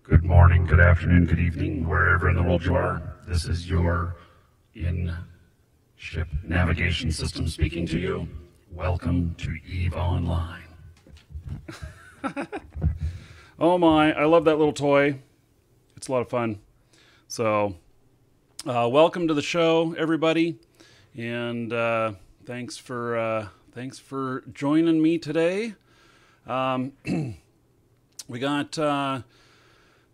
Good morning, good afternoon, good evening, wherever in the world you are. This is your in-ship navigation system speaking to you. Welcome to EVE Online. Oh my, I love that little toy. It's a lot of fun. So, welcome to the show, everybody, and thanks for joining me today. We got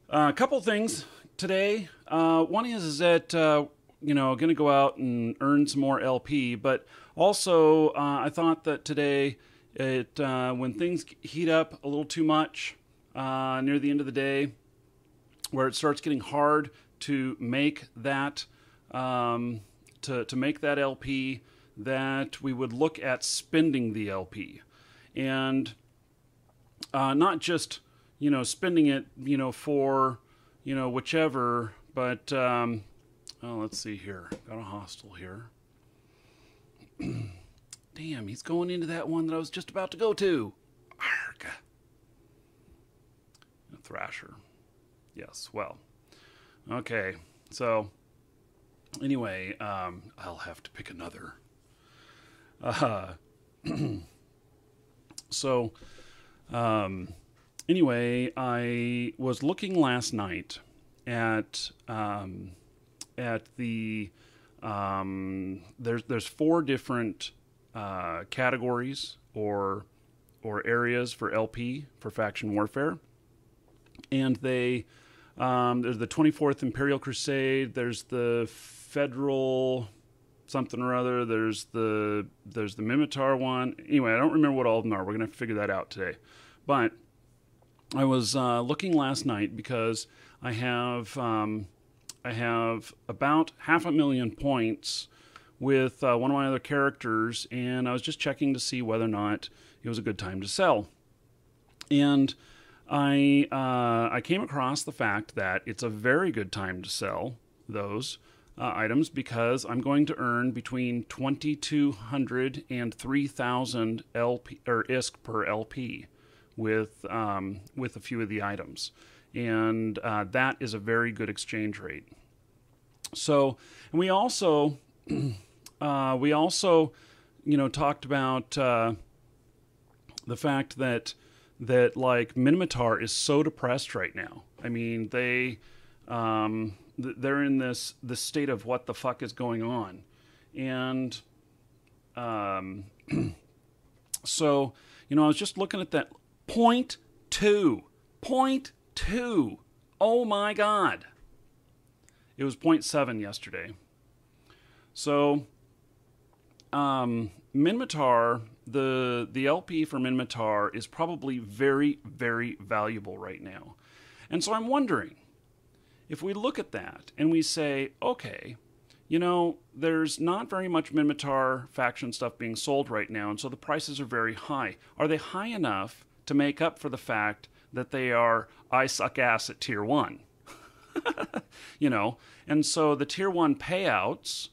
a couple things today. One is that going to go out and earn some more LP, but also I thought that today, when things heat up a little too much near the end of the day, where it starts getting hard to make that to make that LP, that we would look at spending the LP, and not just spending it for whichever, but let's see here. Got a hostile here. Damn, he's going into that one that I was just about to go to. Arg. A Thrasher. Yes, well. Okay, so anyway, I'll have to pick another. So, anyway, I was looking last night at the there's four different categories or areas for LP for faction warfare, and there's the 24th Imperial Crusade, there's the Federal something or other, there's the Mimitar one. Anyway, I don't remember what all of them are. We're gonna have to figure that out today, but I was looking last night because I have about 500,000 points with one of my other characters, and I was just checking to see whether or not it was a good time to sell. And I came across the fact that it's a very good time to sell those items, because I'm going to earn between 2,200 and 3,000 LP or ISK per LP with a few of the items, and that is a very good exchange rate. So, and we also talked about the fact that like Minimatar is so depressed right now. I mean, they're in this state of what the fuck is going on, and so I was just looking at that. 0.2. Oh my God. It was 0.7 yesterday. So, Minmatar, the LP for Minmatar is probably very, very valuable right now. And so I'm wondering, if we look at that and we say, okay, there's not very much Minmatar faction stuff being sold right now, and so the prices are very high. Are they high enough to make up for the fact that they are, I suck ass at tier 1? And so the tier 1 payouts,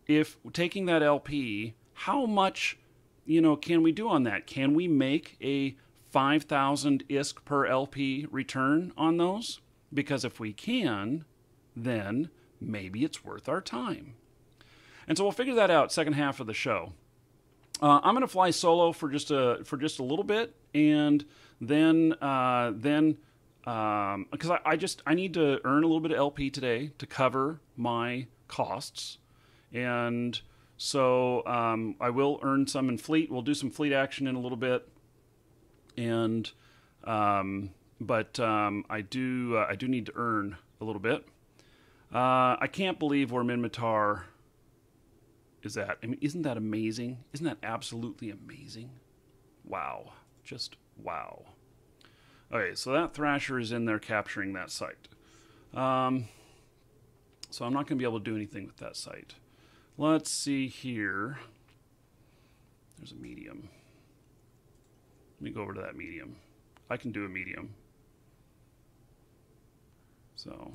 if taking that LP, how much, can we do on that? Can we make a 5,000 ISK per LP return on those? Because if we can, then maybe it's worth our time. And so we'll figure that out second half of the show. I'm going to fly solo for just a little bit, and then because I need to earn a little bit of LP today to cover my costs, and so I will earn some in fleet. We'll do some fleet action in a little bit, and but I do need to earn a little bit. I can't believe where Minmatar is at. I mean, isn't that amazing? Isn't that absolutely amazing? Wow. Just wow. Okay, so that Thrasher is in there capturing that site. So I'm not going to be able to do anything with that site. Let's see here. There's a medium. Let me go over to that medium. I can do a medium. So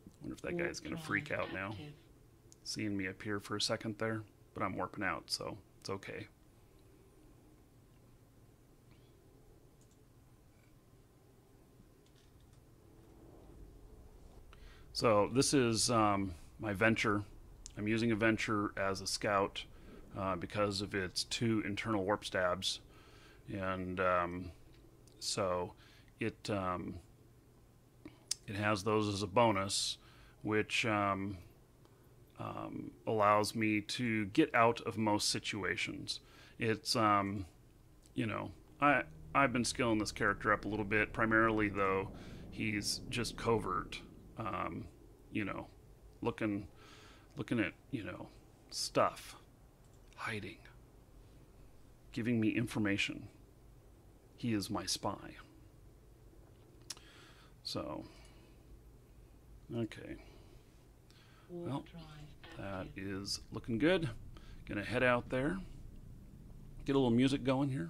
I wonder if that guy's going to freak out now, seeing me appear for a second there, but I'm warping out, so it's okay. So this is my venture. I'm using a venture as a scout because of its 2 internal warp stabs, and so it has those as a bonus, which allows me to get out of most situations. It's you know, I've been skilling this character up a little bit. Primarily, though, he's just covert. You know, looking at, you know, stuff, hiding, giving me information. He is my spy. So, okay. Well, that is looking good. Gonna head out there, get a little music going here.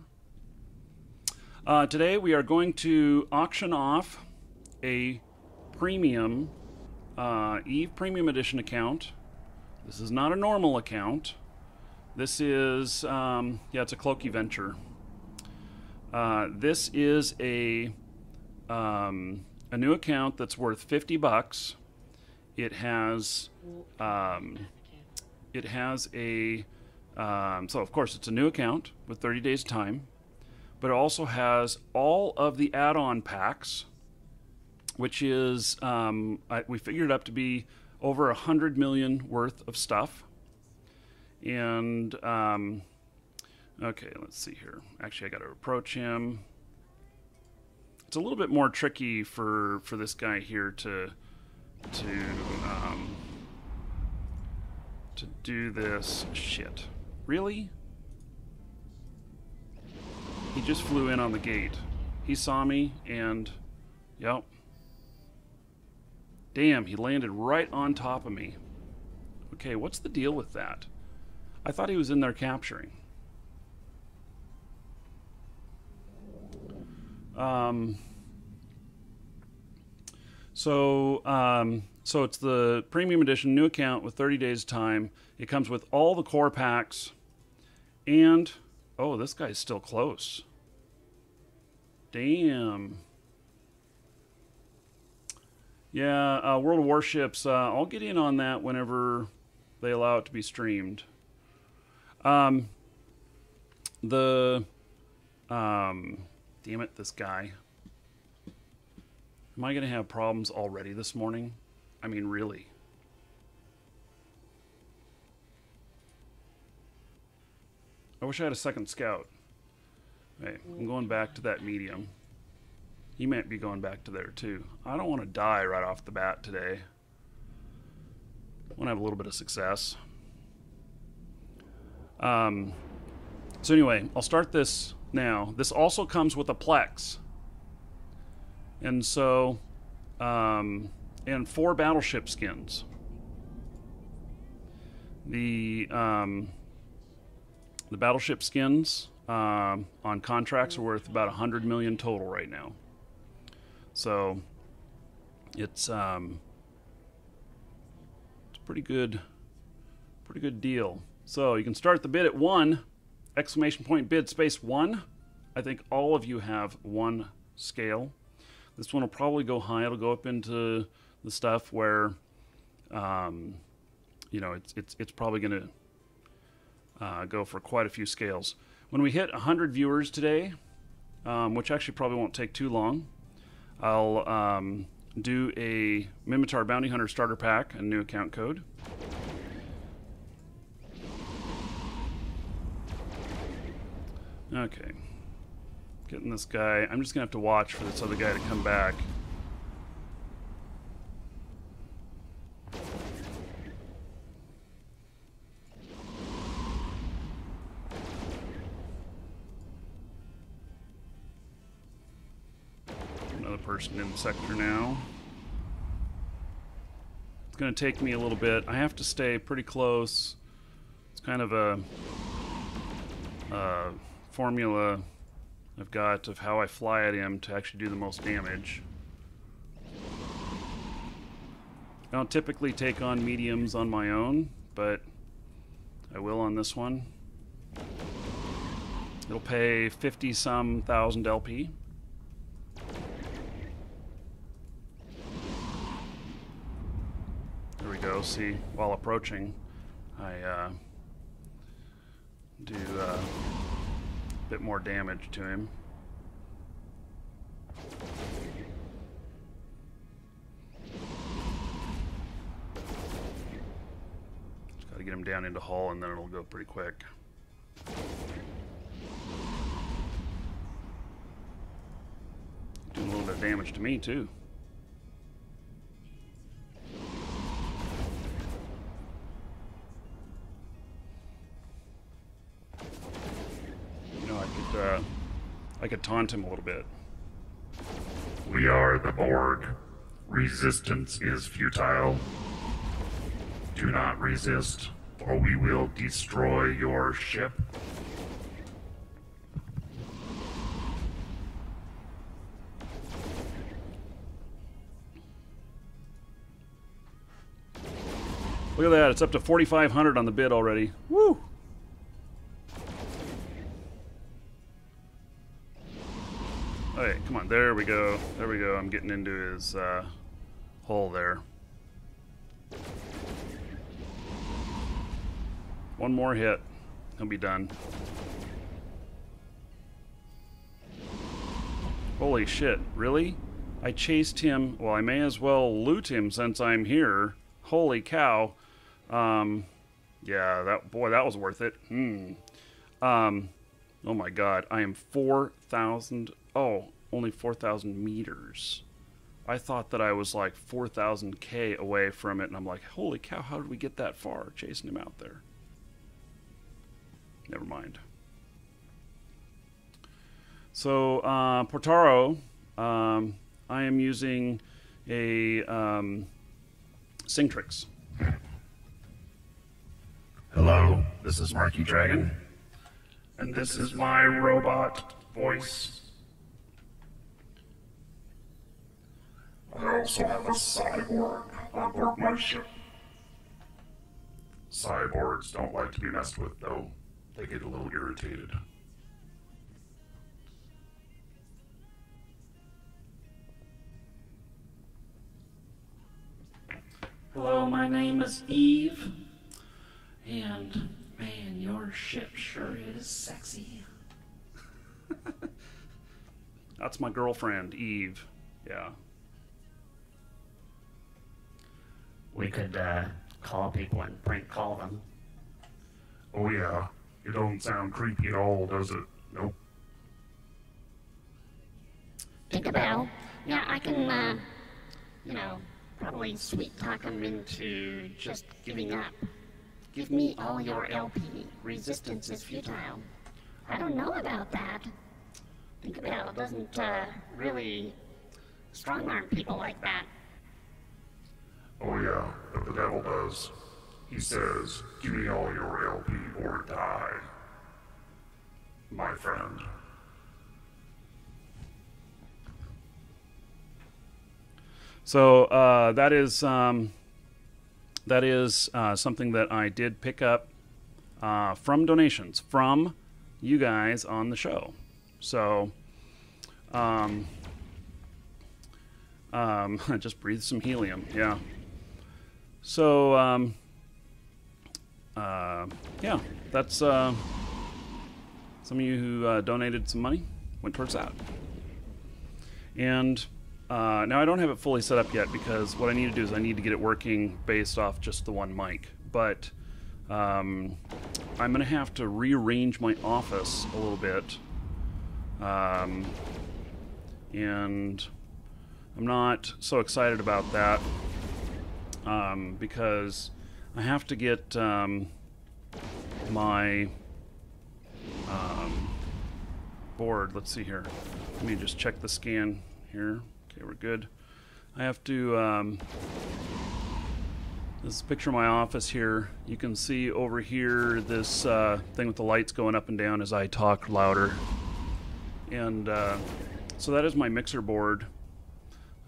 Today we are going to auction off a premium Eve Premium Edition account. This is not a normal account. This is, yeah, it's a Cloaky venture. This is a new account that's worth $50. It has a, so of course it's a new account with 30 days time, but it also has all of the add-on packs, which is, we figured it up to be over 100 million worth of stuff. And, okay, let's see here. Actually, I got to approach him. It's a little bit more tricky for this guy here to do this. Shit. Really? He just flew in on the gate. He saw me and, yep. Damn, he landed right on top of me. Okay, what's the deal with that? I thought he was in there capturing. So it's the premium edition, new account with 30 days time. It comes with all the core packs, and oh, this guy's still close. Damn. Yeah, World of Warships. I'll get in on that whenever they allow it to be streamed. Damn it, this guy. Am I going to have problems already this morning? I mean, really. I wish I had a second scout. Hey, I'm going back to that medium. He might be going back to there too. I don't want to die right off the bat today. I want to have a little bit of success. So anyway, I'll start this now. This also comes with a Plex. And so, and 4 battleship skins. The battleship skins on contracts are worth about 100 million total right now. So it's a pretty good deal. So you can start the bid at 1, exclamation point bid space 1. I think all of you have 1 scale. This one will probably go high. It'll go up into the stuff where, you know, it's probably going to go for quite a few scales. When we hit 100 viewers today, which actually probably won't take too long, I'll do a Mimitar Bounty Hunter starter pack, a new account code. Okay. Getting this guy. I'm just going to have to watch for this other guy to come back. Another person in the sector now. It's going to take me a little bit. I have to stay pretty close. It's kind of a formula I've got of how I fly at him to actually do the most damage. I don't typically take on mediums on my own, but I will on this one. It'll pay 50-some thousand LP. go see while approaching. I do a bit more damage to him. Just got to get him down into hull, and then it'll go pretty quick. Doing a little bit of damage to me too. You know, I could taunt him a little bit. We are the Borg. Resistance is futile. Do not resist, or we will destroy your ship. Look at that, it's up to 4,500 on the bid already. Woo! Okay, come on, there we go. There we go, I'm getting into his hole there. One more hit, he'll be done. Holy shit, really? I chased him, well, I may as well loot him since I'm here. Holy cow. Yeah, that was worth it. Oh my god, I am 4,000. Oh, only 4,000 meters. I thought that I was like 4,000 K away from it, and I'm like, holy cow, how did we get that far chasing him out there? Never mind. So, Portaro, I am using a Singtrix. Hello, this is Markee Dragon, and this is my robot voice. I also have a cyborg on board my ship. Cyborgs don't like to be messed with, though. They get a little irritated. Hello, my name is Eve. And, man, your ship sure is sexy. That's my girlfriend, Eve. Yeah. We could call people and prank call them. Oh yeah, it don't sound creepy at all, does it? Nope. Tinkerbell, yeah, I can, probably sweet talk them into just giving up. Give me all your LP. Resistance is futile. I don't know about that. Tinkerbell doesn't, really strong-arm people like that. Oh yeah, but the devil does. He says, give me all your LP or die. My friend. So that is something that I did pick up from donations from you guys on the show. So just breathe some helium, yeah. So yeah, that's some of you who donated some money went towards that. And now I don't have it fully set up yet because what I need to do is I need to get it working based off just the one mic. But I'm going to have to rearrange my office a little bit. And I'm not so excited about that because I have to get my board. Let's see here. Let me just check the scan here. Okay, we're good. I have to, this is a picture of my office here. You can see over here this thing with the lights going up and down as I talk louder. And so that is my mixer board.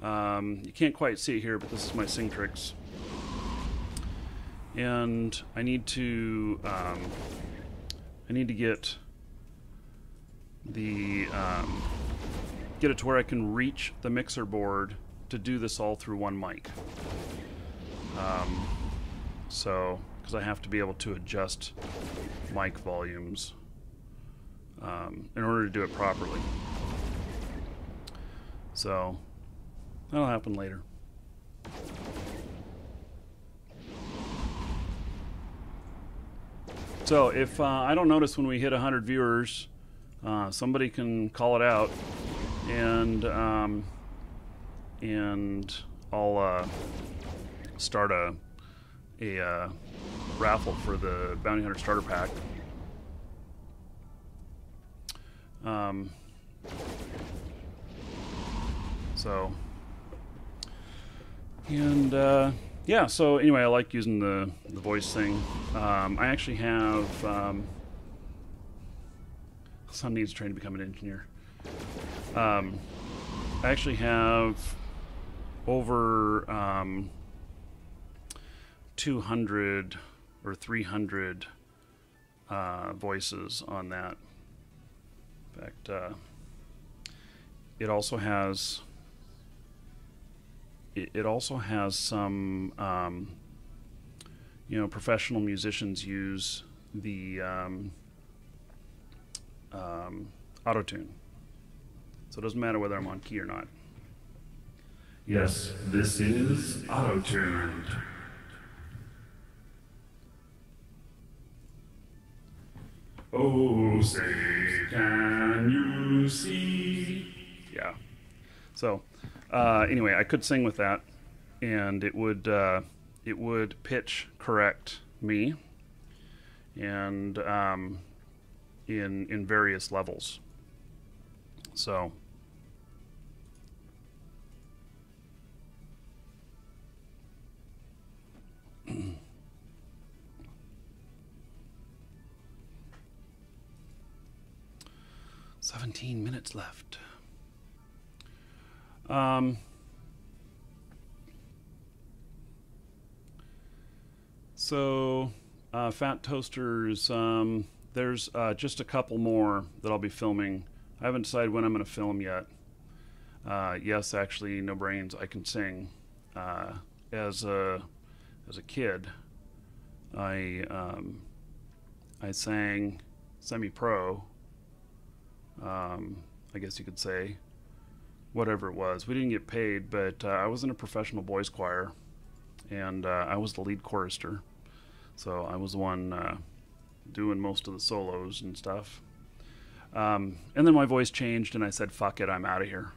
You can't quite see it here, but this is my Singtrix. And I need to get the get it to where I can reach the mixer board to do this all through one mic. So, because I have to be able to adjust mic volumes in order to do it properly. So, that'll happen later. So, if I don't notice when we hit 100 viewers, somebody can call it out, and I'll start a raffle for the Bounty Hunter Starter Pack. Yeah, so anyway, I like using the voice thing. I actually have son needs to train to become an engineer. I actually have over 200 or 300 voices on that. In fact, it also has some professional musicians use the auto-tune, so it doesn't matter whether I'm on key or not. Yes, this is auto-tuned. Oh, say, can you see? Yeah. So, anyway, I could sing with that, and it would pitch correct me, and in various levels. So. "17 minutes left." Fat Toasters, there's just a couple more that I'll be filming. I haven't decided when I'm going to film yet. Yes, actually, no brains, I can sing. As a kid, I sang semi-pro, I guess you could say, whatever it was. We didn't get paid, but I was in a professional boys choir, and I was the lead chorister, so I was the one doing most of the solos and stuff. And then my voice changed, and I said, "Fuck it, I'm out of here."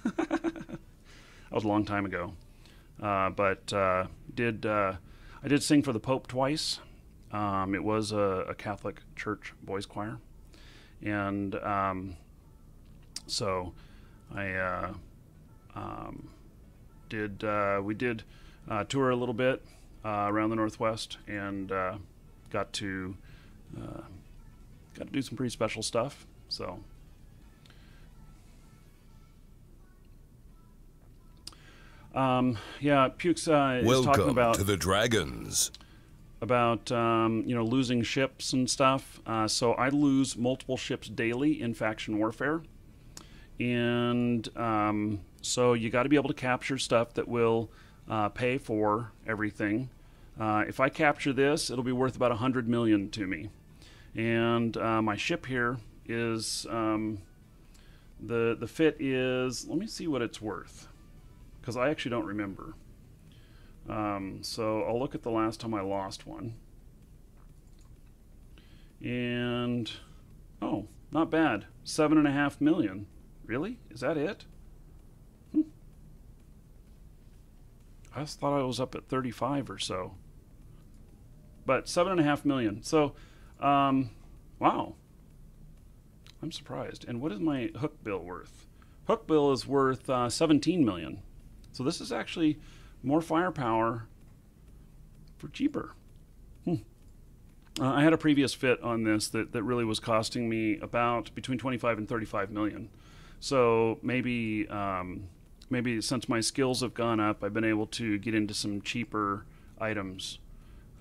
That was a long time ago. But I did sing for the Pope twice. It was a Catholic church boys choir, and so I we did tour a little bit around the Northwest, and got to do some pretty special stuff. So. Yeah, Pukes is talking about to the Dragons. About losing ships and stuff. So I lose multiple ships daily in faction warfare, and so you got to be able to capture stuff that will pay for everything. If I capture this, it'll be worth about 100 million to me, and my ship here is the fit is. Let me see what it's worth, because I actually don't remember. So I'll look at the last time I lost one. And, oh, not bad. 7.5 million. Really? Is that it? I just thought I was up at 35 or so. But 7.5 million. So, wow. I'm surprised. And what is my hook bill worth? Hook bill is worth 17 million. So this is actually more firepower for cheaper. I had a previous fit on this that really was costing me about between 25 and 35 million. So maybe since my skills have gone up, I've been able to get into some cheaper items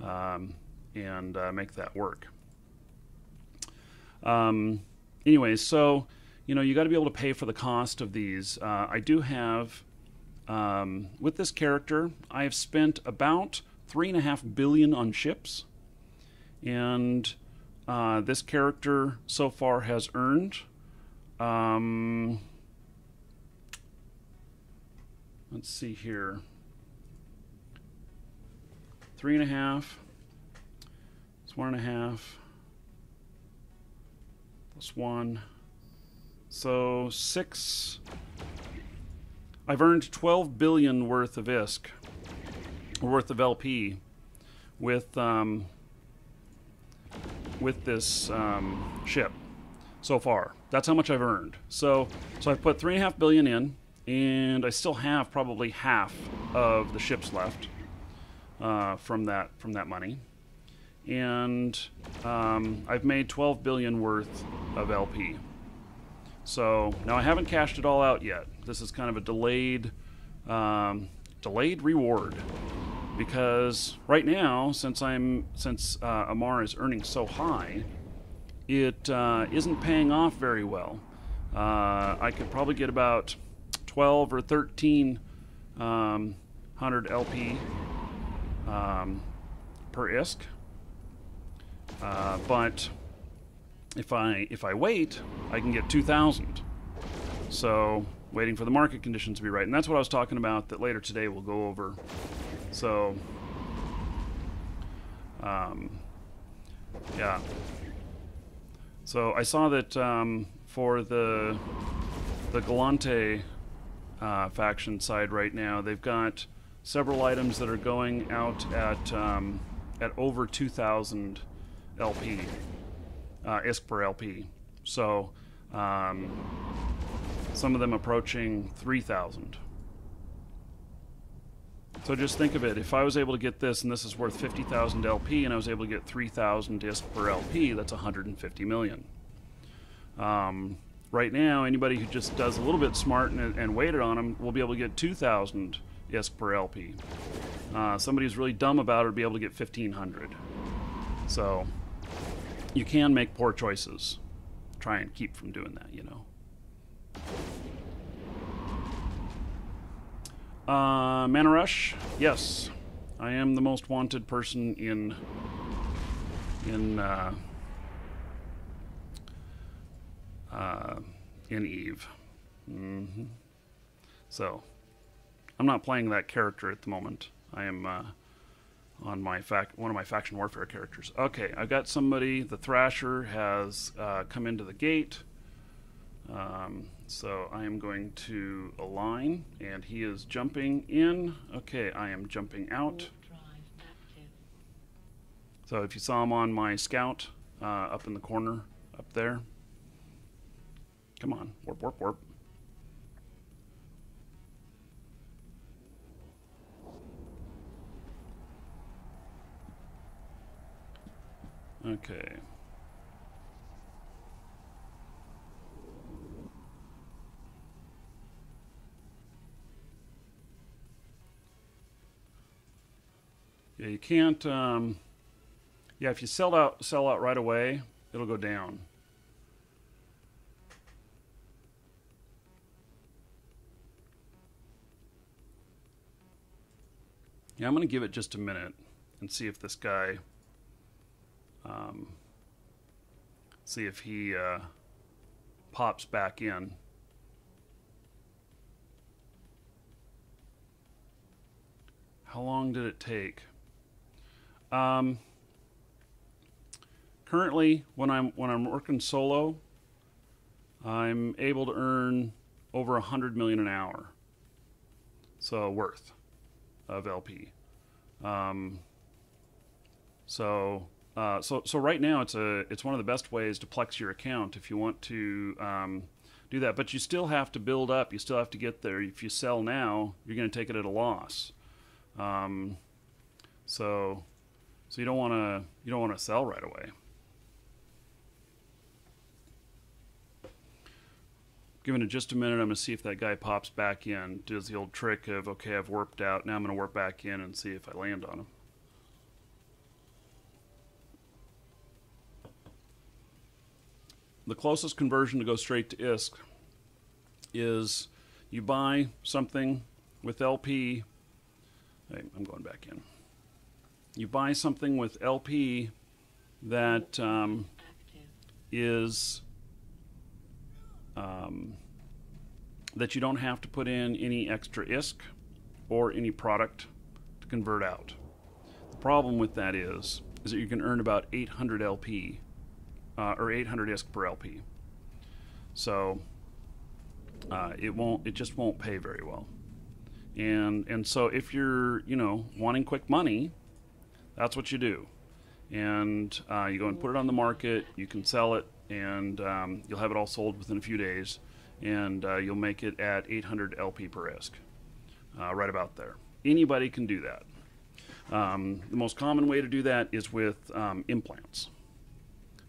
and make that work. Anyway, so you got to be able to pay for the cost of these. I do have. With this character, I have spent about 3.5 billion on ships, and this character so far has earned, let's see here, 3.5. It's 1.5 plus 1. So 6. I've earned 12 billion worth of ISK, or worth of LP, with this ship so far. That's how much I've earned. So I've put 3.5 billion in, and I still have probably half of the ships left from that money, and I've made 12 billion worth of LP. So now I haven't cashed it all out yet. This is kind of a delayed reward, because right now, since Amar is earning so high, it isn't paying off very well. I could probably get about 12 or 1300 LP per ISK, but if I wait, I can get 2,000. So waiting for the market conditions to be right, and that's what I was talking about. That later today we'll go over. So yeah. So I saw that for the Galante faction side right now, they've got several items that are going out at over 2,000 LP, ISK per LP. So some of them approaching 3,000. So just think of it. If I was able to get this, and this is worth 50,000 LP, and I was able to get 3,000 ISK per LP, that's 150 million. Right now, anybody who just does a little bit smart and waited on them will be able to get 2,000 ISK per LP. Somebody who's really dumb about it will be able to get 1,500. So you can make poor choices. Try and keep from doing that, you know. Mana Rush, yes, I am the most wanted person in Eve. So I'm not playing that character at the moment. I am on one of my faction warfare characters. Okay, I've got somebody. The Thrasher has come into the gate. So I am going to align, and he is jumping in. Okay, I am jumping out. So if you saw him on my scout up in the corner up there, come on, warp, warp, warp. Okay. Yeah, you can't. Yeah, if you sell out right away, it'll go down. Yeah, I'm going to give it just a minute and see if this guy, see if he pops back in. How long did it take? Currently, when I'm working solo, I'm able to earn over 100 million an hour. So worth of LP. So right now it's one of the best ways to plex your account if you want to do that. But you still have to build up. You still have to get there. If you sell now, you're going to take it at a loss. So you don't want to sell right away. Giving it just a minute, I'm going to see if that guy pops back in. Does the old trick of, okay, I've warped out, now I'm going to warp back in and see if I land on him. The closest conversion to go straight to ISK is you buy something with LP. Hey, I'm going back in. you buy something with LP that is that you don't have to put in any extra ISK or any product to convert out. The problem with that is that you can earn about 800 LP or 800 ISK per LP. So it just won't pay very well. And so if you're wanting quick money, that's what you do. And you go and put it on the market. You can sell it, and you'll have it all sold within a few days, and you'll make it at 800 LP per ISK, right about there. Anybody can do that. The most common way to do that is with implants.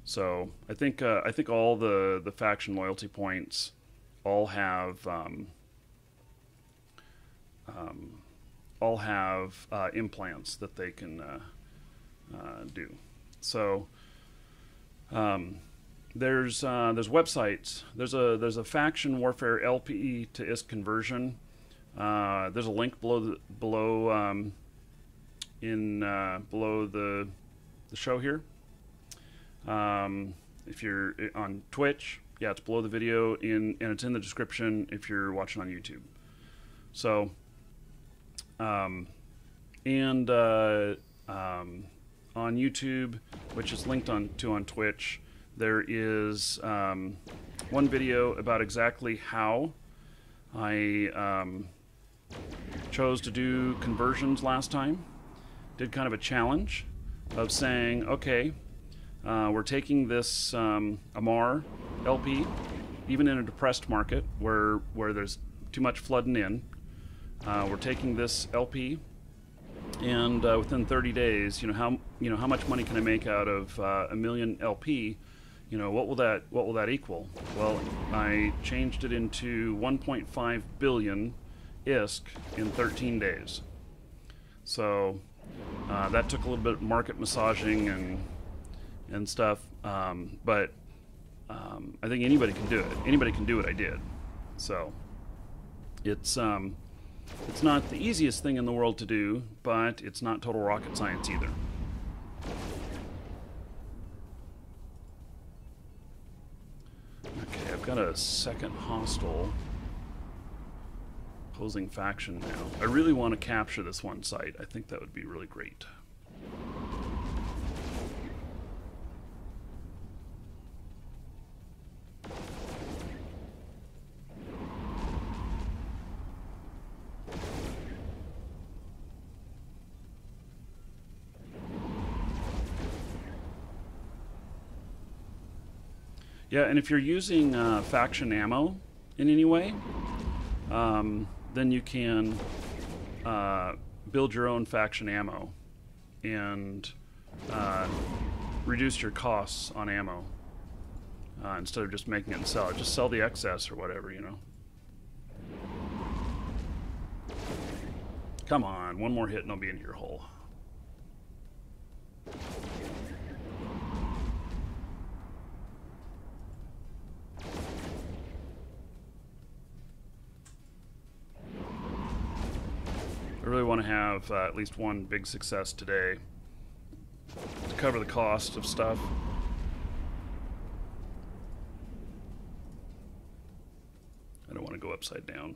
So I think all the faction loyalty points all have implants that they can do. So there's websites. There's a faction warfare LP to ISK conversion. There's a link below the show here. If you're on Twitch, yeah, it's below the video, and it's in the description if you're watching on YouTube. So, on YouTube, which is linked on Twitch, there is one video about exactly how I chose to do conversions last time. Did kind of a challenge of saying, okay, we're taking this Amar LP, even in a depressed market where there's too much flooding in. We're taking this LP, and within 30 days, how much money can I make out of a million LP? What will that equal? Well, I changed it into 1.5 billion ISK in 13 days. So that took a little bit of market massaging and stuff, but I think anybody can do it. Anybody can do what I did. So it's not the easiest thing in the world to do, but it's not total rocket science either. Okay, I've got a second hostile opposing faction now. I really want to capture this one site. I think that would be really great. Yeah, and if you're using faction ammo in any way, then you can build your own faction ammo and reduce your costs on ammo instead of just making it and sell it. Just sell the excess or whatever, Come on, one more hit and I'll be into your hole. I really want to have at least one big success today to cover the cost of stuff. I don't want to go upside down.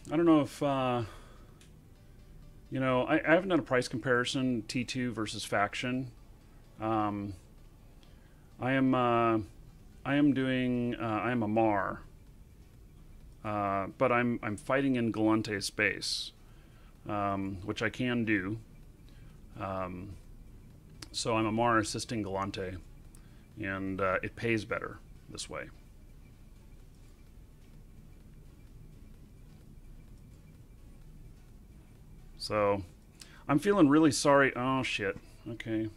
I don't know if I haven't done a price comparison T2 versus faction. I am a Mar, but I'm fighting in Galante space, which I can do. So I'm a Mar assisting Galante, and it pays better this way. So, I'm feeling really sorry. Oh, shit. Okay.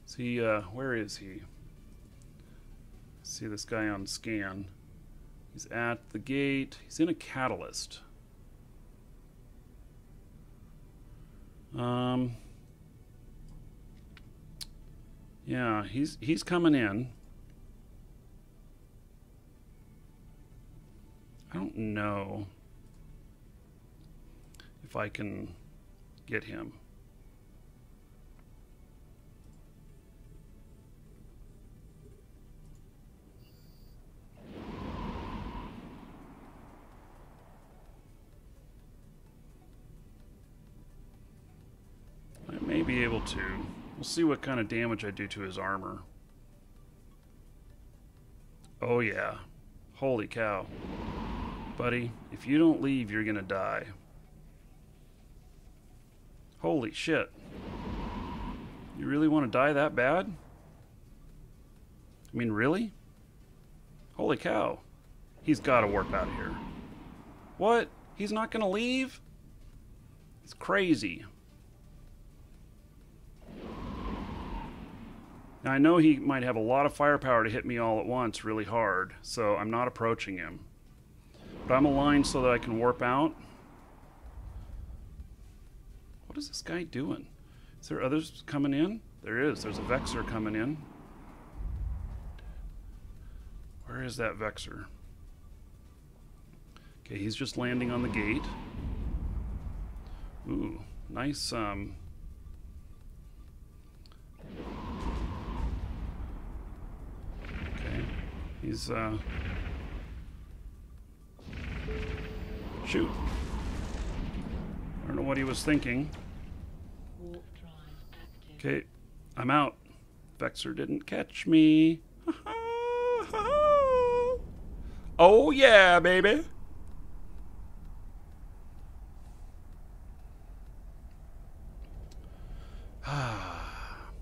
Is he, where is he? See this guy on scan. He's at the gate. He's in a catalyst. Yeah, he's coming in. I don't know if I can get him. I may be able to. We'll see what kind of damage I do to his armor. Oh yeah. Holy cow. Buddy, if you don't leave, you're gonna die. Holy shit. You really want to die that bad? I mean, really? Holy cow. He's got to warp out of here. What? He's not gonna leave? It's crazy. Now, I know he might have a lot of firepower to hit me all at once really hard, so I'm not approaching him. But I'm aligned so that I can warp out. What is this guy doing? Is there others coming in? There is. There's a Vexor coming in. Where is that Vexor? Okay, he's just landing on the gate. Ooh, nice, okay, he's, shoot. I don't know what he was thinking. Okay, I'm out. Vexor didn't catch me. Oh yeah, baby.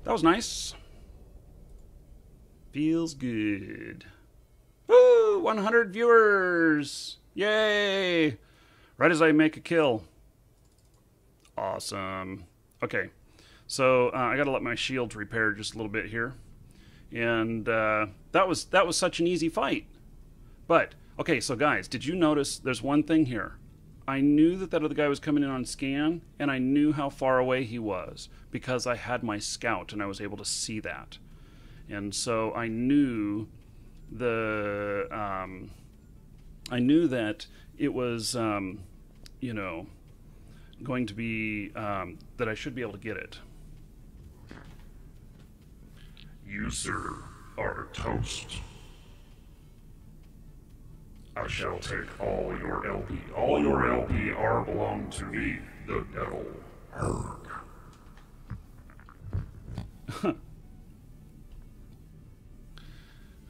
That was nice. Feels good. Woo! 100 viewers! Yay! Right as I make a kill. Awesome. Okay, so I gotta let my shields repair just a little bit here, and that was such an easy fight. But okay, so guys, did you notice? There's one thing here. I knew that other guy was coming in on scan, and I knew how far away he was because I had my scout and I was able to see that, and so I knew that it was you know, going to be that I should be able to get it. You, sir, are toast. I shall take all your LP. All your LP are belong to me, the devil. Herg.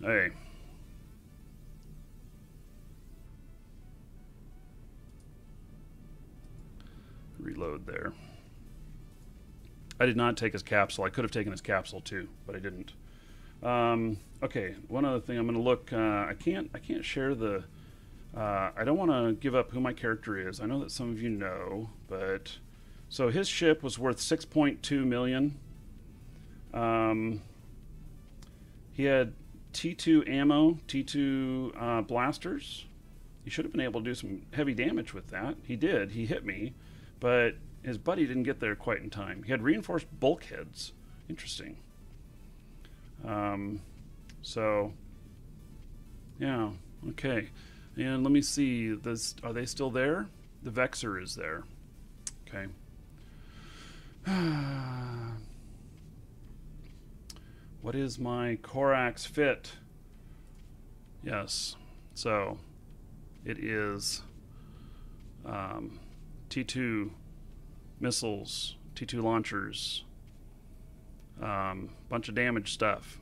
Hey. Reload there. I did not take his capsule. I could have taken his capsule too, but I didn't. Okay, one other thing. I'm going to look. I can't share the. I don't want to give up who my character is. I know that some of you know, but so his ship was worth 6.2 million. He had T2 ammo, T2 blasters. He should have been able to do some heavy damage with that. He did. He hit me, but his buddy didn't get there quite in time. He had reinforced bulkheads. Interesting. So, yeah, okay. And let me see. Are they still there? The Vexor is there. Okay. What is my Corax fit? Yes. So, it is T2 missiles, T2 launchers, bunch of damage stuff,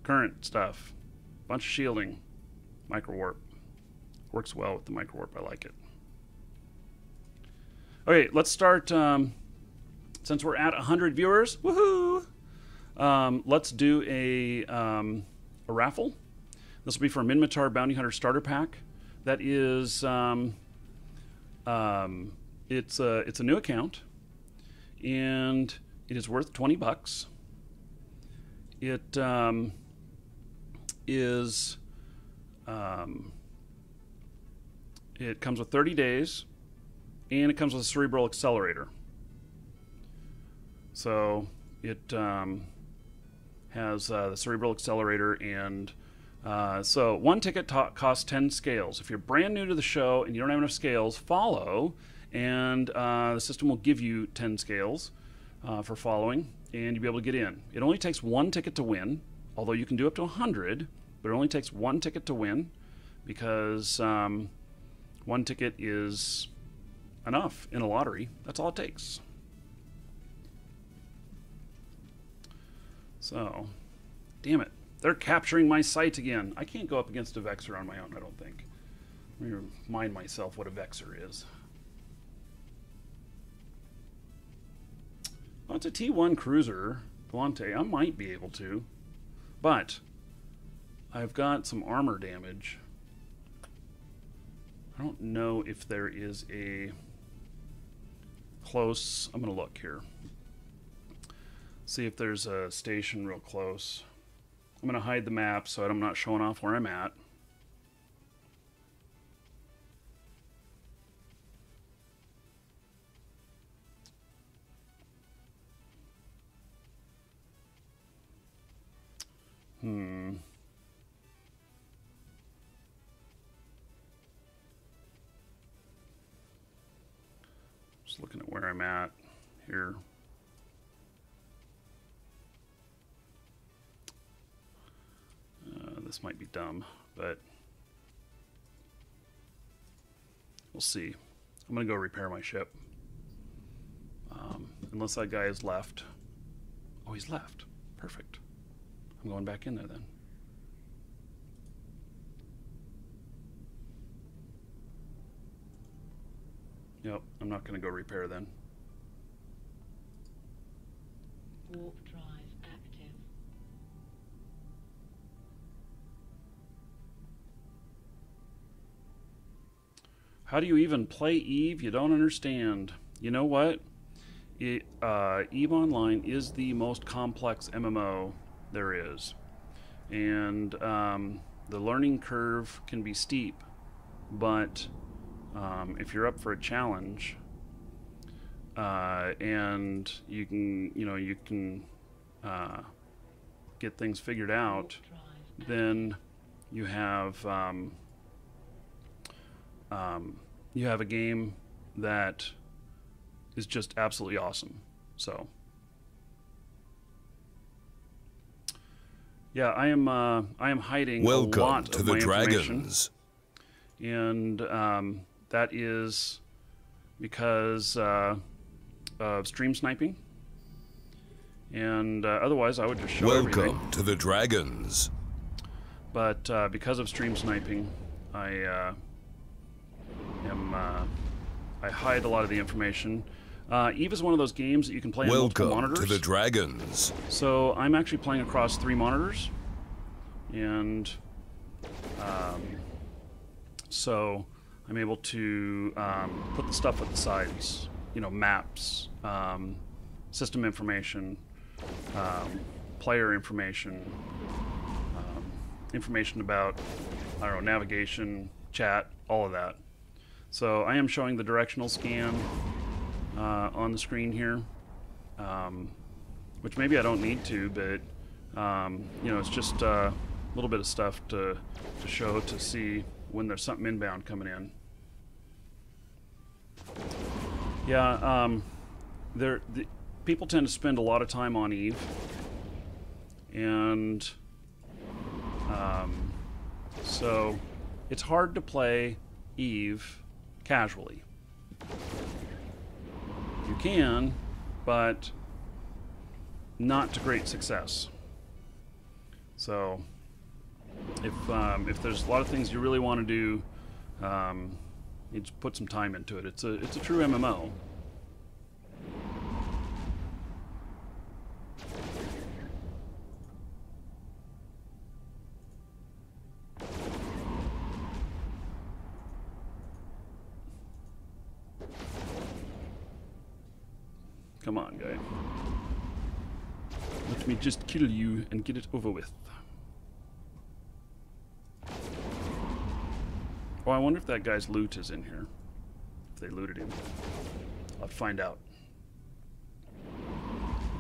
current stuff, bunch of shielding, micro warp. Works well with the micro warp. I like it. Okay, let's start. Since we're at 100 viewers, woohoo! Let's do a raffle. This will be for a Minmatar Bounty Hunter Starter Pack. That is, it's a new account, and it is worth $20. It is. It comes with 30 days, and it comes with a cerebral accelerator. So it has the Cerebral Accelerator, and so one ticket costs 10 scales. If you're brand new to the show and you don't have enough scales, follow, and the system will give you 10 scales for following, and you'll be able to get in. It only takes one ticket to win, although you can do up to 100, but it only takes one ticket to win, because one ticket is enough in a lottery. That's all it takes. So, damn it. They're capturing my site again. I can't go up against a Vexer on my own, I don't think. Let me remind myself what a Vexer is. Well, it's a T1 cruiser. Volante, I might be able to. But I've got some armor damage. I don't know if there is a close... I'm going to look here. See if there's a station real close. I'm going to hide the map so I'm not showing off where I'm at. Just looking at where I'm at here. This might be dumb, but we'll see. I'm going to go repair my ship. Unless that guy is left. Oh, he's left. Perfect. I'm going back in there then. Yep, I'm not going to go repair then. Warp drive active. How do you even play EVE? You don't understand. You know what? EVE Online is the most complex MMO there is. And the learning curve can be steep, but if you're up for a challenge and you can get things figured out, then you have a game that is just absolutely awesome. So yeah, I am hiding a lot of my information. And that is because of stream sniping. And otherwise, I would just show everything. Welcome to the Dragons. But because of stream sniping, I hide a lot of the information. EVE is one of those games that you can play on multiple monitors. Welcome to the Dragons. So I'm actually playing across 3 monitors, and so I'm able to put the stuff at the sides, maps, system information, player information, information about, navigation, chat, all of that. So I am showing the directional scan on the screen here, which maybe I don't need to, but it's just a little bit of stuff to show, to see when there's something inbound coming in. Yeah, people tend to spend a lot of time on EVE, and so it's hard to play EVE casually. You can, but not to great success. So if there's a lot of things you really want to do, you just put some time into it. It's a true MMO. Come on, guy. Let me just kill you and get it over with. Oh, I wonder if that guy's loot is in here. If they looted him. I'll find out.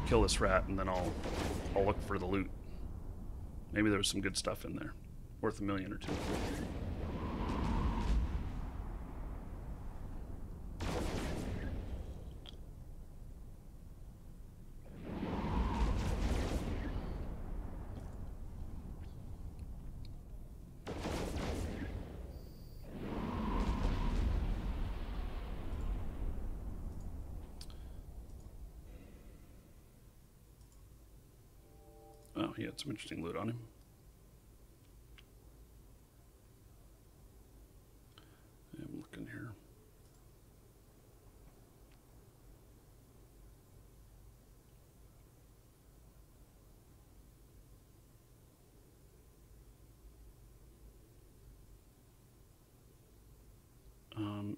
Kill this rat and then I'll look for the loot. Maybe there was some good stuff in there, worth $1 million or $2 million. Oh, he had some interesting loot on him. I'm looking here.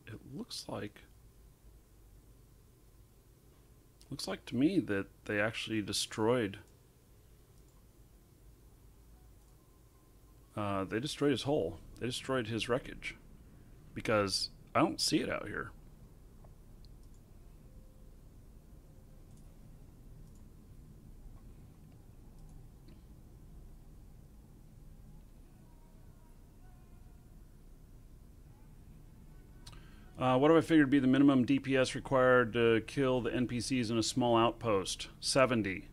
It looks like to me that they actually destroyed. They destroyed his hull. They destroyed his wreckage. Because I don't see it out here. What have I figured be the minimum DPS required to kill the NPCs in a small outpost? 70.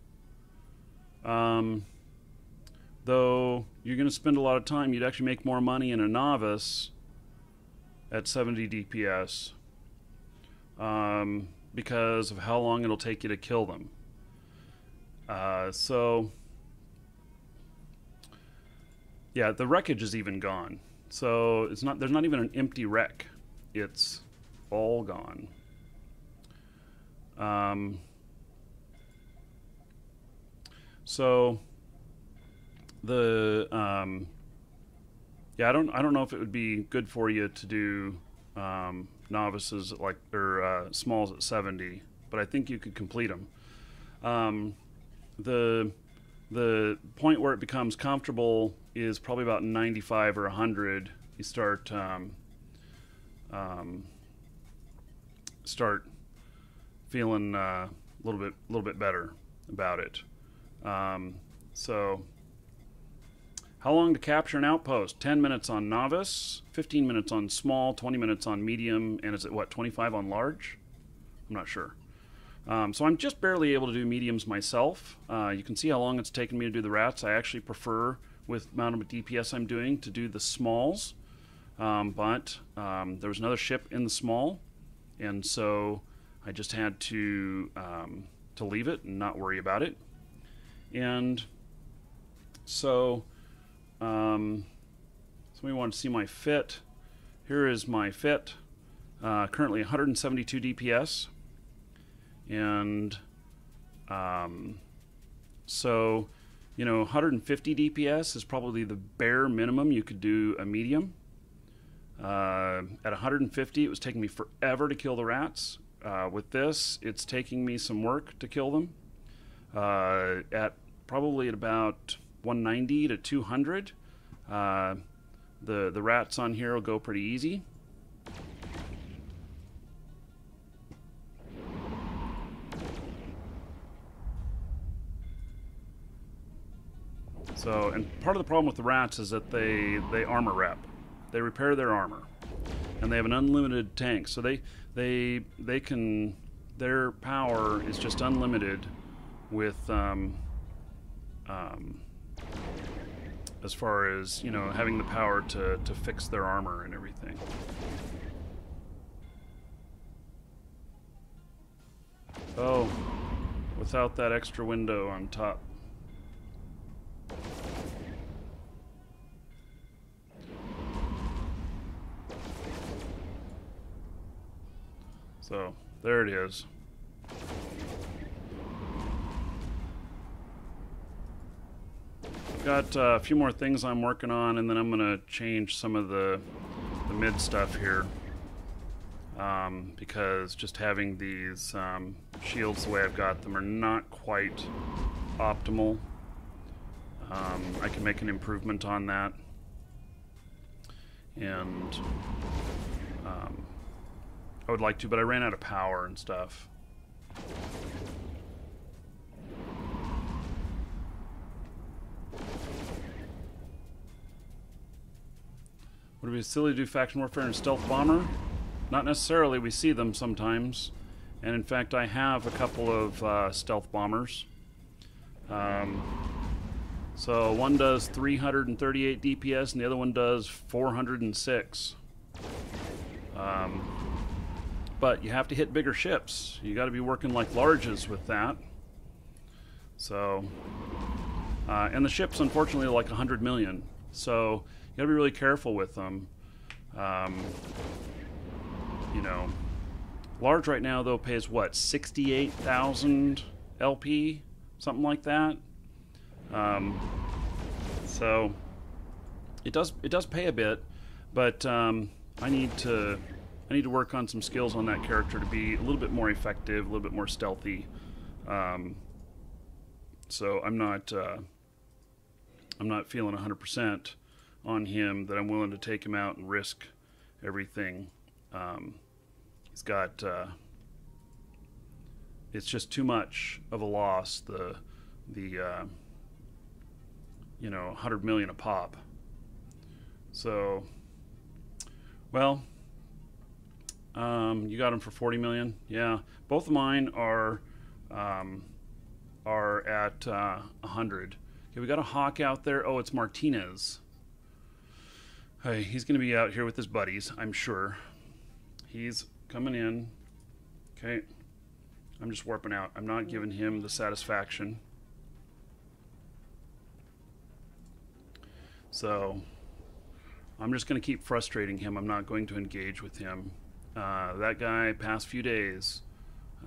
Though you're going to spend a lot of time, you'd actually make more money in a novice at 70 DPS because of how long it'll take you to kill them. So, yeah, the wreckage is even gone. So it's not. There's not even an empty wreck. It's all gone. So the yeah, I don't know if it would be good for you to do novices like or smalls at 70, but I think you could complete them. The point where it becomes comfortable is probably about 95 or 100. You start feeling a little bit better about it. So how long to capture an outpost? 10 minutes on novice, 15 minutes on small, 20 minutes on medium, and is it what, 25 on large? I'm not sure. So I'm just barely able to do mediums myself. You can see how long it's taken me to do the rats. I actually prefer, with the amount of DPS I'm doing, to do the smalls. But there was another ship in the small, and so I just had to leave it and not worry about it. And so somebody wanted to see my fit. Here is my fit. Currently 172 DPS. And so, 150 DPS is probably the bare minimum you could do a medium. At 150, it was taking me forever to kill the rats. With this, it's taking me some work to kill them. At about 190 to 200, the rats on here will go pretty easy. So, and part of the problem with the rats is that they armor rep. They repair their armor, and they have an unlimited tank. So they can, their power is just unlimited with as far as having the power to fix their armor and everything. Oh, without that extra window on top. So, there it is. Got a few more things I'm working on, and then I'm going to change some of the mid stuff here. Because just having these shields the way I've got them are not quite optimal. I can make an improvement on that. And I would like to, but I ran out of power and stuff. Would it be silly to do faction warfare and stealth bomber? Not necessarily. We see them sometimes. And in fact, I have a couple of stealth bombers. So one does 338 DPS and the other one does 406. But you have to hit bigger ships. You got to be working like larges with that. So, and the ships, unfortunately, are like 100 million. So you got to be really careful with them. You know, large right now though pays what, 68,000 LP, something like that. So it does pay a bit, but I need to work on some skills on that character to be a little bit more effective, a little bit more stealthy. So I'm not feeling 100% on him that I'm willing to take him out and risk everything. He's got it's just too much of a loss. The you know, 100 million a pop. So, well, you got him for 40 million. Yeah, both of mine are at 100. Okay, we got a hawk out there. Oh, it's Martinez. Hey, he's going to be out here with his buddies, I'm sure. He's coming in. Okay, I'm just warping out. I'm not giving him the satisfaction. So I'm just going to keep frustrating him. I'm not going to engage with him. That guy, past few days,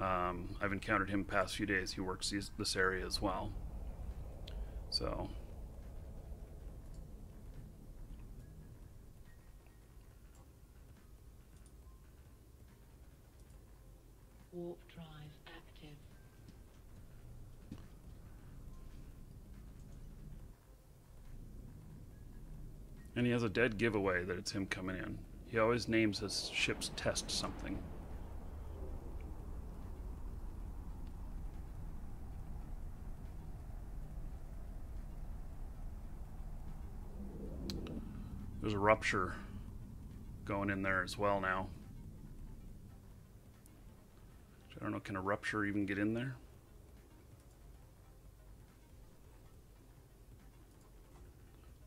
I've encountered him past few days. He works this area as well. So warp drive active. And he has a dead giveaway that it's him coming in. He always names his ship's test something. There's a rupture going in there as well now. I don't know, can a rupture even get in there?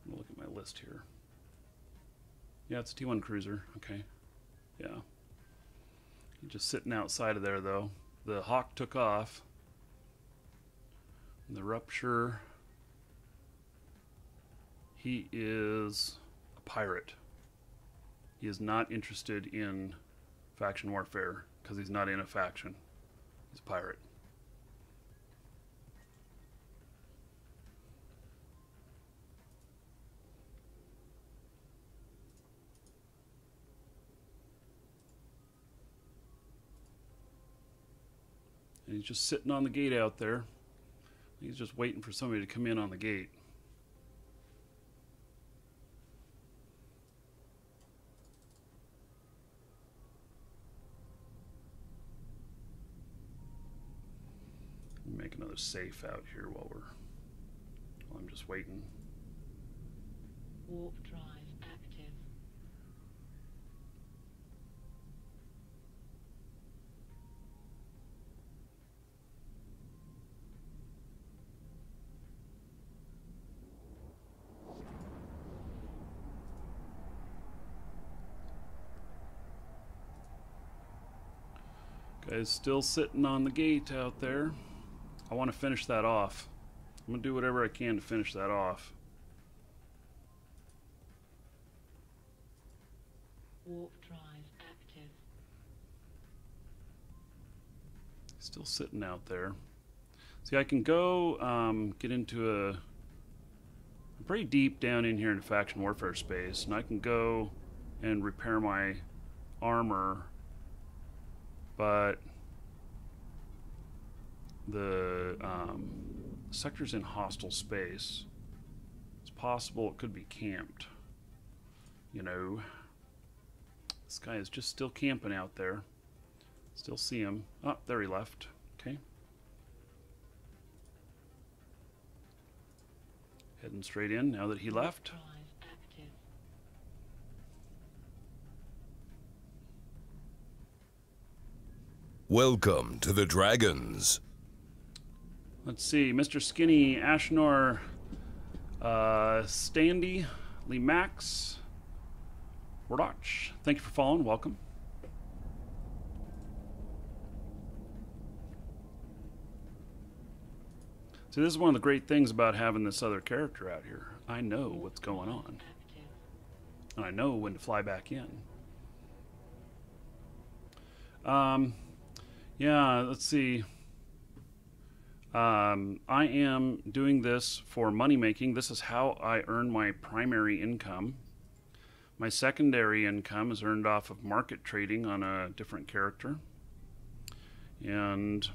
I'm gonna look at my list here. Yeah, it's a T1 cruiser. Okay. Yeah. He's just sitting outside of there, though. The Hawk took off. And the Rupture. He is a pirate. He is not interested in faction warfare because he's not in a faction. He's a pirate. And he's just sitting on the gate out there. He's just waiting for somebody to come in on the gate. Make another safe out here while I'm just waiting. Warp drive active. Guy's still sitting on the gate out there. I want to finish that off. I'm going to do whatever I can to finish that off. Warp drive active. Still sitting out there. See, I can go get into I'm pretty deep down in here in faction warfare space, and I can go and repair my armor, but the sector's in hostile space. It's possible it could be camped. You know, this guy is just still camping out there. Still see him. Oh, there he left. Okay. Heading straight in now that he left. Drive active. Welcome to the Dragons. Let's see, Mr. Skinny, Ashnor, Standy, Lee Max, Wardach. Thank you for following. Welcome. So this is one of the great things about having this other character out here. I know what's going on. And I know when to fly back in. Yeah, let's see. I am doing this for money making. This is how I earn my primary income. My secondary income is earned off of market trading on a different character. But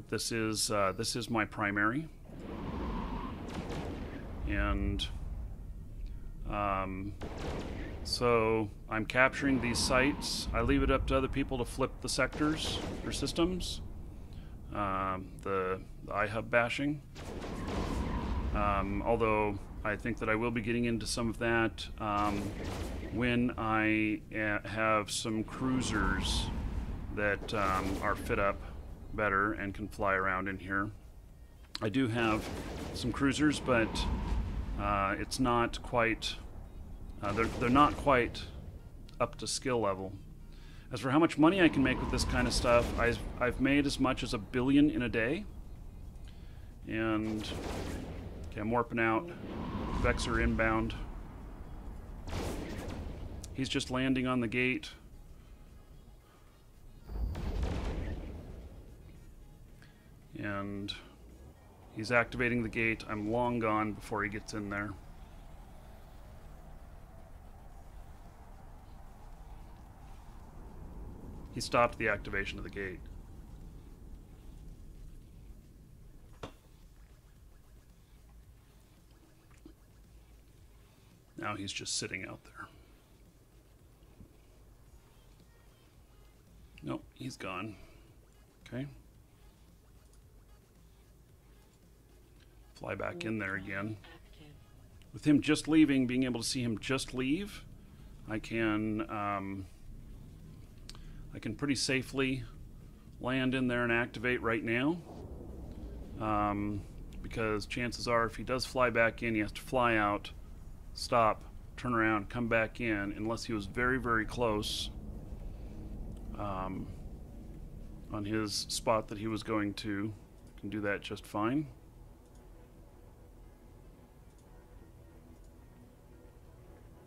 this is my primary. And so I'm capturing these sites. I leave it up to other people to flip the sectors or systems. The iHub bashing. Although I think that I will be getting into some of that when I have some cruisers that are fit up better and can fly around in here. I do have some cruisers, but it's not quite. They're not quite up to skill level. As for how much money I can make with this kind of stuff, I've made as much as $1 billion in a day. And okay, I'm warping out. Vexer inbound. He's just landing on the gate. And he's activating the gate. I'm long gone before he gets in there. He stopped the activation of the gate. Now he's just sitting out there. Nope, he's gone. Okay. Fly back in there again. With him just leaving, being able to see him just leave, I can pretty safely land in there and activate right now. Because chances are if he does fly back in, he has to fly out, stop, turn around, come back in, unless he was very, very close on his spot that he was going to. Can do that just fine.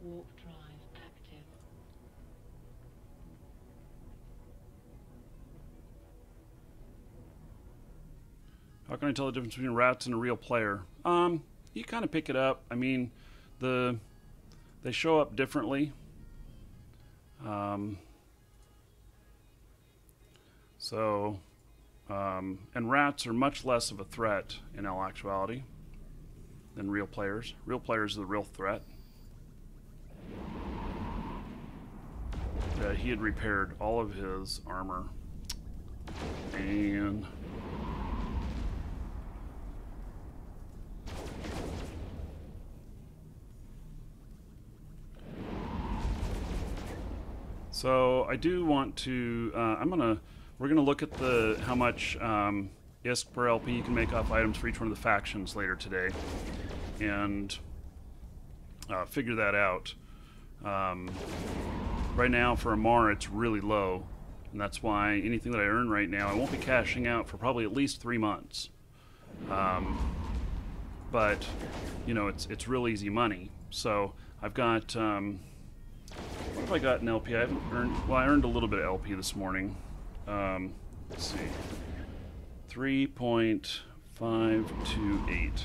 Warp drive active. How can I tell the difference between rats and a real player? You kind of pick it up. I mean, they show up differently. And rats are much less of a threat in all actuality than real players. Real players are the real threat. He had repaired all of his armor. And so I do want to. We're gonna look at how much ISK per LP you can make off items for each one of the factions later today, and figure that out. Right now for Amar it's really low, and that's why anything that I earn right now I won't be cashing out for probably at least 3 months. But you know, it's real easy money. So I've got what have I got in LP? I haven't earned. Well, I earned a little bit of LP this morning. Let's see, 3.528.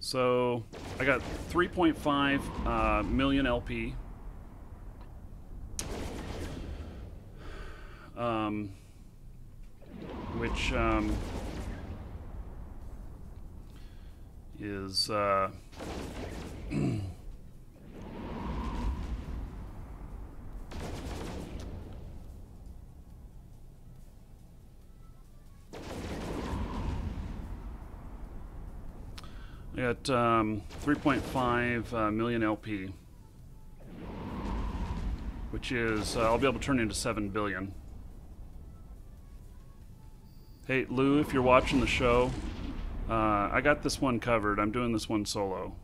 So I got 3.5 million LP. Which is I got 3.5 million LP. which is I'll be able to turn into 7 billion. Hey, Lou, if you're watching the show, I got this one covered. I'm doing this one solo.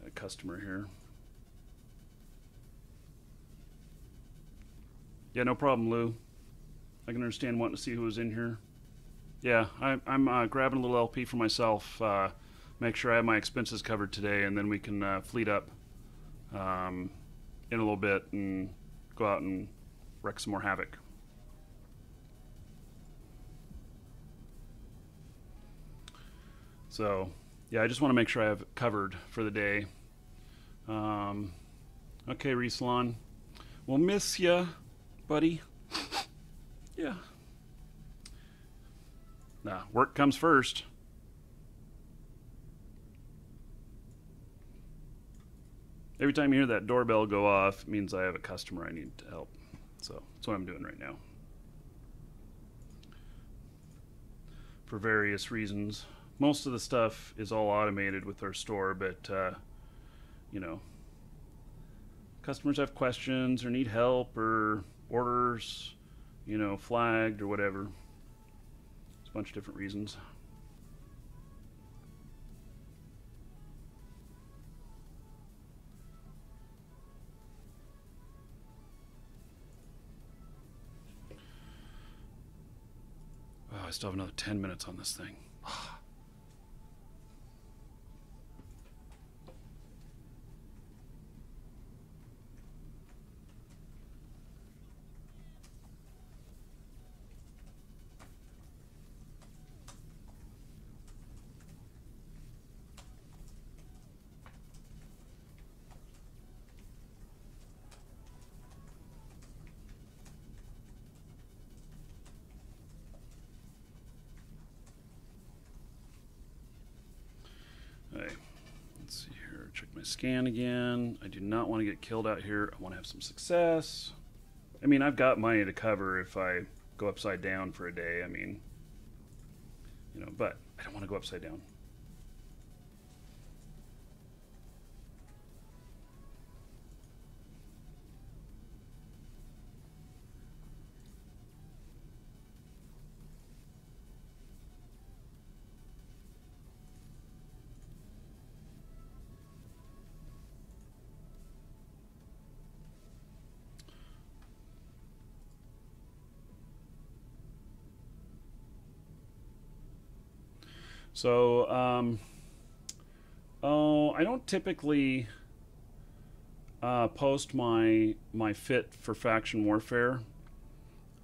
Got a customer here. Yeah, no problem, Lou. I can understand wanting to see who was in here. Yeah, I'm grabbing a little LP for myself. Make sure I have my expenses covered today, and then we can fleet up in a little bit and go out and wreak some more havoc. So, yeah, I just want to make sure I have it covered for the day. Okay, Resalon. We'll miss ya, buddy. Yeah. Nah, work comes first. Every time you hear that doorbell go off, it means I have a customer I need to help. So that's what I'm doing right now. For various reasons. Most of the stuff is all automated with our store, but, you know, customers have questions or need help or orders, you know, flagged or whatever. It's a bunch of different reasons. Oh, I still have another 10 minutes on this thing. Okay, let's see here. Check my scan again. I do not want to get killed out here. I want to have some success. I mean, I've got money to cover if I go upside down for a day. I mean, you know, but I don't want to go upside down. So, I don't typically post my fit for faction warfare.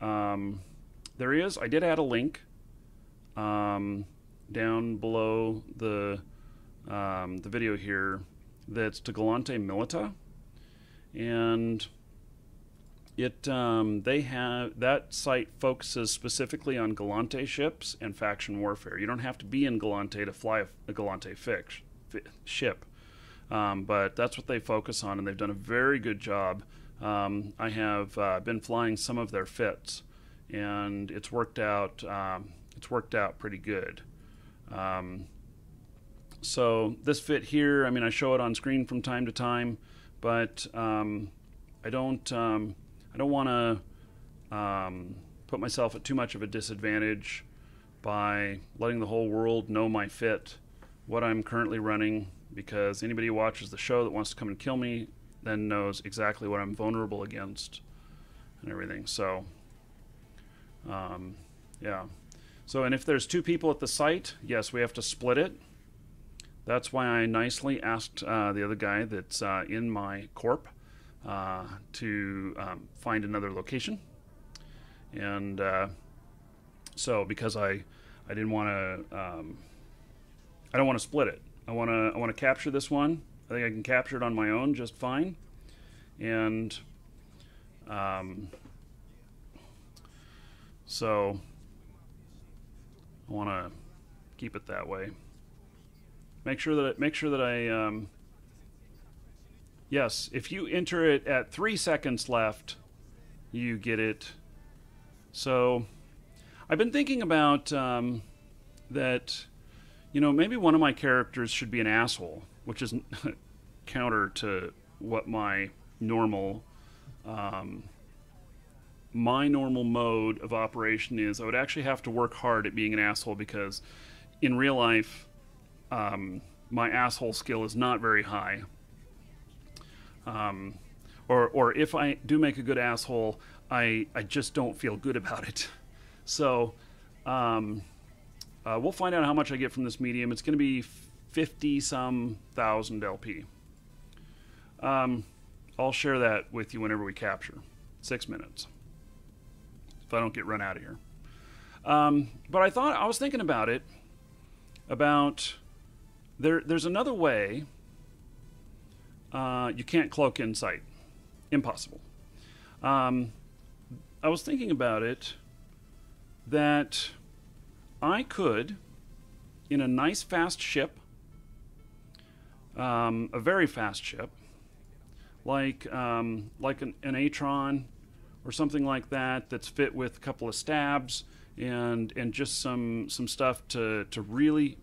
I did add a link down below the video here that's to Galante Milita, and they have that site focuses specifically on Galante ships and faction warfare. You don't have to be in Galante to fly a Galante ship, but that's what they focus on, and they've done a very good job. I have been flying some of their fits, and it's worked out. It's worked out pretty good. So this fit here, I mean, I show it on screen from time to time, but I don't want to put myself at too much of a disadvantage by letting the whole world know my fit, what I'm currently running, because anybody who watches the show that wants to come and kill me then knows exactly what I'm vulnerable against and everything. So, yeah. So, and if there's 2 people at the site, yes, we have to split it. That's why I nicely asked the other guy that's in my Corp to find another location, and so because I didn't want to I don't want to split it. I want to capture this one. I think I can capture it on my own just fine, and so I want to keep it that way. Make sure that I yes, if you enter it at 3 seconds left, you get it. So I've been thinking about that, you know, maybe one of my characters should be an asshole, which is counter to what my normal mode of operation is. I would actually have to work hard at being an asshole because in real life, my asshole skill is not very high. Or if I do make a good asshole, I just don't feel good about it. So we'll find out how much I get from this medium. It's going to be 50-some thousand LP. I'll share that with you whenever we capture. 6 minutes. If I don't get run out of here. But I was thinking about it. About there's another way. You can't cloak in sight. Impossible. I was thinking about it that I could, in a nice fast ship, a very fast ship, like an Atron or something like that, that's fit with a couple of stabs and just some stuff to really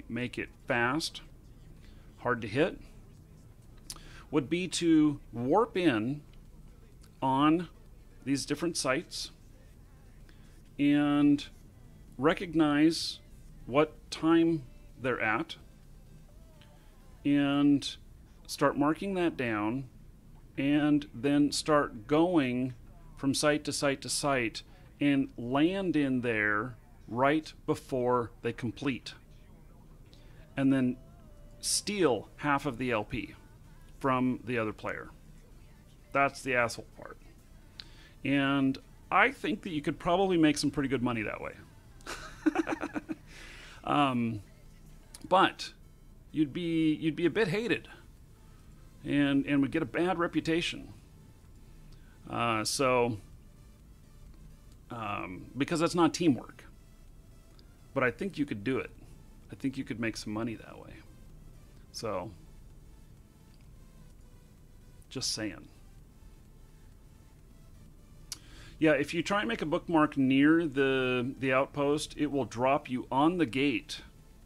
make it fast, hard to hit, would be to warp in on these different sites and recognize what time they're at and start marking that down and then start going from site to site to site and land in there right before they complete, and then steal half of the LP from the other player. That's the asshole part. And I think that you could probably make some pretty good money that way. But you'd be a bit hated and would get a bad reputation. Because that's not teamwork. But I think you could do it. I think you could make some money that way. So, just saying. Yeah, if you try and make a bookmark near the outpost, it will drop you on the gate,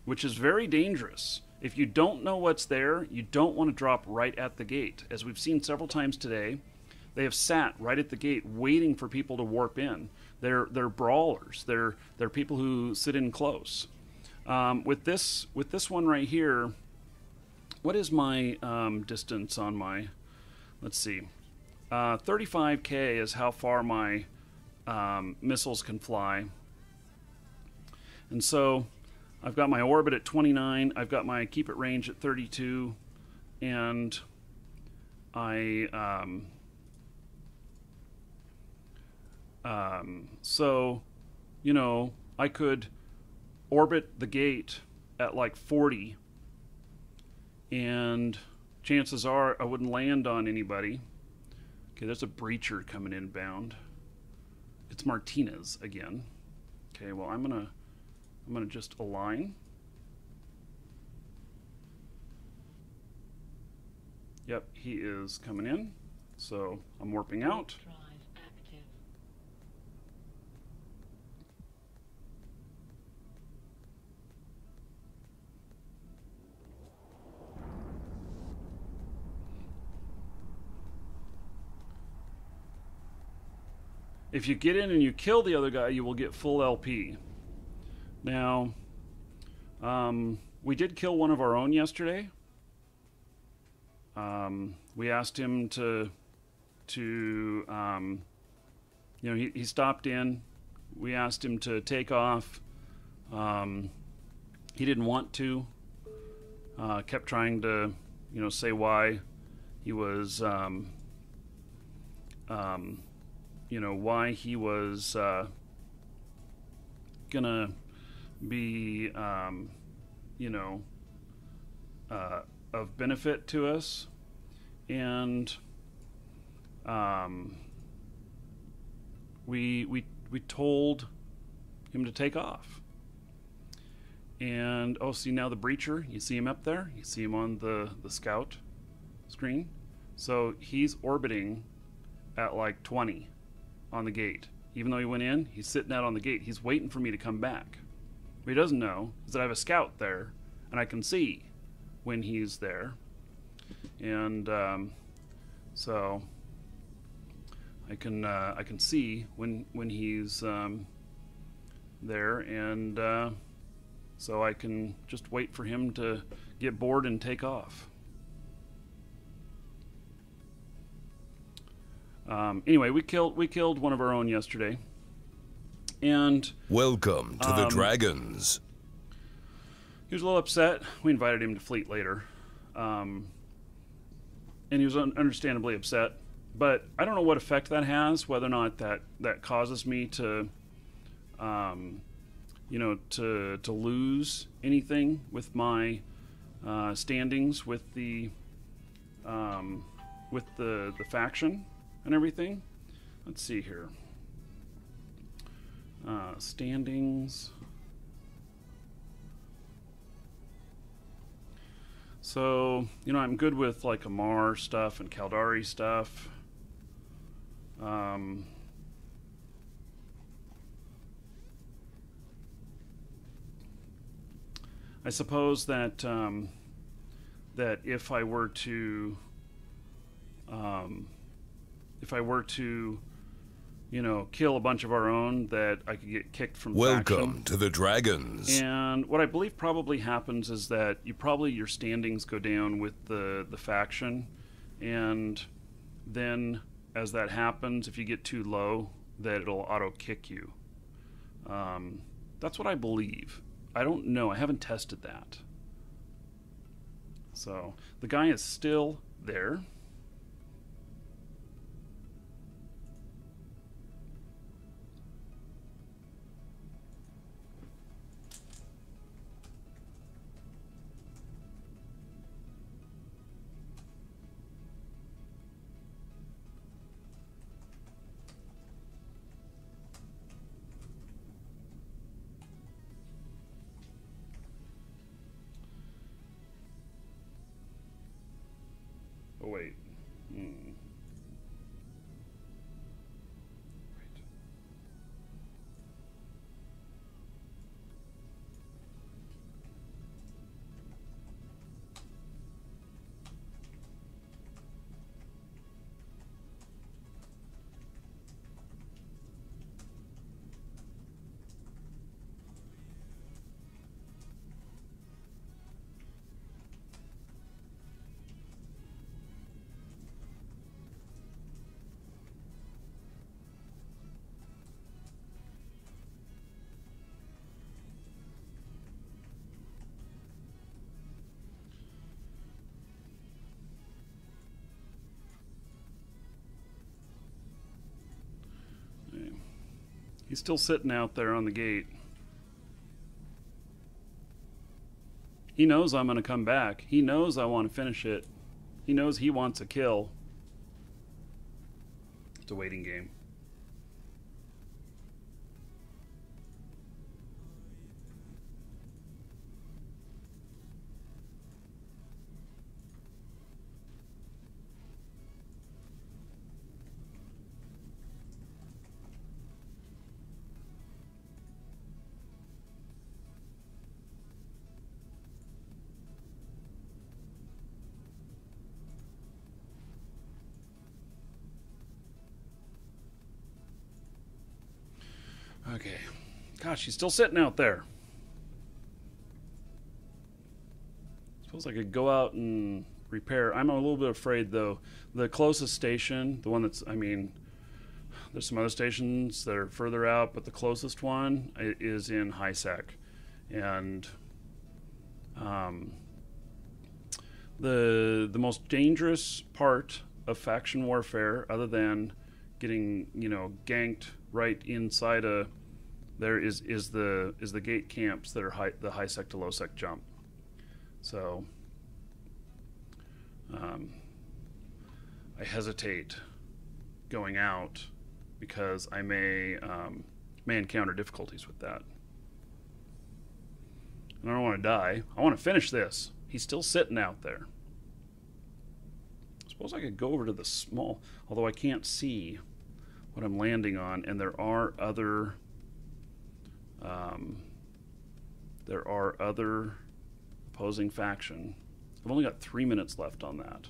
which is very dangerous. If you don't know what's there, you don't want to drop right at the gate. As we've seen several times today, they have sat right at the gate waiting for people to warp in. They're brawlers. They're people who sit in close. With this one right here, what is my distance on my? Let's see. 35K is how far my missiles can fly. And so I've got my orbit at 29. I've got my keep it range at 32. And so, you know, I could orbit the gate at like 40. And chances are I wouldn't land on anybody. Okay, there's a breacher coming inbound. It's Martinez again. Okay, well I'm gonna just align. Yep, he is coming in. So I'm warping out. Drive active. If you get in and you kill the other guy, you will get full LP. Now, we did kill one of our own yesterday. We asked him to you know, he stopped in. We asked him to take off. He didn't want to. Kept trying to, you know, say why he was, you know, why he was gonna be, you know, of benefit to us, and we told him to take off, And, oh, see now the breacher? You see him up there? You see him on the scout screen? So he's orbiting at like 20 on the gate. Even though he went in, he's sitting out on the gate. He's waiting for me to come back. What he doesn't know is that I have a scout there, and I can see when he's there. And so I can see when he's there, and so I can just wait for him to get bored and take off. Anyway, we killed one of our own yesterday, and Welcome to the Dragons. he was a little upset. We invited him to fleet later, and he was understandably upset. But I don't know what effect that has, whether or not that causes me to, to lose anything with my standings with the faction and everything. Let's see here. Standings. So, I'm good with like Amar stuff and Kaldari stuff. I suppose that that if I were to kill a bunch of our own, that I could get kicked from Welcome faction. to the Dragons. And what I believe probably happens is that your standings go down with the faction, and then as that happens, if you get too low, that it'll auto kick you. That's what I believe. I don't know. I haven't tested that. So the guy is still there. Oh, wait. Right. He's still sitting out there on the gate. He knows I'm going to come back. He knows I want to finish it. He knows he wants a kill. It's a waiting game. Okay. Gosh, he's still sitting out there. Suppose I could go out and repair. I'm a little bit afraid, though. The closest station, the one that's, there's some other stations that are further out, but the closest one is in high sec. And the most dangerous part of faction warfare, other than getting, ganked right inside there is the gate camps that are the high sec to low sec jump. So I hesitate going out because I may encounter difficulties with that. I don't want to die. I want to finish this. He's still sitting out there. I suppose I could go over to the small, although I can't see what I'm landing on, and there are other opposing faction. I've only got 3 minutes left on that,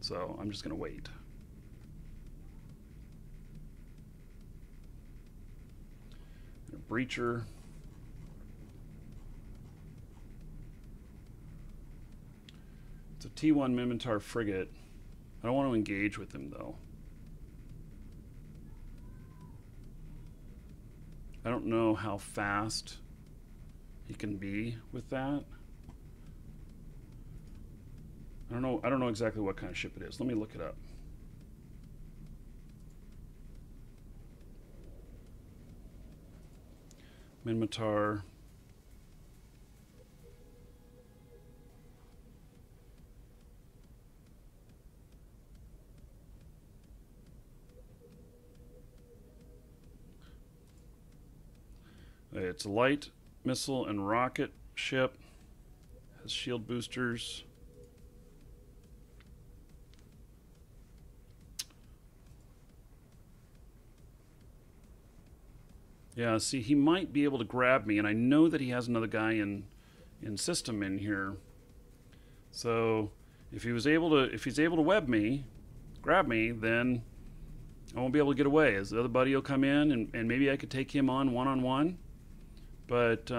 so I'm just going to wait. A breacher. It's a T1 Minmatar frigate. I don't want to engage with him, though. I don't know how fast he can be with that. I don't know exactly what kind of ship it is. Let me look it up. Minmatar. It's a light missile and rocket ship. Has shield boosters. Yeah, see, he might be able to grab me, and I know that he has another guy in system in here. So if he's able to grab me, then I won't be able to get away. As the other buddy will come in, and maybe I could take him on one-on-one. But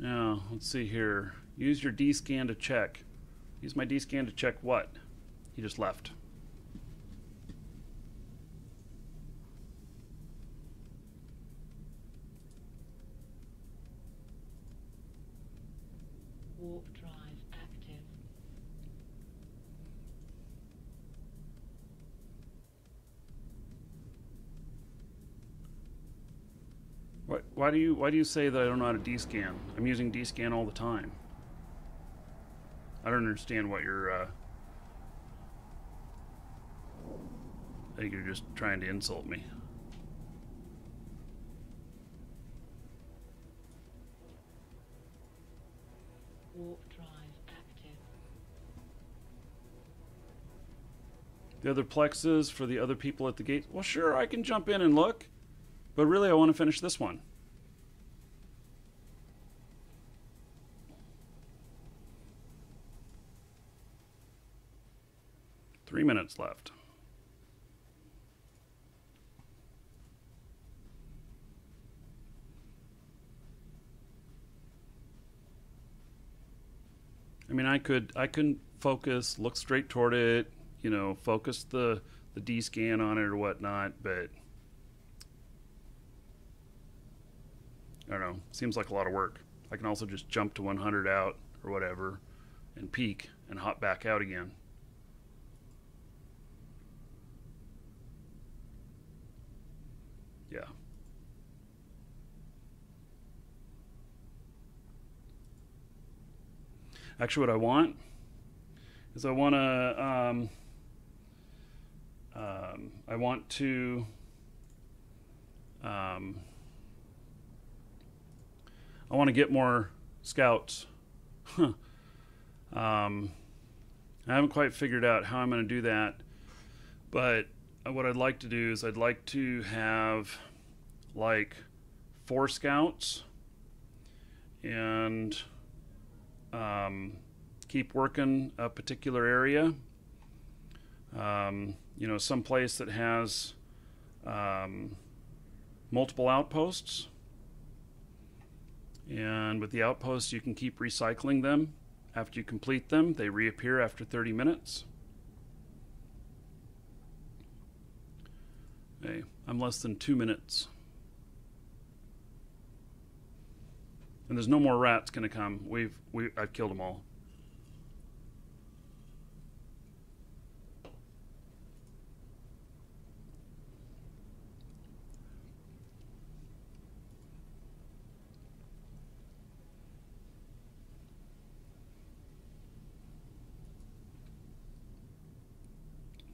yeah, let's see here. Use your D-scan to check. Use my D-scan to check what? He just left. Warp drive active. Why do you say that I don't know how to D-scan? I'm using D-scan all the time. I don't understand what you're I think you're just trying to insult me. Warp drive active. The other plexes for the other people at the gate. Well, sure, I can jump in and look, but really I want to finish this one. Three minutes left. I mean, I could focus, look straight toward it, you know, focus the D-scan on it or whatnot, but I don't know. Seems like a lot of work. I can also just jump to 100 out or whatever and peek and hop back out again. Yeah. Actually, what I want is I want to get more scouts. I haven't quite figured out how I'm going to do that, but what I'd like to do is I'd like to have like 4 scouts and keep working a particular area. You know, some place that has multiple outposts. And with the outposts, you can keep recycling them. After you complete them, they reappear after 30 minutes. Okay, I'm less than 2 minutes. And there's no more rats going to come. I've killed them all.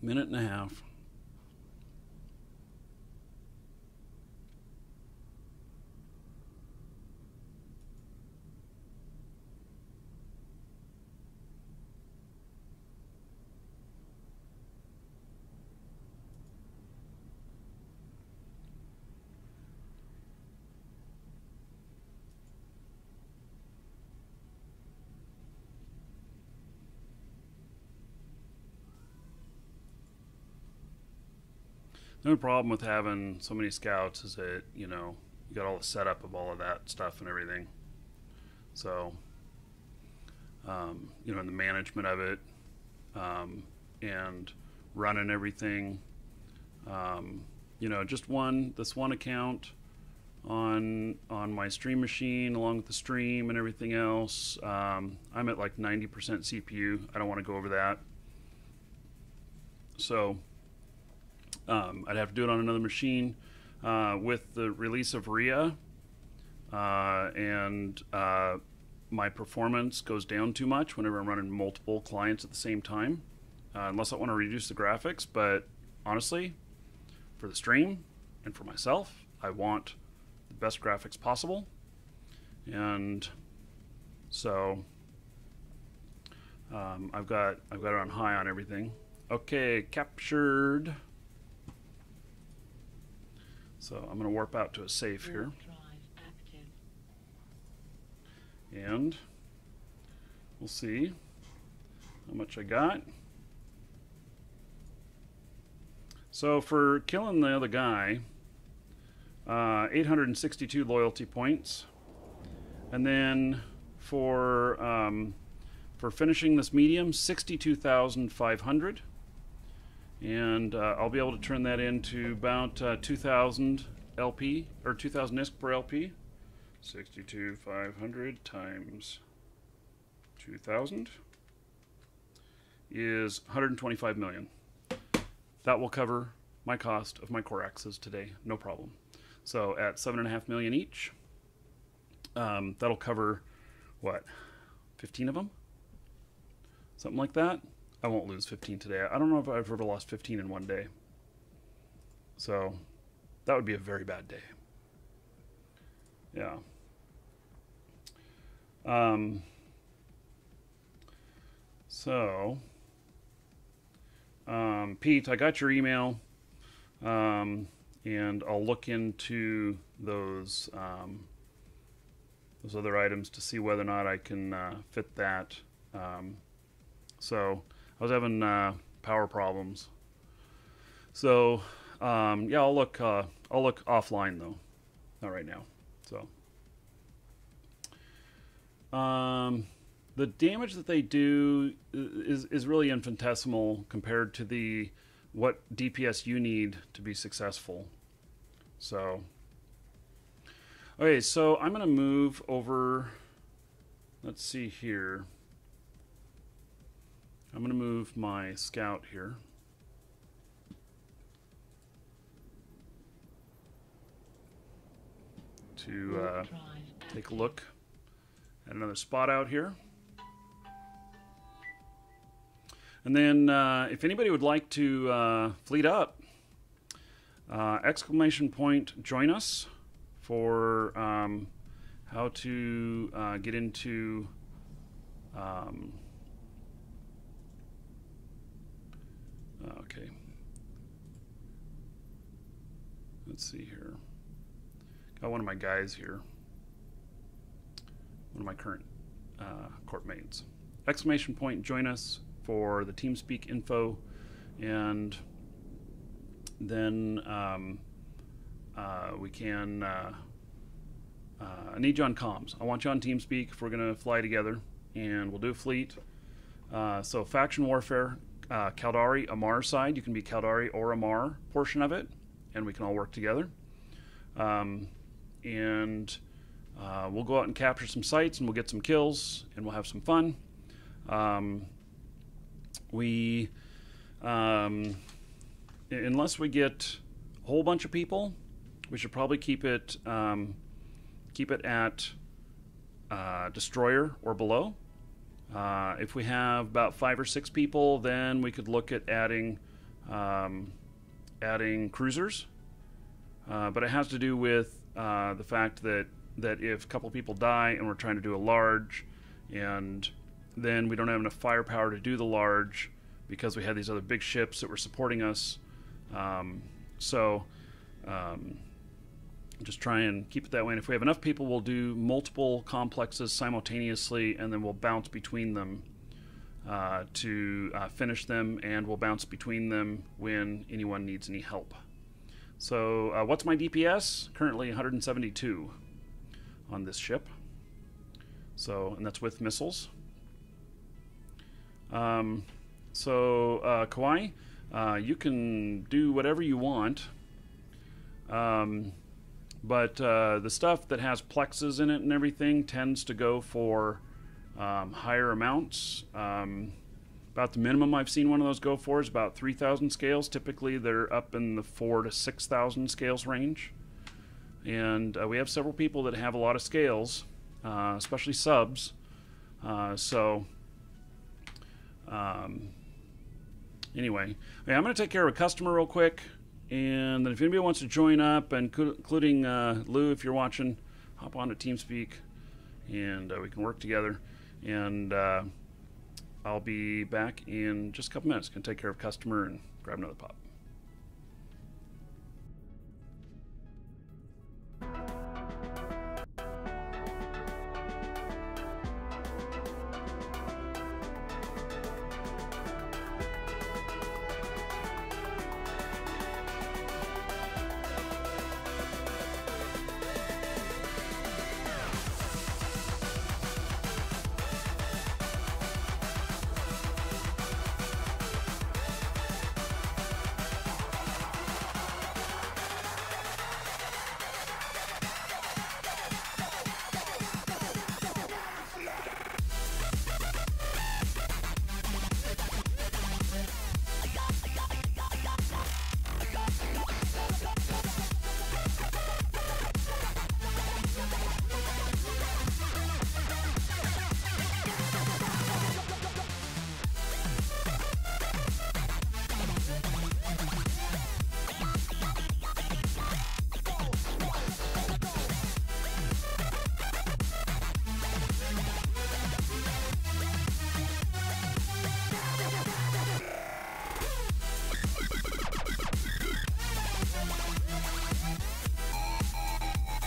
Minute and a half. The only problem with having so many scouts is that, you got all the setup of all of that stuff and everything. So, and the management of it, and running everything. Just this one account on my stream machine, along with the stream and everything else. I'm at like 90% CPU. I don't want to go over that. So I'd have to do it on another machine. With the release of RIA, and my performance goes down too much whenever I'm running multiple clients at the same time, unless I want to reduce the graphics. But honestly, for the stream and for myself, I want the best graphics possible. And so I've got it on high on everything. Okay, captured. So I'm going to warp out to a safe here. Warp drive active. And we'll see how much I got. So for killing the other guy, 862 loyalty points. And then for finishing this medium, 62,500. And I'll be able to turn that into about 2,000 LP, or 2,000 ISK per LP. 62,500 times 2,000 is 125 million. That will cover my cost of my core axes today, no problem. So at 7.5 million each, that'll cover, what, 15 of them? Something like that. I won't lose 15 today. I don't know if I've ever lost 15 in one day. So that would be a very bad day. Yeah. Pete, I got your email, and I'll look into those other items to see whether or not I can fit that. So I was having power problems. So yeah, I'll look offline though, not right now. So the damage that they do is really infinitesimal compared to what DPS you need to be successful. So okay, so I'm gonna move over. Let's see here. I'm going to move my scout here. To take a look at another spot out here. And then if anybody would like to fleet up, exclamation point, join us for how to get into okay. Let's see here. Got one of my guys here. One of my current Corp mates. Exclamation point, join us for the TeamSpeak info, and then we can. I need you on comms. I want you on TeamSpeak if we're going to fly together, and we'll do a fleet. So faction warfare. Caldari, Amar side, you can be Caldari or Amar portion of it, and we can all work together. And we'll go out and capture some sites, and we'll get some kills, and we'll have some fun. Unless we get a whole bunch of people, we should probably keep it at Destroyer or below. If we have about 5 or 6 people, then we could look at adding cruisers. But it has to do with the fact that if a couple people die and we're trying to do a large, and then we don't have enough firepower to do the large because we had these other big ships that were supporting us. Just try and keep it that way. And if we have enough people, we'll do multiple complexes simultaneously, and then we'll bounce between them to finish them, and we'll bounce between them when anyone needs any help. So what's my DPS? Currently 172 on this ship. So, and that's with missiles. Kawaii, you can do whatever you want. But the stuff that has plexes in it and everything tends to go for higher amounts. About the minimum I've seen one of those go for is about 3,000 scales. Typically they're up in the 4,000 to 6,000 scales range. And we have several people that have a lot of scales, especially subs. Anyway, okay, I'm going to take care of a customer real quick. And then if anybody wants to join up, including Lou, if you're watching, hop on to TeamSpeak, and we can work together. And I'll be back in just a couple minutes. Going to take care of a customer and grab another pop.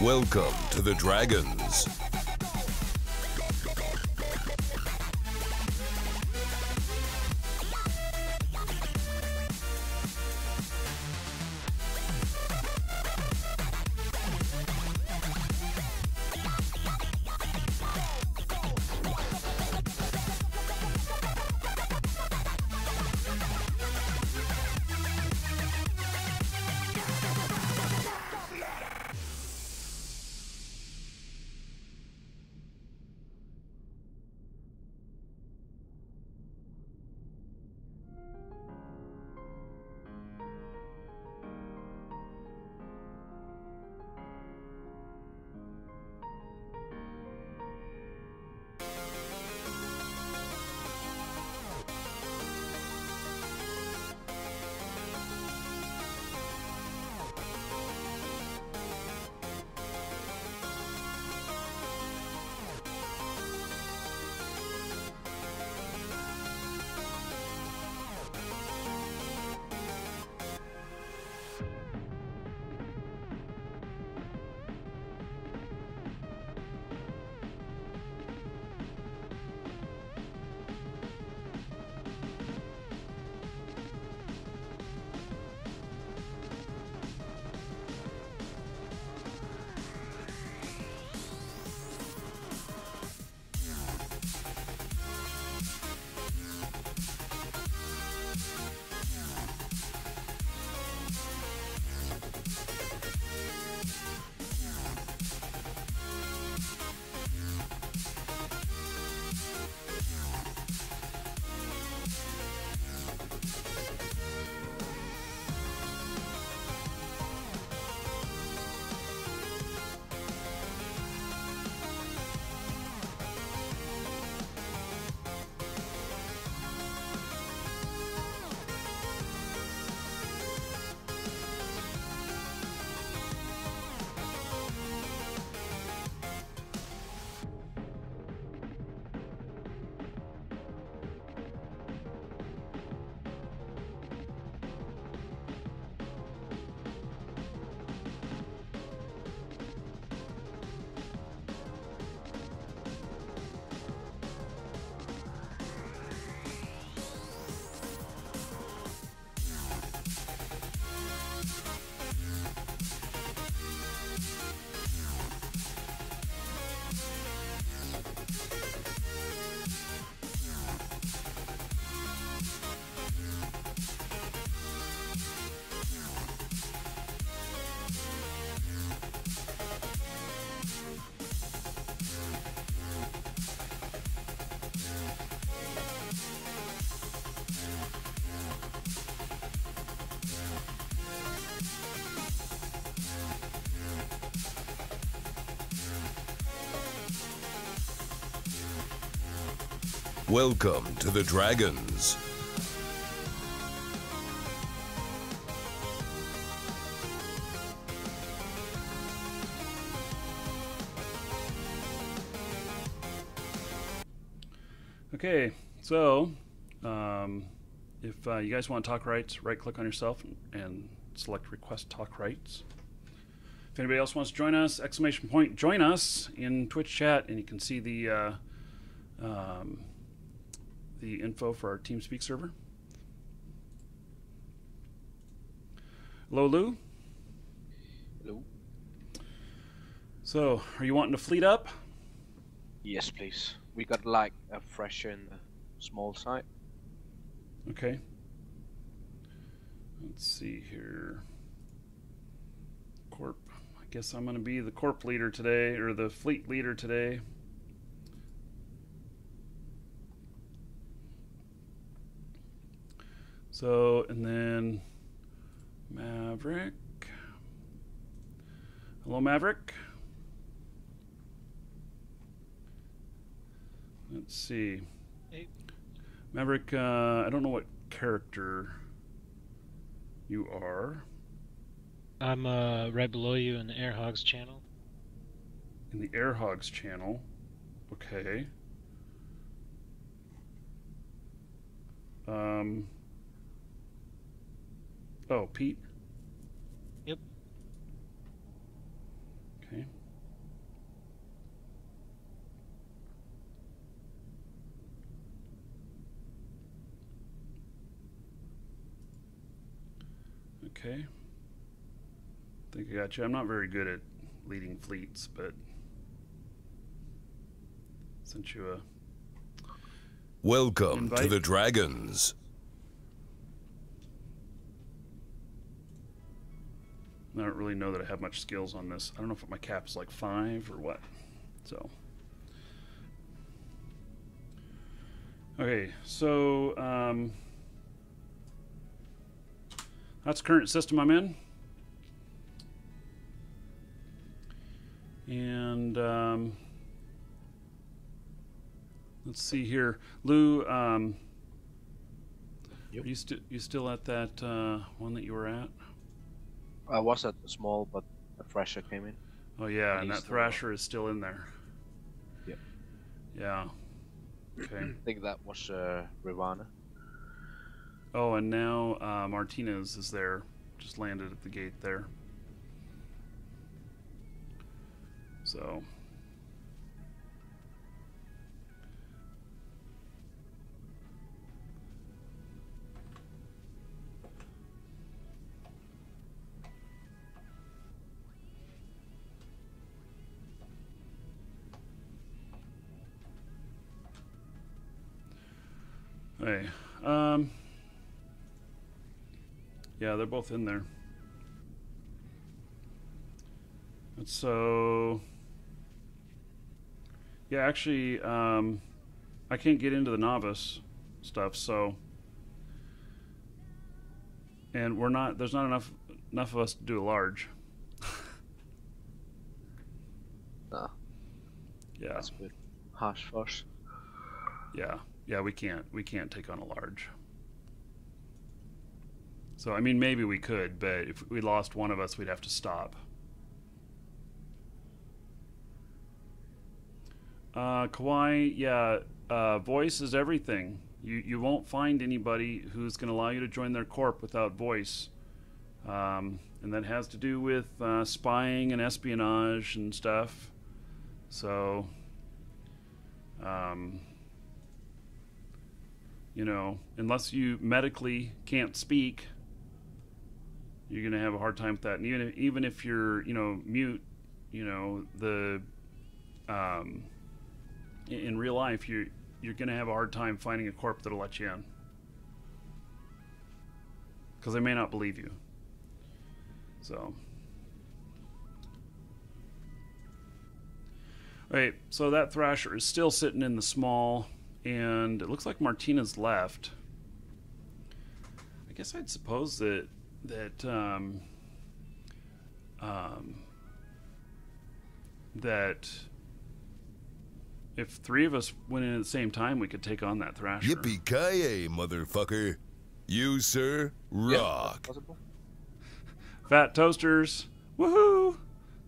Welcome to the Dragons. Welcome to the Dragons. Okay, so if you guys want to talk rights, right-click on yourself and select Request Talk Rights. If anybody else wants to join us, exclamation point, join us in Twitch chat, and you can see the info for our TeamSpeak server. Hello, Lou. Hello. So, are you wanting to fleet up? Yes, please. We got like a fresher in the small site. Okay. Let's see here. Corp. I guess I'm going to be the Corp leader today, or the fleet leader today. So, and then Maverick. Hello, Maverick. Let's see. Hey. Maverick, I don't know what character you are. I'm right below you in the AirHogs channel. In the AirHogs channel. Okay. Oh, Pete? Yep. Okay. Okay. I think I got you. I'm not very good at leading fleets, but sent you a Welcome to invite. the Dragons. I don't really know that I have much skills on this. I don't know if my cap is like 5 or what. So. Okay, so that's the current system I'm in. And let's see here. Lou, Yep. are you still at that one that you were at? I was at the small, but a fresher came in. Oh yeah, and He's that still Thrasher is still in there. Yep. Yeah. Okay. I think that was Rivana. Oh, and now Martinez is there. Just landed at the gate there. So. Hey, yeah, they're both in there. And so, yeah, actually, I can't get into the novice stuff, so, and there's not enough of us to do a large. Ah, Yeah, that's good. Harsh force. yeah, we can't take on a large. So, I mean, maybe we could, but if we lost one of us, we'd have to stop. Kawhi, yeah, voice is everything. You won't find anybody who's going to allow you to join their corp without voice. And that has to do with spying and espionage and stuff. So, you know, unless you medically can't speak, you're going to have a hard time with that. And even if you're, you know, mute, you know, in real life, you're going to have a hard time finding a corp that'll let you in, because they may not believe you. So, all right, so that Thrasher is still sitting in the small, and it looks like Martinez left. I guess I'd suppose that if 3 of us went in at the same time, we could take on that Thrasher. Yippee-ki-yay, motherfucker. You, sir, Yeah, rock. that's possible. Fat toasters. Woohoo!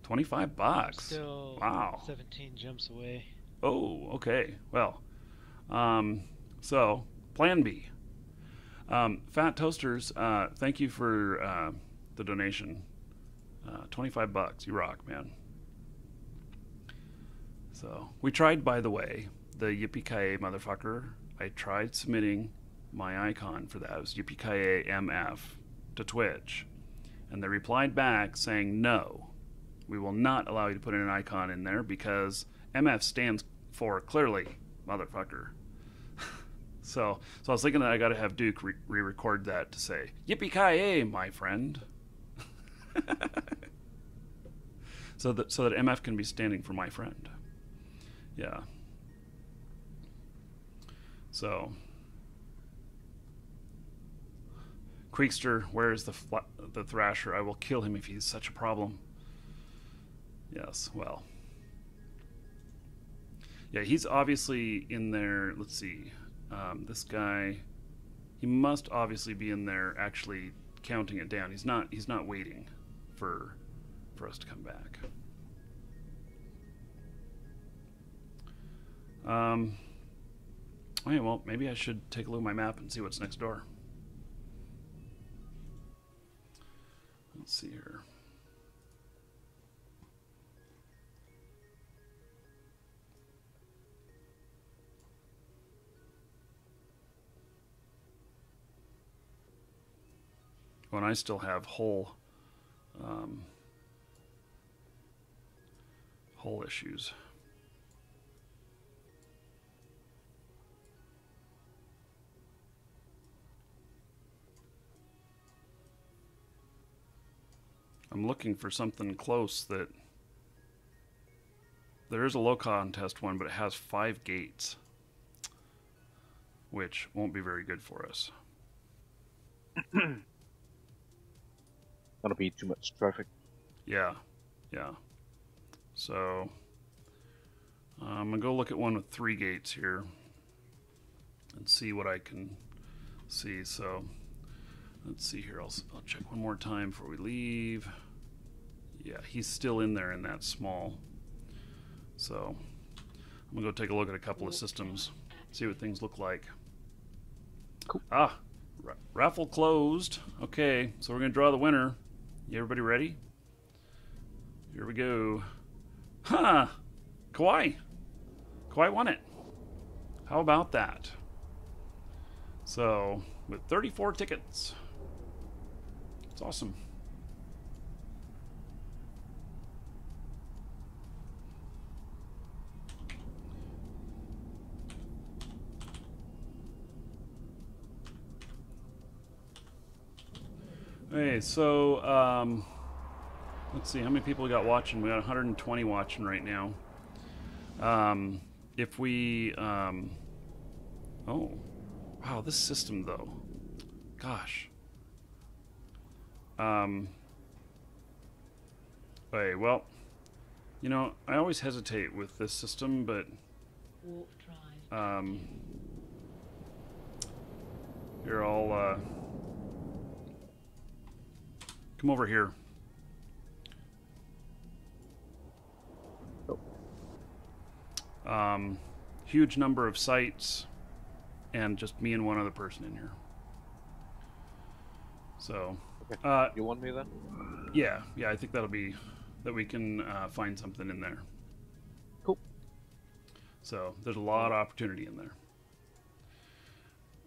$25. Still Wow. 17 jumps away. Oh, okay. Well, so Plan B. Fat toasters. Thank you for the donation. $25. You rock, man. So we tried, by the way, the Yippee-ki-yay motherfucker. I tried submitting my icon for that. It was Yippee-ki-yay MF to Twitch, and they replied back saying no, we will not allow you to put in an icon in there because MF stands for clearly motherfucker. so I was thinking that I got to have Duke re-record that to say Yippee-ki-yay, my friend. so that MF can be standing for my friend. Yeah. So, Creekster, where is the Thrasher? I will kill him if he's such a problem. Yes, well. Yeah, he's obviously in there. Let's see. This guy, he must obviously be in there actually counting it down. He's not waiting for us to come back. Okay, well, maybe I should take a look at my map and see what's next door. Let's see here. Oh, and I still have whole issues. I'm looking for something close that... There is a low contest one, but it has 5 gates, which won't be very good for us. Gonna be too much traffic. Yeah. So I'm gonna go look at one with 3 gates here and see what I can see. So let's see here. I'll check one more time before we leave. Yeah, he's still in there in that small. So I'm gonna go take a look at a couple of systems, see what things look like. Cool. Raffle closed. Okay, so we're gonna draw the winner. Everybody ready? Here we go. Huh! Kawhi won it. How about that? So, with 34 tickets. It's awesome. Okay, so let's see how many people we got watching. We got 120 watching right now. If we oh wow, this system though, gosh. Okay, well, you know, I always hesitate with this system, but Warp drive. here, I'll come over here. Huge number of sites, and just me and one other person in here. So, Okay. You want me then? yeah, I think that'll be that we can find something in there. Cool. So there's a lot of opportunity in there.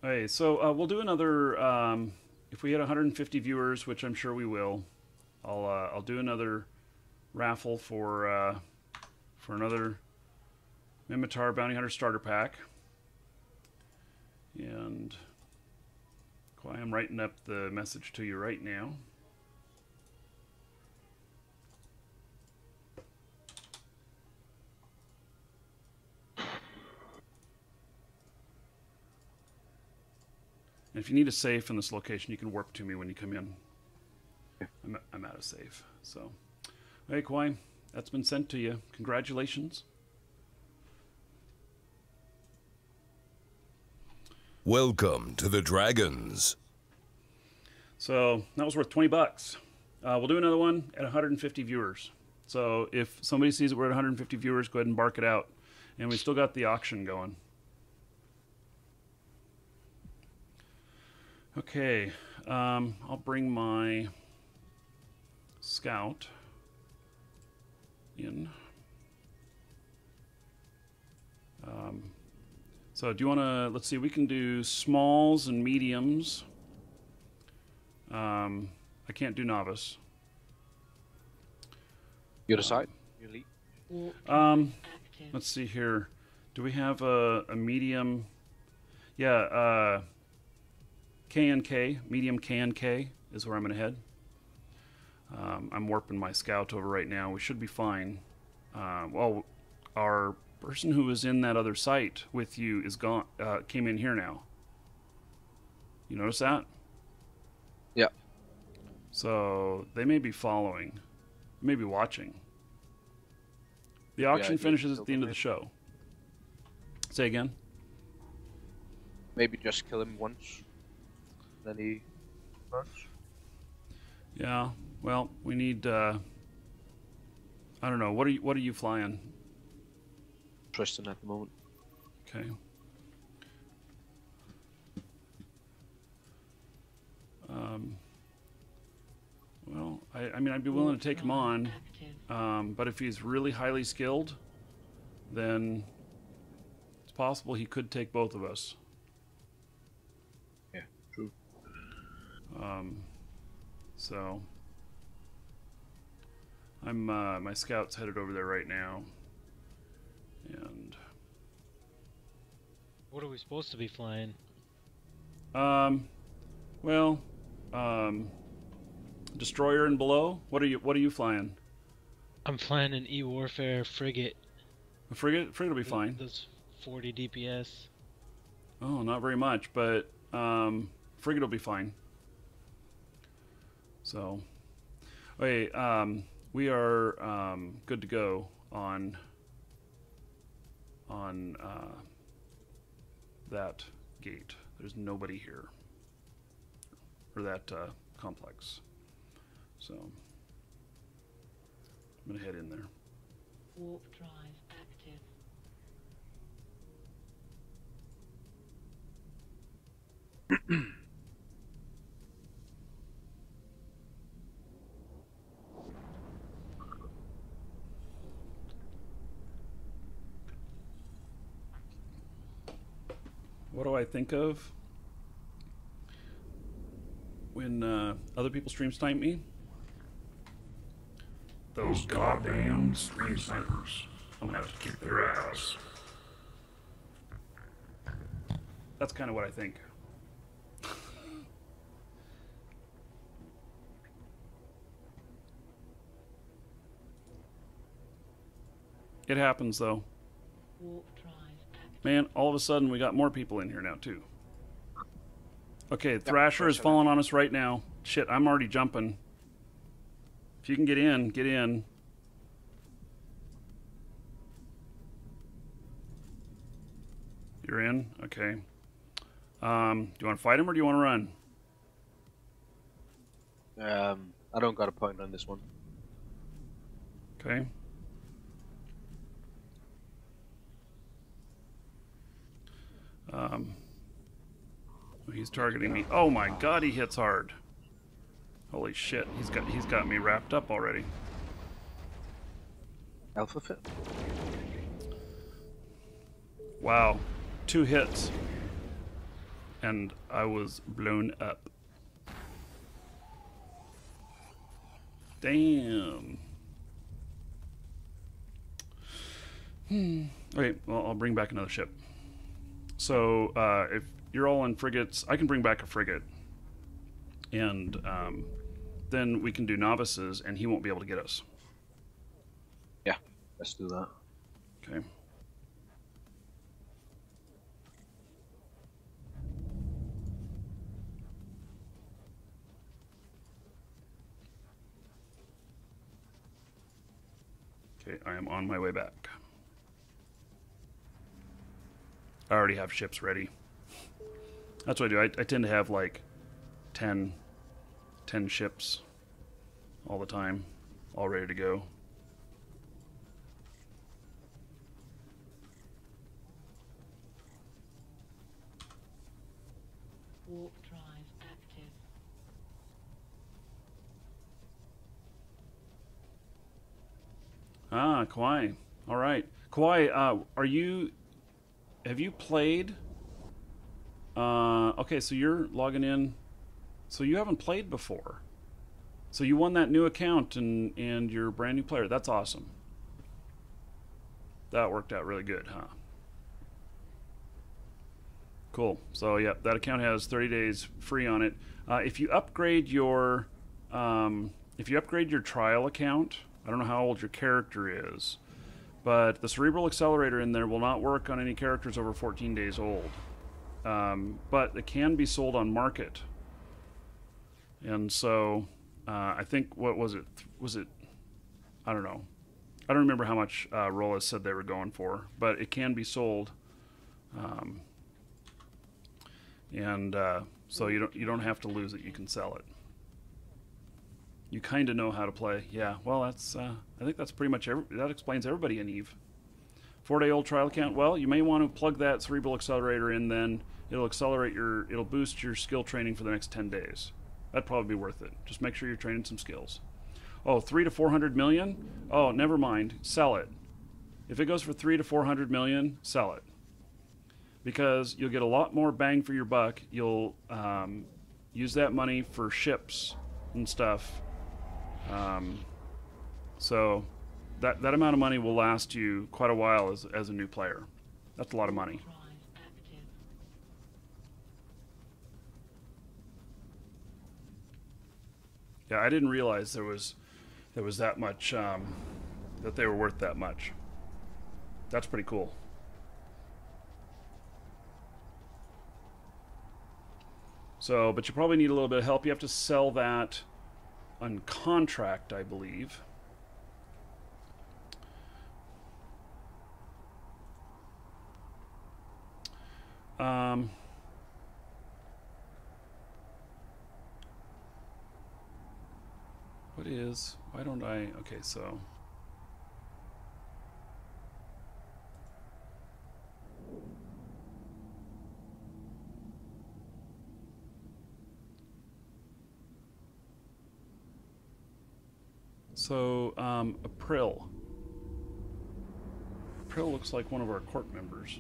Okay, so we'll do another. If we hit 150 viewers, which I'm sure we will, I'll do another raffle for another Mimitar Bounty Hunter Starter Pack. And I'm writing up the message to you right now. And if you need a safe in this location, you can warp to me when you come in. I'm out of safe. So, hey, Kwai, that's been sent to you. Congratulations. Welcome to the Dragons. So that was worth $20. We'll do another one at 150 viewers. So if somebody sees that we're at 150 viewers, go ahead and bark it out. And we still got the auction going. Okay, I'll bring my scout in. So do you want to, let's see, we can do smalls and mediums. I can't do novice. You decide. You lead. Let's see here. Do we have a medium? Yeah, K&K, medium K&K is where I'm going to head. I'm warping my scout over right now. We should be fine. Well, our person who was in that other site with you is gone. Came in here now. You notice that? Yeah. So they may be following, maybe watching. The auction finishes at the end of the show. Say again? Maybe just kill him once. Then he runs. Yeah. Well, we need. I don't know. What are you flying? Tristan at the moment. Okay. Well, I mean, I'd be willing to take him on, but if he's really highly skilled, then it's possible he could take both of us. Yeah, true. So I'm my scout's headed over there right now, and What are we supposed to be flying? well, destroyer and below. What are you flying? I'm flying an E-Warfare frigate. A frigate? Frigate will be fine. Those 40 DPS. Oh, not very much, but frigate will be fine. So, okay, we are good to go on that gate. There's nobody here, or that complex. So, I'm gonna head in there. Warp drive active. What do I think of when other people stream snipe me? Those goddamn stream snipers. I'm gonna have to kick their ass. That's kind of what I think. It happens, though. Warp drive active. Man, all of a sudden we got more people in here now, too. Okay, Thrasher is falling on us right now. Shit, I'm already jumping. If you can get in, get in. You're in? Okay. Do you want to fight him or do you want to run? I don't got a point on this one. Okay. He's targeting me. Oh my god, he hits hard. Holy shit, he's got me wrapped up already. Alpha fit. Wow. 2 hits. And I was blown up. Damn. Okay, well, I'll bring back another ship. So, if you're all in frigates, I can bring back a frigate. And then we can do novices, and he won't be able to get us. Yeah, let's do that. Okay. Okay, I am on my way back. I already have ships ready. That's what I do. I tend to have like 10 ships all the time, all ready to go. Warp drive active. Ah, Kauai. All right. Kauai, have you played? Okay, so you're logging in. So you haven't played before. So you won that new account and you're a brand new player. That's awesome. That worked out really good, huh? Cool. So yeah, that account has 30 days free on it. If you upgrade your trial account, I don't know how old your character is, but the Cerebral Accelerator in there will not work on any characters over 14 days old. But it can be sold on Market. And so I think, what was it? I don't know. I don't remember how much Rolla said they were going for, but it can be sold. So you don't have to lose it. You can sell it. You kind of know how to play. Yeah. Well, that's I think that's pretty much that explains everybody in Eve. 4-day-old trial account. Well, you may want to plug that Cerebral Accelerator in. Then it'll boost your skill training for the next 10 days. That'd probably be worth it. Just make sure you're training some skills. Oh, 300 to 400 million? Oh, never mind. Sell it. If it goes for 300 to 400 million, sell it. Because you'll get a lot more bang for your buck. You'll use that money for ships and stuff. So that amount of money will last you quite a while as a new player. That's a lot of money. Drive active. Yeah, I didn't realize there was that much, that they were worth that much. That's pretty cool. So, but you probably need a little bit of help. You have to sell that on contract, I believe. Why don't I, okay, so. So, April. April looks like one of our Corp members.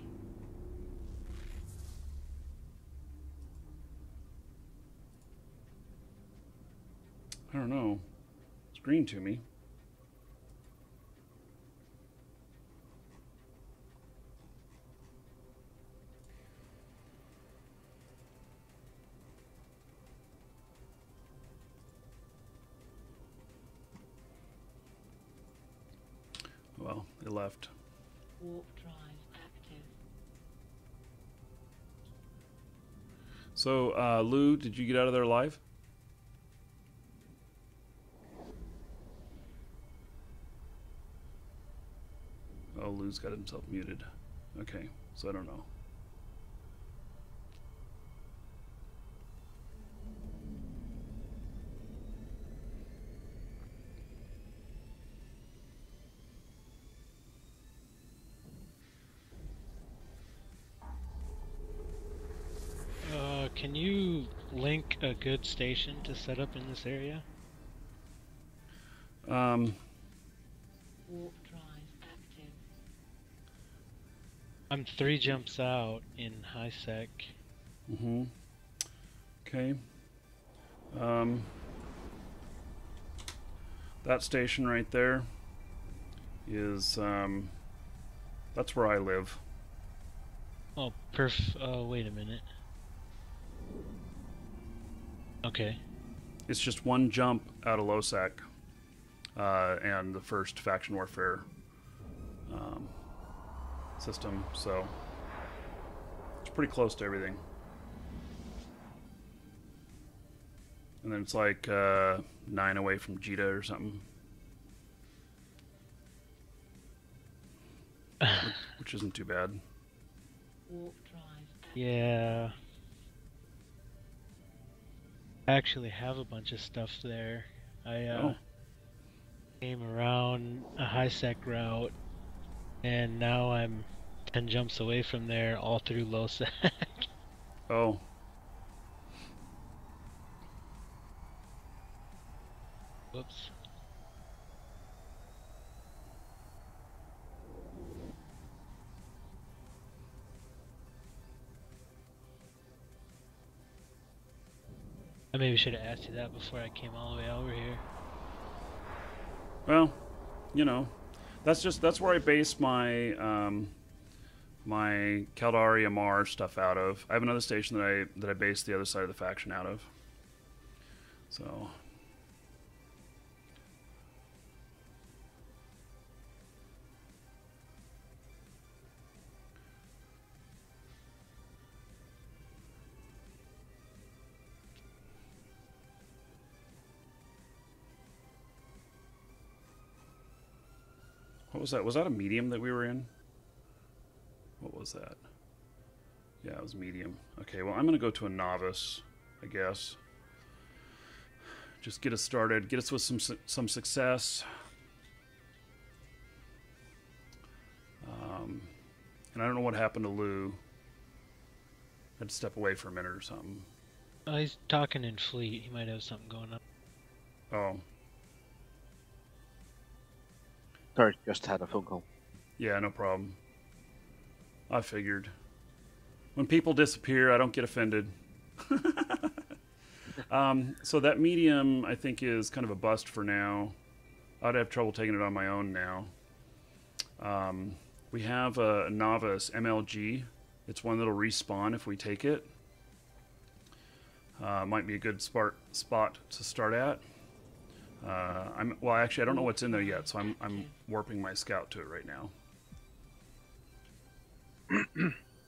I don't know. It's green to me. Well, they left. Warp drive active. So, Lou, did you get out of there alive? Oh, Lou's got himself muted. Okay, so I don't know. Can you link a good station to set up in this area? Warp drive active. I'm 3 jumps out in high sec. Mm-hmm. Okay. That station right there is, that's where I live. Oh, wait a minute. Okay. It's just one jump out of LOSAC, and the first faction warfare system, so it's pretty close to everything. And then it's like 9 away from Jita or something, which isn't too bad. Warp drive. Yeah. I actually have a bunch of stuff there. I Oh. came around a high sec route, and now I'm 10 jumps away from there, all through low sec. Oh. Whoops. I maybe should have asked you that before I came all the way over here. Well, you know, that's where I base my my Caldari Amar stuff out of. I have another station that I base the other side of the faction out of. So what was that? Was that a medium that we were in? What was that? Yeah, it was medium. Okay, well, I'm going to go to a novice, I guess. Just get us started. Get us with some success. And I don't know what happened to Lou. I had to step away for a minute or something. Oh, he's talking in fleet. He might have something going on. Oh, Sorry, just had a phone call. yeah, no problem. I figured. When people disappear, I don't get offended. So that medium, I think, is kind of a bust for now. I'd have trouble taking it on my own now. We have a novice, MLG. It's one that'll respawn if we take it. Might be a good spot to start at. Well, actually, I don't know what's in there yet, so I'm warping my scout to it right now.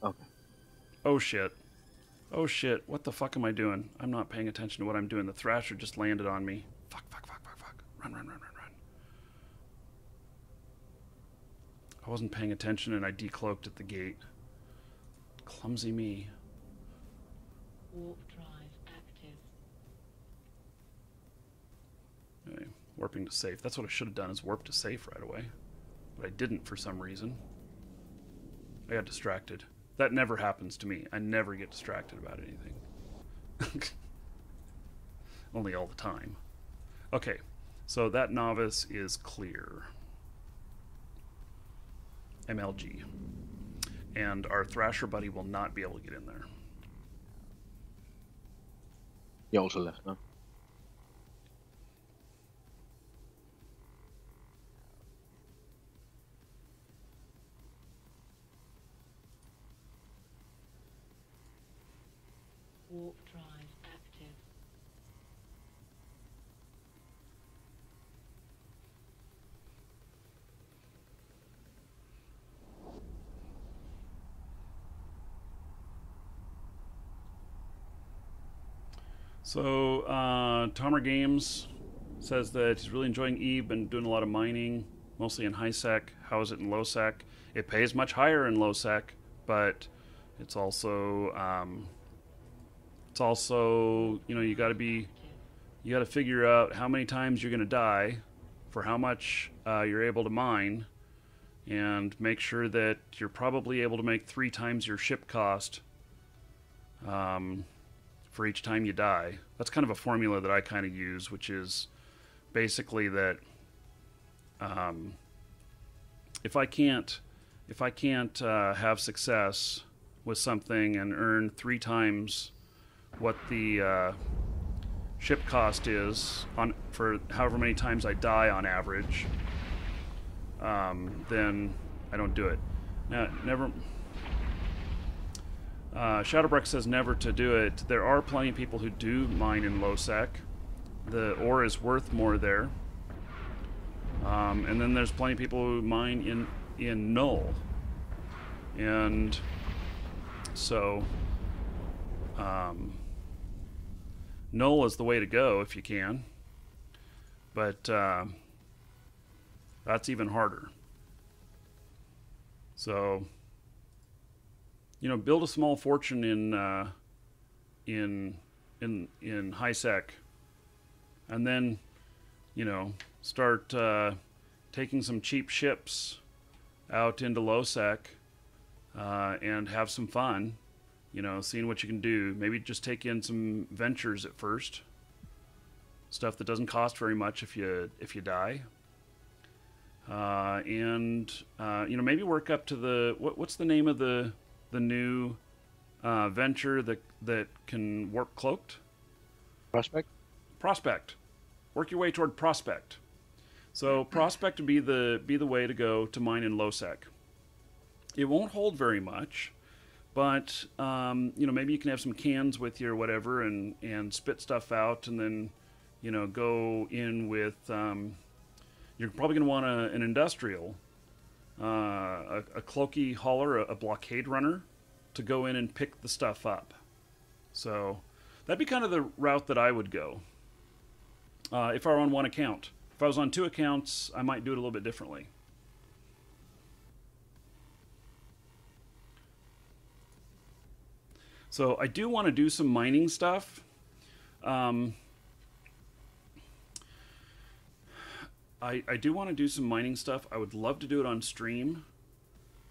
Okay. Oh shit. Oh shit. What the fuck am I doing? I'm not paying attention to what I'm doing. The Thrasher just landed on me. Fuck. Run. I wasn't paying attention and I decloaked at the gate. Clumsy me. Warp drive active. Okay, warping to safe. That's what I should have done, is warp to safe right away. But I didn't for some reason. I got distracted. That never happens to me. I never get distracted about anything. Only all the time. Okay, so that novice is clear. MLG. And our Thrasher buddy will not be able to get in there. You also left now. Warp drive active. So, Tomer Games says that he's really enjoying Eve, been doing a lot of mining, mostly in high sec. How is it in low sec? It pays much higher in low sec, but it's also, you know, you got to figure out how many times you're going to die for how much you're able to mine, and make sure that you're probably able to make 3 times your ship cost for each time you die. That's kind of a formula that I kind of use, which is basically that if I can't have success with something and earn 3 times what the ship cost is for however many times I die on average, then I don't do it. Now, Shadowbreak says never to do it. There are plenty of people who do mine in low sec. The ore is worth more there. And then there's plenty of people who mine in null. And so null is the way to go if you can. But that's even harder. So, you know, build a small fortune in in high sec, and then, you know, start taking some cheap ships out into low sec and have some fun. You know, seeing what you can do. Maybe just take in some ventures at first. Stuff that doesn't cost very much if you die. And you know, maybe work up to the what's the name of the new venture that can warp cloaked? Prospect. Work your way toward Prospect. So Prospect would be the way to go to mine in low sec. It won't hold very much, but you know, maybe you can have some cans with you or whatever, and spit stuff out, and then, you know, go in with. You're probably going to want an industrial, a cloaky hauler, a blockade runner, to go in and pick the stuff up. So that'd be kind of the route that I would go. If I were on one account. If I was on two accounts, I might do it a little bit differently. So I do want to do some mining stuff. I do want to do some mining stuff. I would love to do it on stream,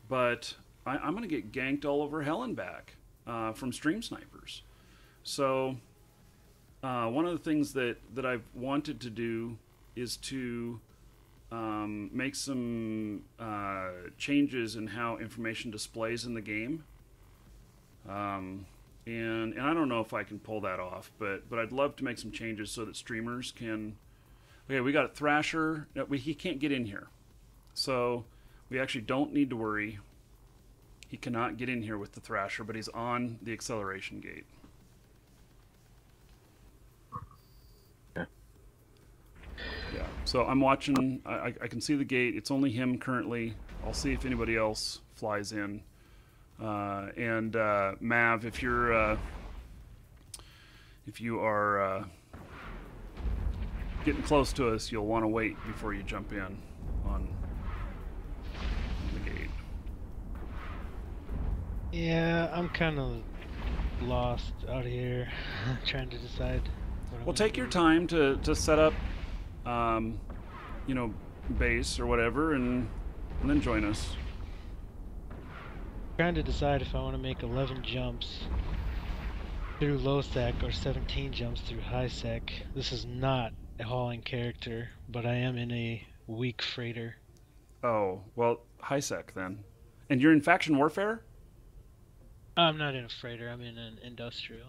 but I'm going to get ganked all over hell and back from stream snipers. So one of the things that I've wanted to do is to make some changes in how information displays in the game. And I don't know if I can pull that off, but I'd love to make some changes so that streamers can. Okay, we got a Thrasher. No, he can't get in here, so we actually don't need to worry. He cannot get in here with the Thrasher, but he's on the acceleration gate. Yeah. Yeah. So I'm watching. I can see the gate. It's only him currently. I'll see if anybody else flies in. And Mav, if you are getting close to us, you'll want to wait before you jump in on the gate. Yeah, I'm kind of lost out here, trying to decide. Well, take your time to set up, you know, base or whatever, and then join us. Trying to decide if I want to make 11 jumps through low sec or 17 jumps through high sec. This is not a hauling character, but I am in a weak freighter. Oh, well, high sec then. And you're in faction warfare? I'm not in a freighter, I'm in an industrial.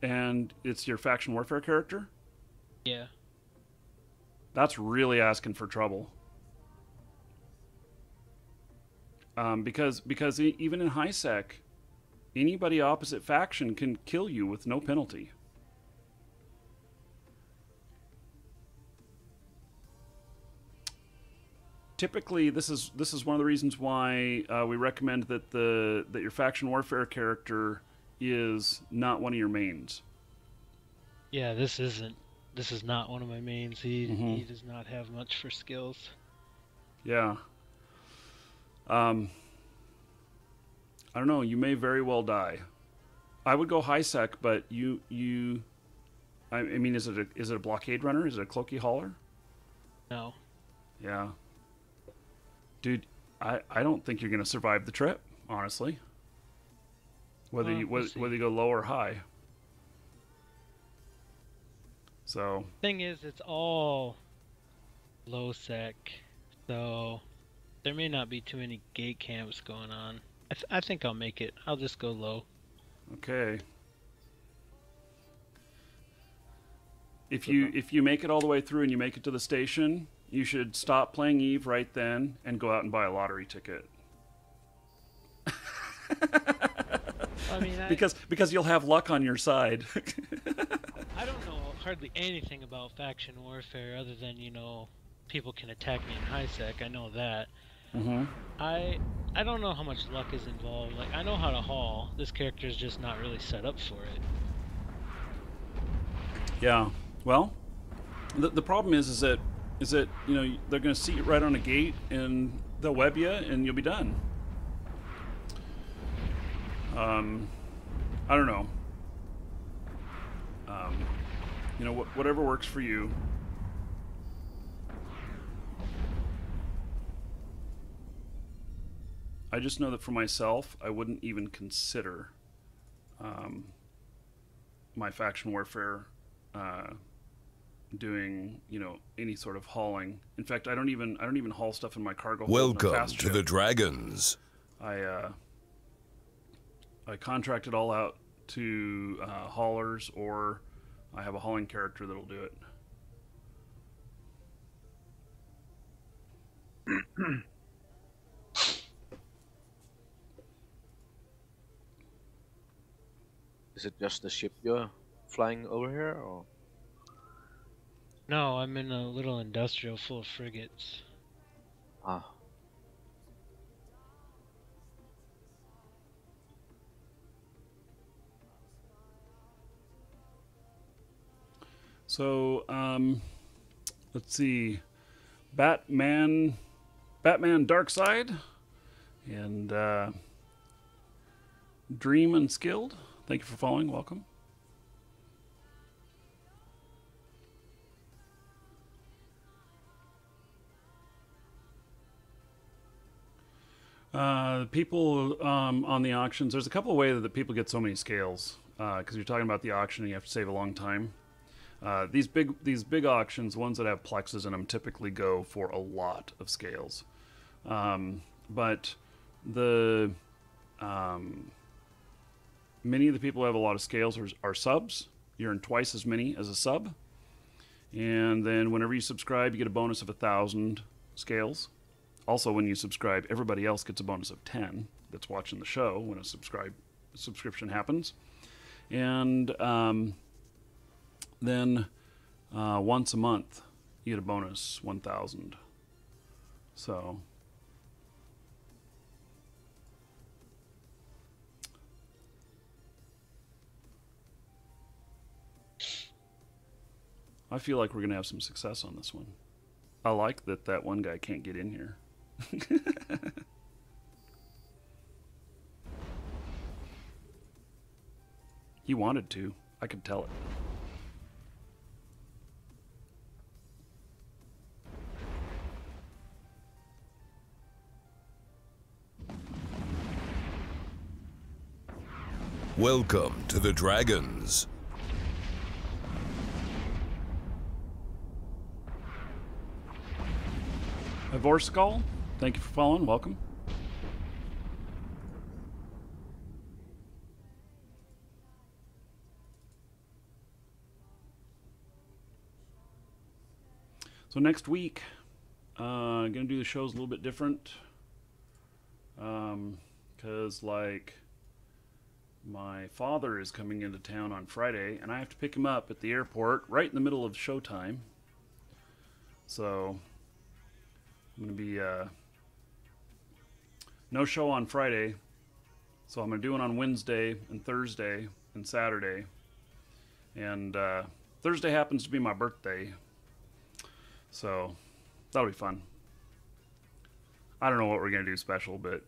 And it's your faction warfare character? Yeah. That's really asking for trouble. Because even in high sec, anybody opposite faction can kill you with no penalty. Typically, this is one of the reasons why we recommend that that your faction warfare character is not one of your mains. Yeah, this is not one of my mains. He does not have much for skills. Yeah. I don't know. You may very well die. I would go high sec, but I mean, is it a blockade runner? Is it a cloaky hauler? No. Yeah. Dude, I don't think you're gonna survive the trip, honestly. Whether you go low or high. So. Thing is, it's all low sec, so there may not be too many gate camps going on. I think I'll make it. I'll just go low. Okay. If you make it all the way through and you make it to the station, you should stop playing Eve right then and go out and buy a lottery ticket. I mean, because you'll have luck on your side. I don't know hardly anything about faction warfare other than, you know, people can attack me in high sec. I know that. Mm-hmm. I don't know how much luck is involved. Like, I know how to haul. This character is just not really set up for it. Yeah. Well, the problem is that you know, they're going to see it right on a gate and they'll web you and you'll be done. I don't know. You know, whatever works for you. I just know that for myself, I wouldn't even consider my faction warfare doing, you know, any sort of hauling. In fact, I don't even haul stuff in my cargo hold in a Welcome fast to ship. the Dragons. I contract it all out to haulers, or I have a hauling character that'll do it. Is it just the ship you're flying over here, or? No, I'm in a little industrial full of frigates. Ah. So, let's see. Batman Darkseid, and Dream Unskilled. Thank you for following. Welcome. People on the auctions, there's a couple of ways that people get so many scales, because you're talking about the auction and you have to save a long time. These big auctions, ones that have plexes in them, typically go for a lot of scales. But the many of the people who have a lot of scales are subs. You earn twice as many as a sub. And then whenever you subscribe, you get a bonus of 1,000 scales. Also, when you subscribe, everybody else gets a bonus of 10 that's watching the show when a subscription happens. And then once a month, you get a bonus 1,000. So I feel like we're going to have some success on this one. I like that one guy can't get in here. He wanted to. I could tell it. Welcome to the Dragons. Ivorskull, thank you for following. Welcome. So next week, I'm going to do the shows a little bit different. Because, like, my father is coming into town on Friday, and I have to pick him up at the airport right in the middle of showtime. So I'm going to be no show on Friday, so I'm going to do it on Wednesday and Thursday and Saturday. And Thursday happens to be my birthday, so that'll be fun. I don't know what we're going to do special, but,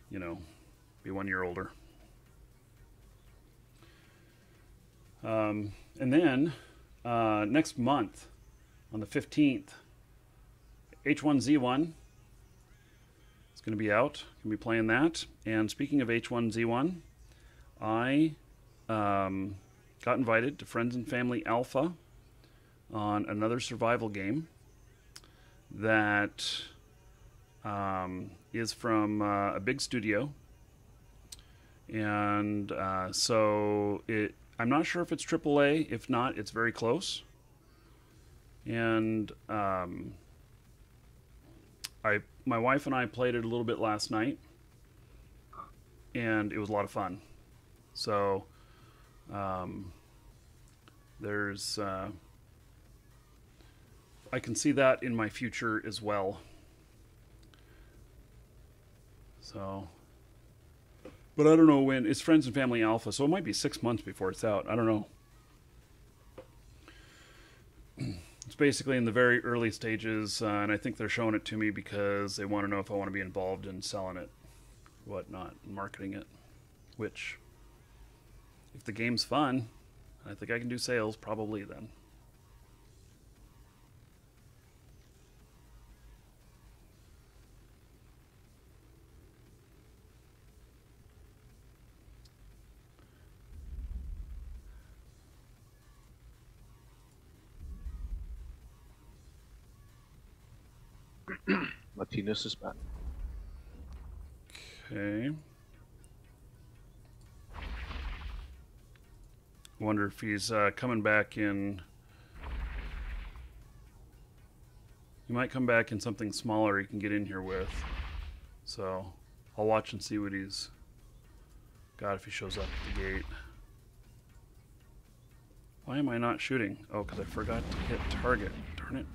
you know, be 1 year older. And then next month, on the 15th, H1Z1 is going to be out. Going to be playing that. And speaking of H1Z1, I got invited to Friends and Family Alpha on another survival game that is from a big studio. And so I'm not sure if it's AAA. If not, it's very close. And my wife and I played it a little bit last night, and it was a lot of fun. So there's I can see that in my future as well. So, but I don't know when. It's Friends and Family Alpha, so it might be 6 months before it's out. I don't know. It's basically in the very early stages, and I think they're showing it to me because they want to know if I want to be involved in selling it, whatnot, and marketing it. Which, if the game's fun, I think I can do sales probably then. Martinez is back. Okay. Wonder if he's coming back in. He might come back in something smaller he can get in here with. So I'll watch and see what he's got if he shows up at the gate. Why am I not shooting? Oh, because I forgot to hit target. Darn it.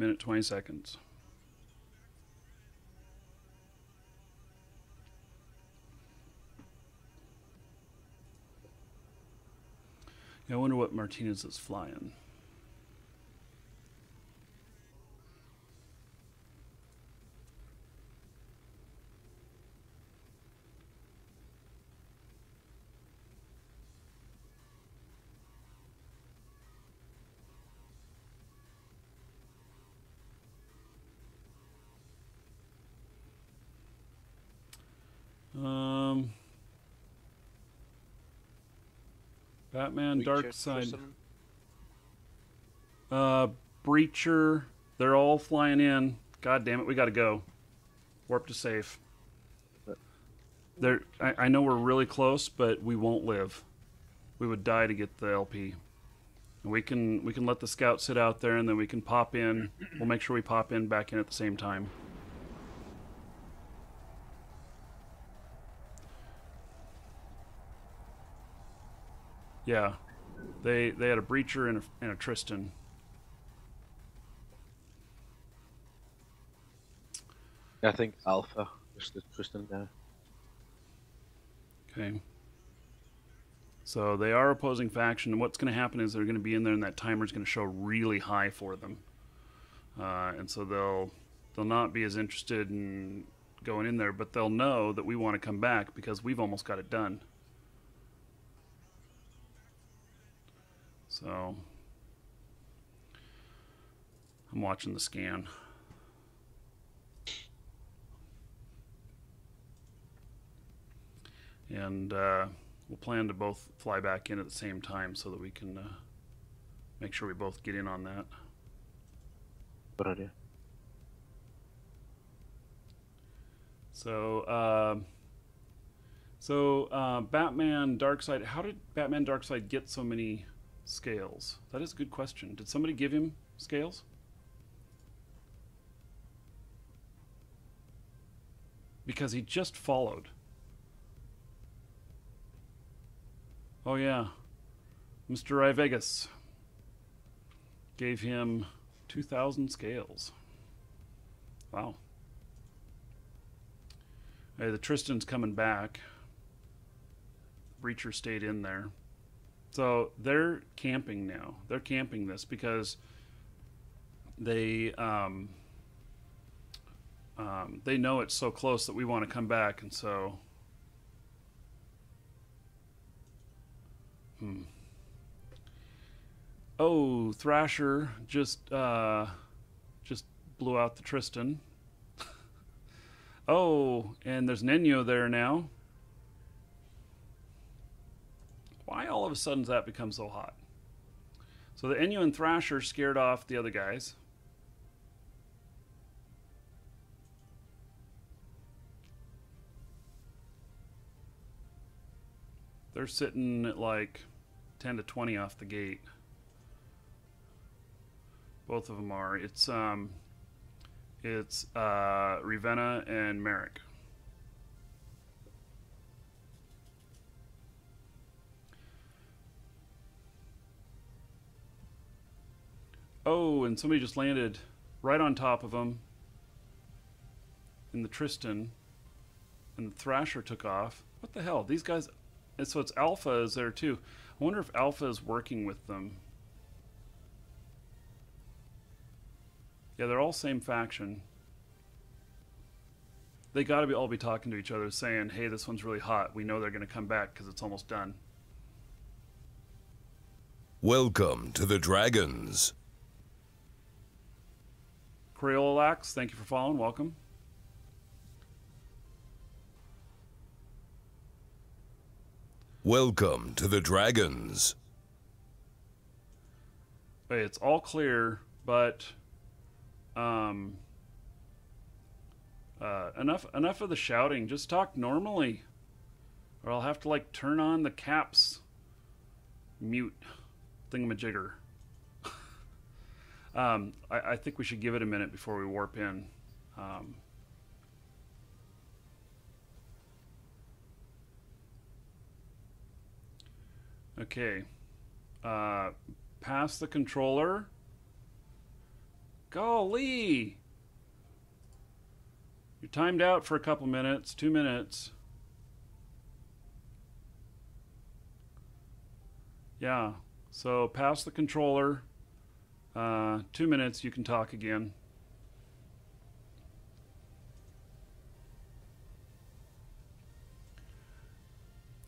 Minute 20 seconds. Yeah, I wonder what Martinez is flying. Batman, Darkseid, Breacher, they're all flying in. God damn it, we gotta go. Warp to safe. I know we're really close, but we won't live. We would die to get the LP. And we can let the scout sit out there, and then we can pop in. We'll make sure we pop in back in at the same time. Yeah, they had a Breacher and a Tristan. I think Alpha is the Tristan there. Okay. So they are opposing faction, and what's going to happen is they're going to be in there, and that timer's going to show really high for them, and so they'll not be as interested in going in there, but they'll know that we want to come back because we've almost got it done. So I'm watching the scan. And we'll plan to both fly back in at the same time so that we can make sure we both get in on that. Good idea. So, Batman Darkseid, how did Batman Darkseid get so many scales? That is a good question. Did somebody give him scales? Because he just followed. Oh yeah, Mr. Vegas gave him 2,000 scales. Wow. Hey, the Tristan's coming back. Breacher stayed in there. So they're camping now. They're camping this because they know it's so close that we want to come back, and so Oh, Thrasher just blew out the Tristan. Oh, and there's an Enyo there now. Why all of a sudden does that become so hot? So the Enyo and Thrasher scared off the other guys. They're sitting at like 10 to 20 off the gate. Both of them are. It's Ravenna and Merrick. Oh, and somebody just landed right on top of them. in the Tristan, and the Thrasher took off. What the hell? These guys... And so it's Alpha is there too. I wonder if Alpha is working with them. Yeah, they're all same faction. They got to all be talking to each other, saying, hey, this one's really hot. We know they're going to come back because it's almost done. Welcome to the Dragons. Crayola, thank you for following. Welcome. Welcome to the Dragons. Hey, it's all clear, but enough of the shouting. Just talk normally, or I'll have to like turn on the caps mute thingamajigger. I think we should give it a minute before we warp in. Okay. Pass the controller. Golly! You're timed out for a couple minutes, 2 minutes. Yeah, so pass the controller. 2 minutes, you can talk again.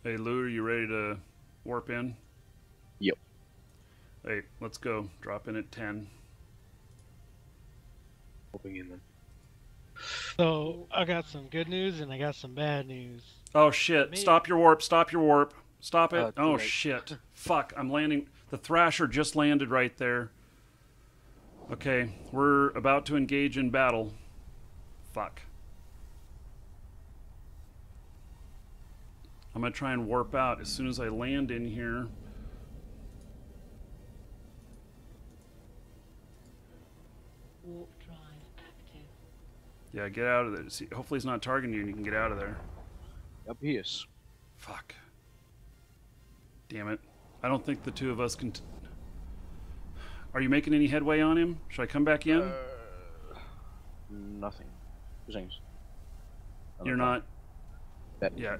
Hey Lou, are you ready to warp in? Yep. Hey, let's go. Drop in at 10. Hopping in then. So I got some good news and I got some bad news. Oh shit, stop your warp, stop your warp. Stop it. Too Oh late. shit. Fuck, I'm landing. The Thrasher just landed right there. Okay, we're about to engage in battle. Fuck. I'm gonna try and warp out as soon as I land in here. Warp drive active. Yeah, get out of there. See, hopefully he's not targeting you and you can get out of there. Up he is. Fuck. Damn it. I don't think the two of us can... Are you making any headway on him? Should I come back in? Nothing. Things. You're not... That. Yeah.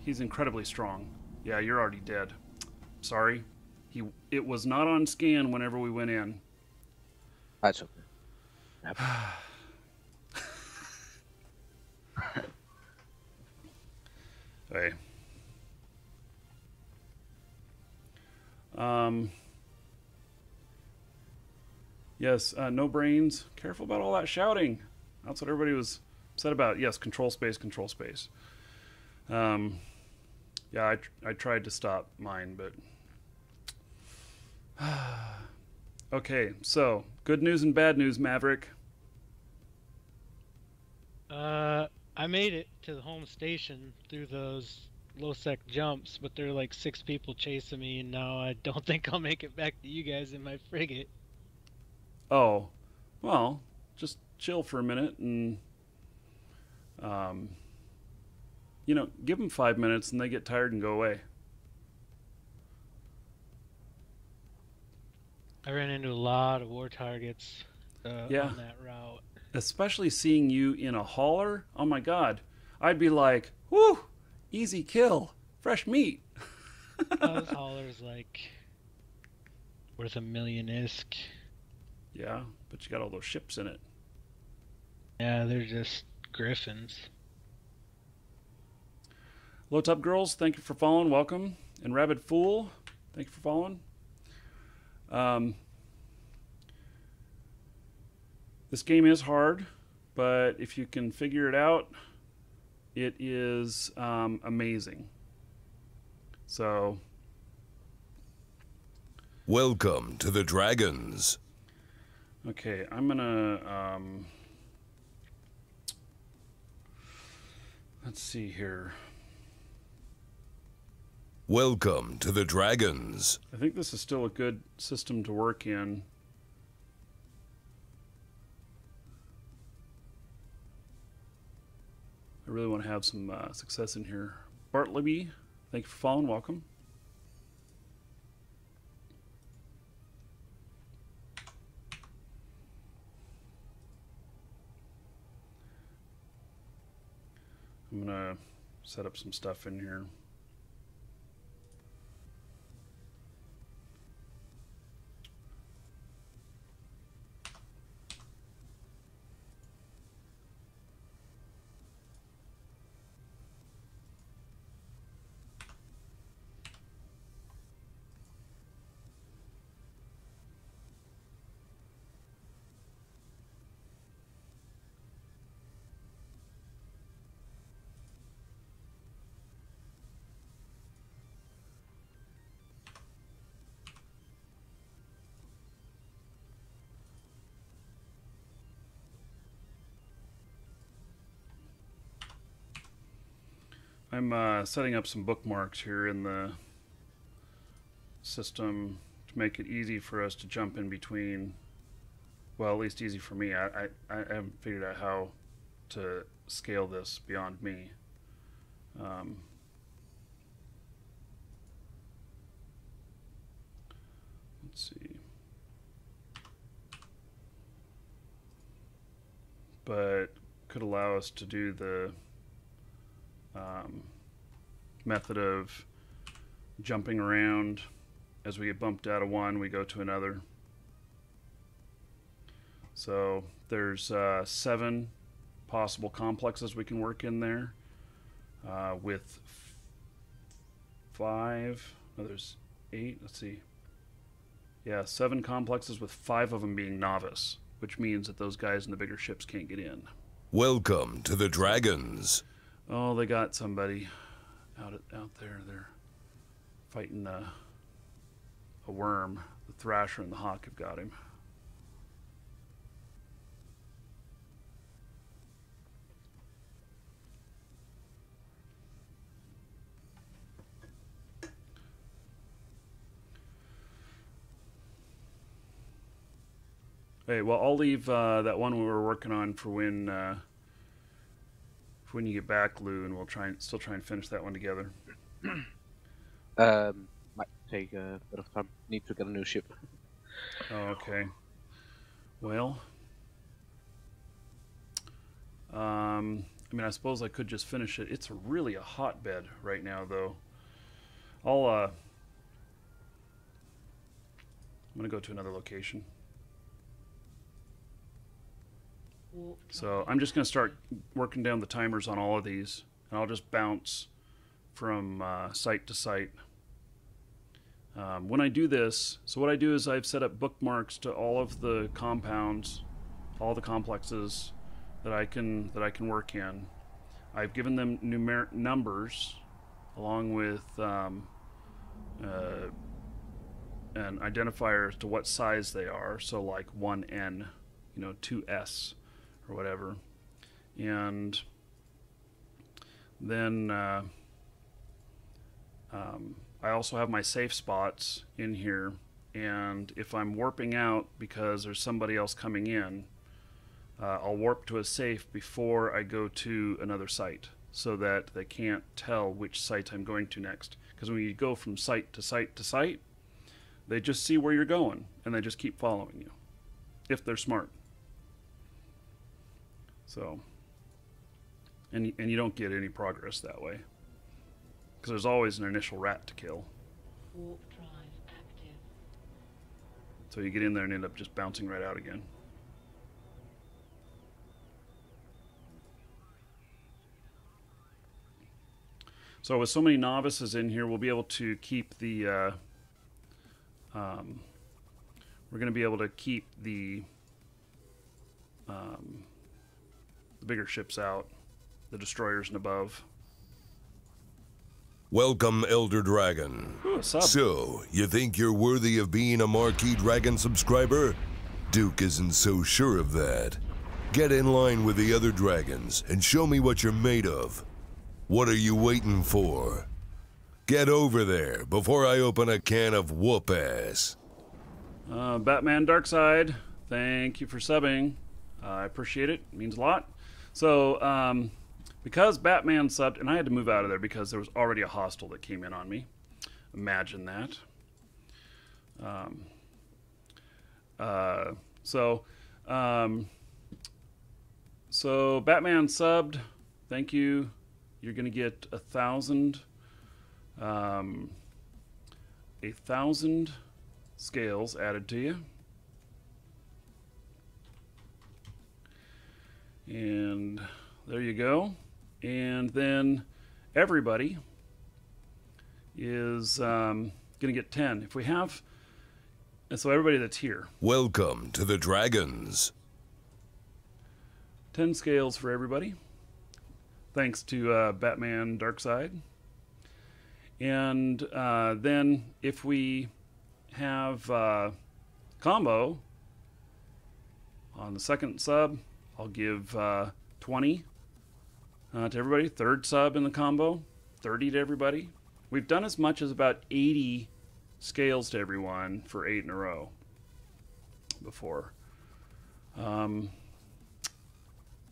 He's incredibly strong. Yeah, you're already dead. Sorry. It was not on scan whenever we went in. That's okay. Hey. Yes, no brains. Careful about all that shouting. That's what everybody was upset about. Yes, control space, control space. Yeah, I tried to stop mine, but... Okay, so, good news and bad news, Maverick. I made it to the home station through those low-sec jumps, but there are like 6 people chasing me, and now I don't think I'll make it back to you guys in my frigate. Oh, well, just chill for a minute and, you know, give them 5 minutes and they get tired and go away. I ran into a lot of war targets Yeah. on that route. Especially seeing you in a hauler. Oh my God. I'd be like, whoo, easy kill, fresh meat. Those haulers like worth $1 million-isk. Yeah, but you got all those ships in it. Yeah, they're just griffins. Low Tub Girls, thank you for following. Welcome. And Rabid Fool, thank you for following. This game is hard, but if you can figure it out, it is amazing. So, Welcome to the Dragons. okay, I'm gonna let's see here. Welcome to the Dragons. I think this is still a good system to work in. I really want to have some success in here. Bartleby, thank you for following. Welcome. gonna set up some stuff in here. I'm setting up some bookmarks here in the system to make it easy for us to jump in between. Well, at least easy for me. I haven't figured out how to scale this beyond me. Let's see. But could allow us to do the method of jumping around. As we get bumped out of one, we go to another. So there's 7 possible complexes we can work in there with 5. Oh, there's 8. Let's see. Yeah, 7 complexes with 5 of them being novice, which means that those guys in the bigger ships can't get in. Welcome to the Dragons. Oh, they got somebody out there. They're fighting a worm. The Thrasher and the Hawk have got him. Hey, well, I'll leave that one we were working on for when you get back, Lou, and we'll still try and finish that one together. Might take a bit of time. Need to get a new ship. Oh, okay. Well, I mean, I suppose I could just finish it. It's really a hotbed right now, though. I'm gonna go to another location. So I'm just going to start working down the timers on all of these, and I'll just bounce from site to site. When I do this, so what I do is I've set up bookmarks to all of the compounds, all the complexes that I can work in. I've given them numeric numbers along with an identifier as to what size they are. So like 1N, 2S. Or whatever, and then I also have my safe spots in here, and if I'm warping out because there's somebody else coming in, I'll warp to a safe before I go to another site so that they can't tell which site I'm going to next, because when you go from site to site to site, they just see where you're going and they just keep following you if they're smart. So, and you don't get any progress that way, because there's always an initial rat to kill. Warp drive active. So you get in there and end up just bouncing right out again. So with so many novices in here, we'll be able to keep the we're going to be able to keep the bigger ships out, the destroyers and above. Welcome, Elder Dragon. Ooh, what's up? So, you think you're worthy of being a Markee Dragon subscriber? Duke isn't so sure of that. Get in line with the other dragons and show me what you're made of. What are you waiting for? Get over there before I open a can of whoop-ass. Batman Darkside, thank you for subbing. I appreciate it. It means a lot. So, because Batman subbed, and I had to move out of there because there was already a hostile that came in on me. Imagine that. So Batman subbed. Thank you. you're going to get 1,000 scales added to you. And there you go. And then everybody is going to get 10. If we have, and so everybody that's here. Welcome to the Dragons. 10 scales for everybody. Thanks to Batman Darkseid. And then if we have combo on the second sub, I'll give 20 to everybody. Third sub in the combo, 30 to everybody. We've done as much as about 80 scales to everyone for 8 in a row before. And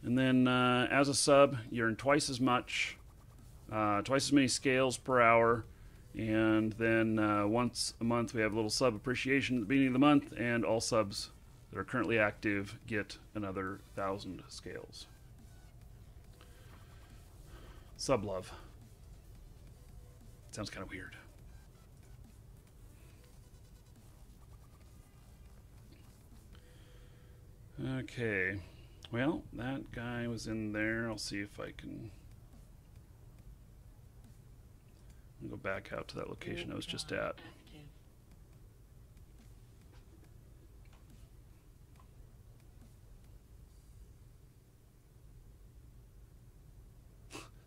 then as a sub, you earn twice as much, twice as many scales per hour. And then once a month, we have a little sub appreciation at the beginning of the month, and all subs that are currently active get another 1,000 scales. Sub love. Sounds kind of weird. Okay. Well, that guy was in there. I'll see if I can go back out to that location I was just at.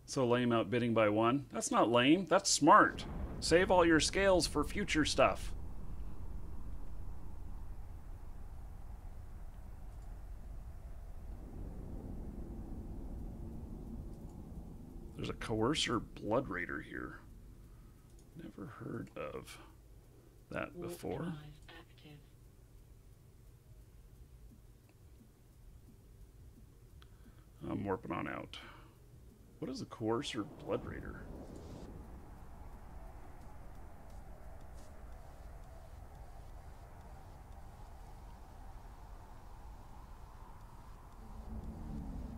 So lame outbidding by 1. That's not lame. That's smart. Save all your scales for future stuff. There's a Coercer Blood Raider here. Never heard of that before. I'm warping on out. What is a Coercer Blood Raider?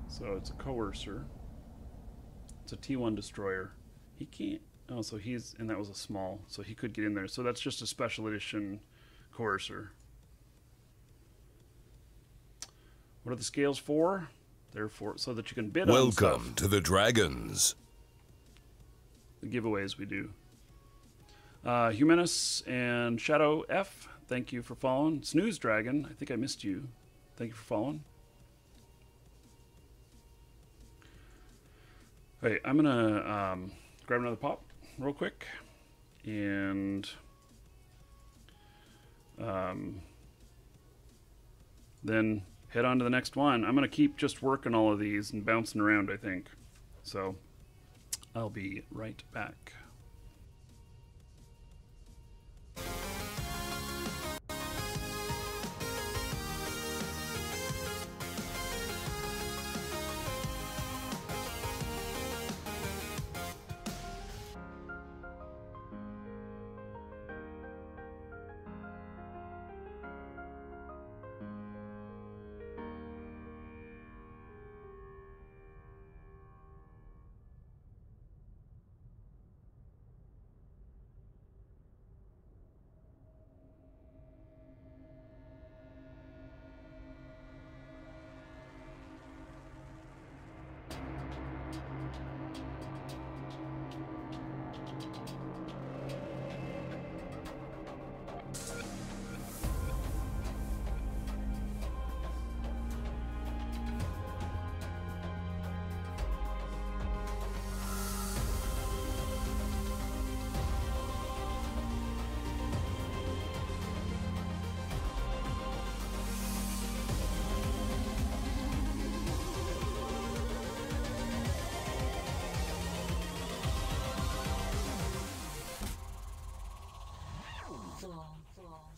So it's a Coercer. It's a T1 destroyer. He can't. Oh, so he's, and that was a small, so he could get in there. So that's just a special edition Coercer. What are the scales for? They're for so that you can bid on stuff. Welcome to the Dragons. The giveaways we do. Humanus and Shadow F, thank you for following. Snooze Dragon, I think I missed you. Thank you for following. Hey, I'm gonna grab another pop real quick, and then head on to the next one. I'm gonna keep just working all of these and bouncing around, I think. So I'll be right back.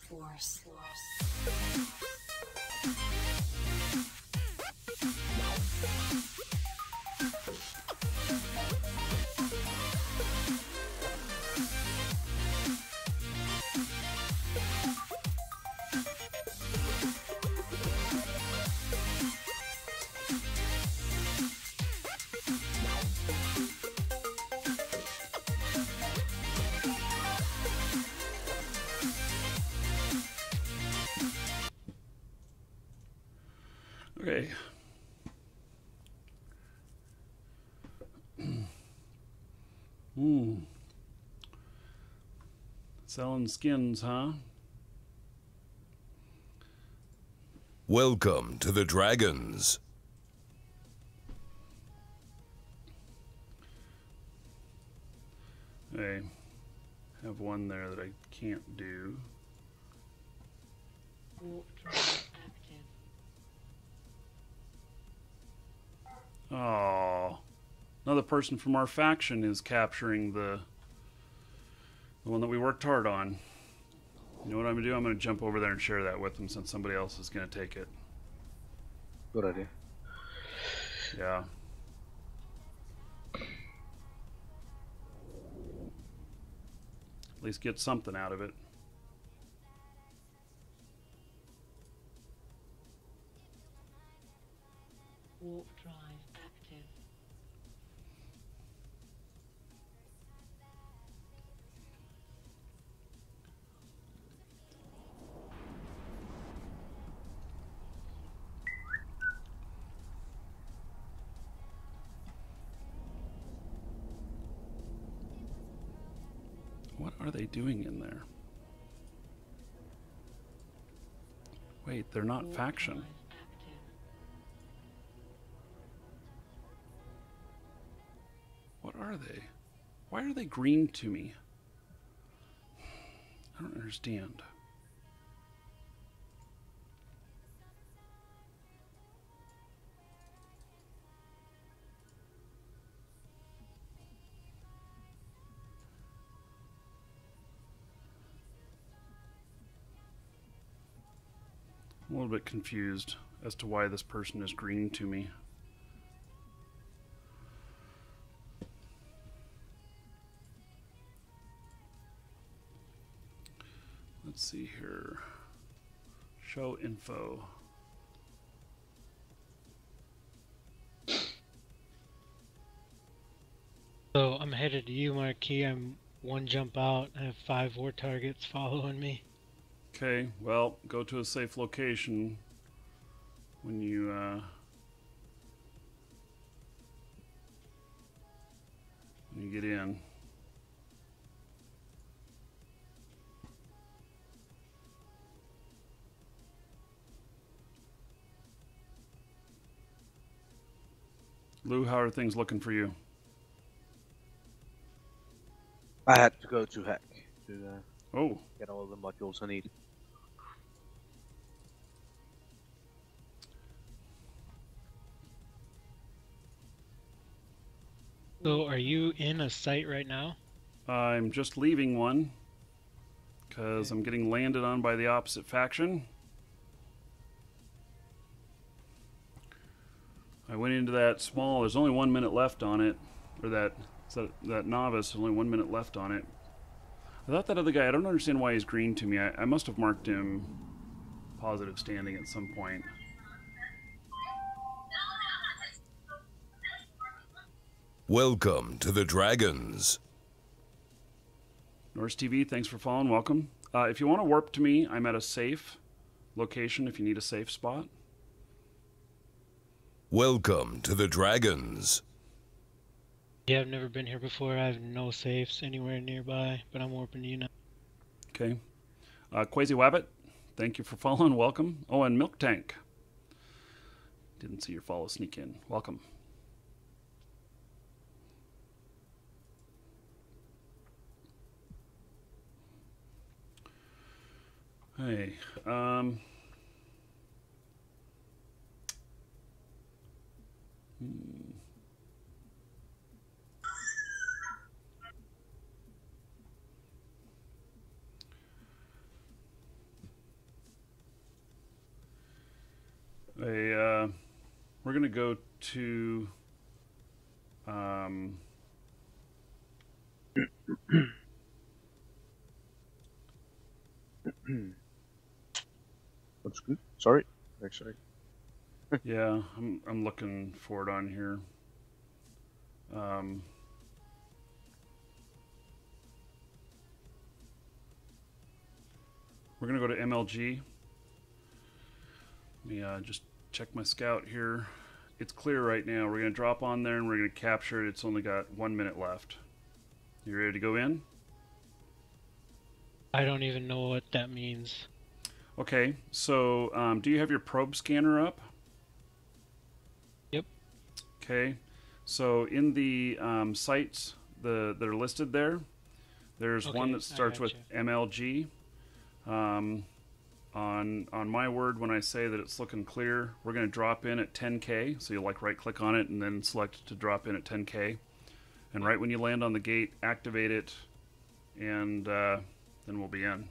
Force. Okay. Selling skins, huh? Welcome to the Dragons. I have one there that I can't do. Warp drive active. Oh, another person from our faction is capturing the one that we worked hard on. You know what I'm gonna do? I'm gonna jump over there and share that with them since somebody else is gonna take it. Good idea. Yeah. At least get something out of it. Warp drive active. What are they doing in there? Wait, they're not Warp faction. drive active. What are they? Why are they green to me? I don't understand. I'm a little bit confused as to why this person is green to me. Let's see here. Show info. So I'm headed to you, Markee. I'm one jump out. I have 5 war targets following me. Okay, well, go to a safe location when you get in. Lou, how are things looking for you? I had to go to hack to Oh, get all the modules I need. So are you in a site right now? I'm just leaving one because I'm getting landed on by the opposite faction. I went into that small, there's only 1 minute left on it, or that novice, there's only 1 minute left on it. I thought that other guy, I don't understand why he's green to me. I must have marked him positive standing at some point. Welcome to the Dragons. Norse TV, thanks for following. Welcome. If you want to warp to me, I'm at a safe location if you need a safe spot. Welcome to the Dragons. Yeah, I've never been here before. I have no safes anywhere nearby, but I'm warping to you now. Okay. Quasi Wabbit, thank you for following. Welcome. Oh, and Milk Tank. Didn't see your follow sneak in. Welcome. Hey, we're gonna go to That's good. Sorry. Actually. yeah, I'm looking for it on here. We're gonna go to MLG. Let me just check my scout here. It's clear right now. We're going to drop on there and we're going to capture it. It's only got 1 minute left. You ready to go in? I don't even know what that means. Okay, so do you have your probe scanner up? Yep. Okay, so in the sites that are listed there, there's one that starts with MLG. On my word, when I say that it's looking clear, we're going to drop in at 10K. So you like right click on it and then select to drop in at 10K. And right when you land on the gate, activate it, and then we'll be in.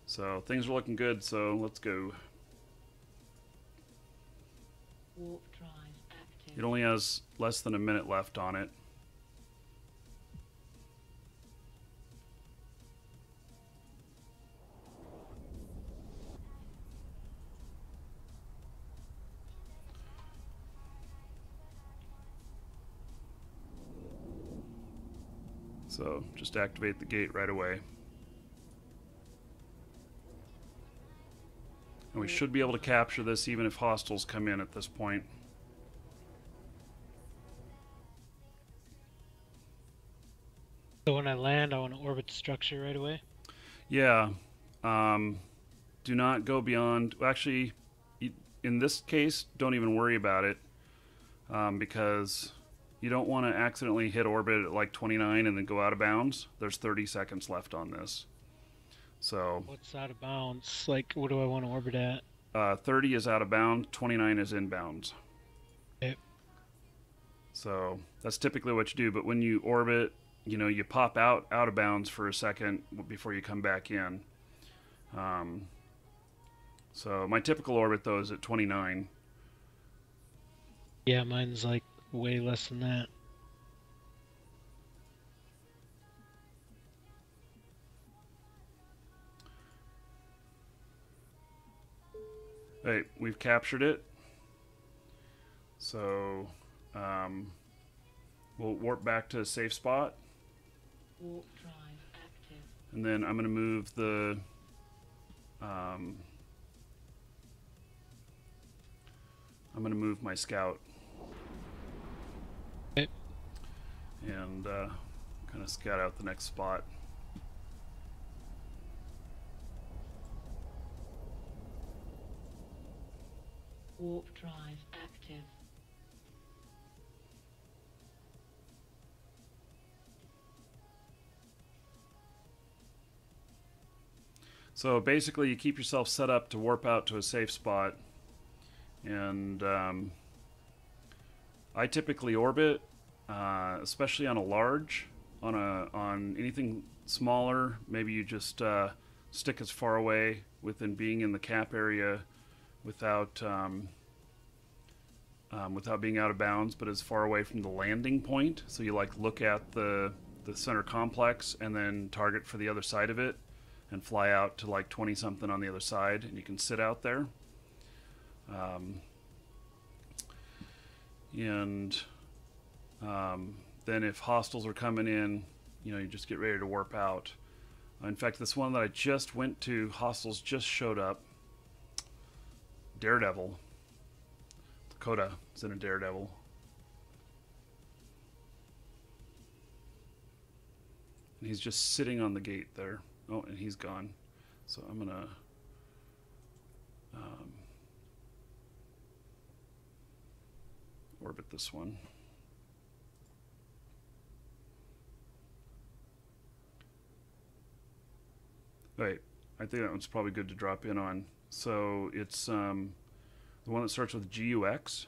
So things are looking good, so let's go. Warp drive active. It only has less than a minute left on it. So just activate the gate right away. And we should be able to capture this even if hostiles come in at this point. So when I land, I want to orbit the structure right away? Yeah. Do not go beyond... Actually, in this case, don't even worry about it. Because you don't want to accidentally hit orbit at like 29 and then go out of bounds. There's 30 seconds left on this. So What's out of bounds? Like, what do I want to orbit at? 30 is out of bounds, 29 is inbounds. Okay. So that's typically what you do. But when you orbit, you know, you pop out of bounds for a second before you come back in. So my typical orbit, though, is at 29. Yeah, mine's like way less than that. Hey, we've captured it. So we'll warp back to a safe spot. Warp drive active. And then I'm going to move the... I'm going to move my scout. Okay. And kind of scout out the next spot. Warp drive active. So basically you keep yourself set up to warp out to a safe spot. And I typically orbit, especially on a large, on anything smaller. Maybe you just stick as far away within being in the cap area without being out of bounds, but as far away from the landing point. So you like look at the center complex and then target for the other side of it and fly out to like 20 something on the other side, and you can sit out there. Then if hostiles are coming in, you know, you just get ready to warp out. In fact, this one that I just went to, hostiles just showed up. Daredevil. Dakota is in a Daredevil. And he's just sitting on the gate there. Oh, and he's gone. So I'm gonna orbit this one. Wait, I think that one's probably good to drop in on. So it's the one that starts with GUX.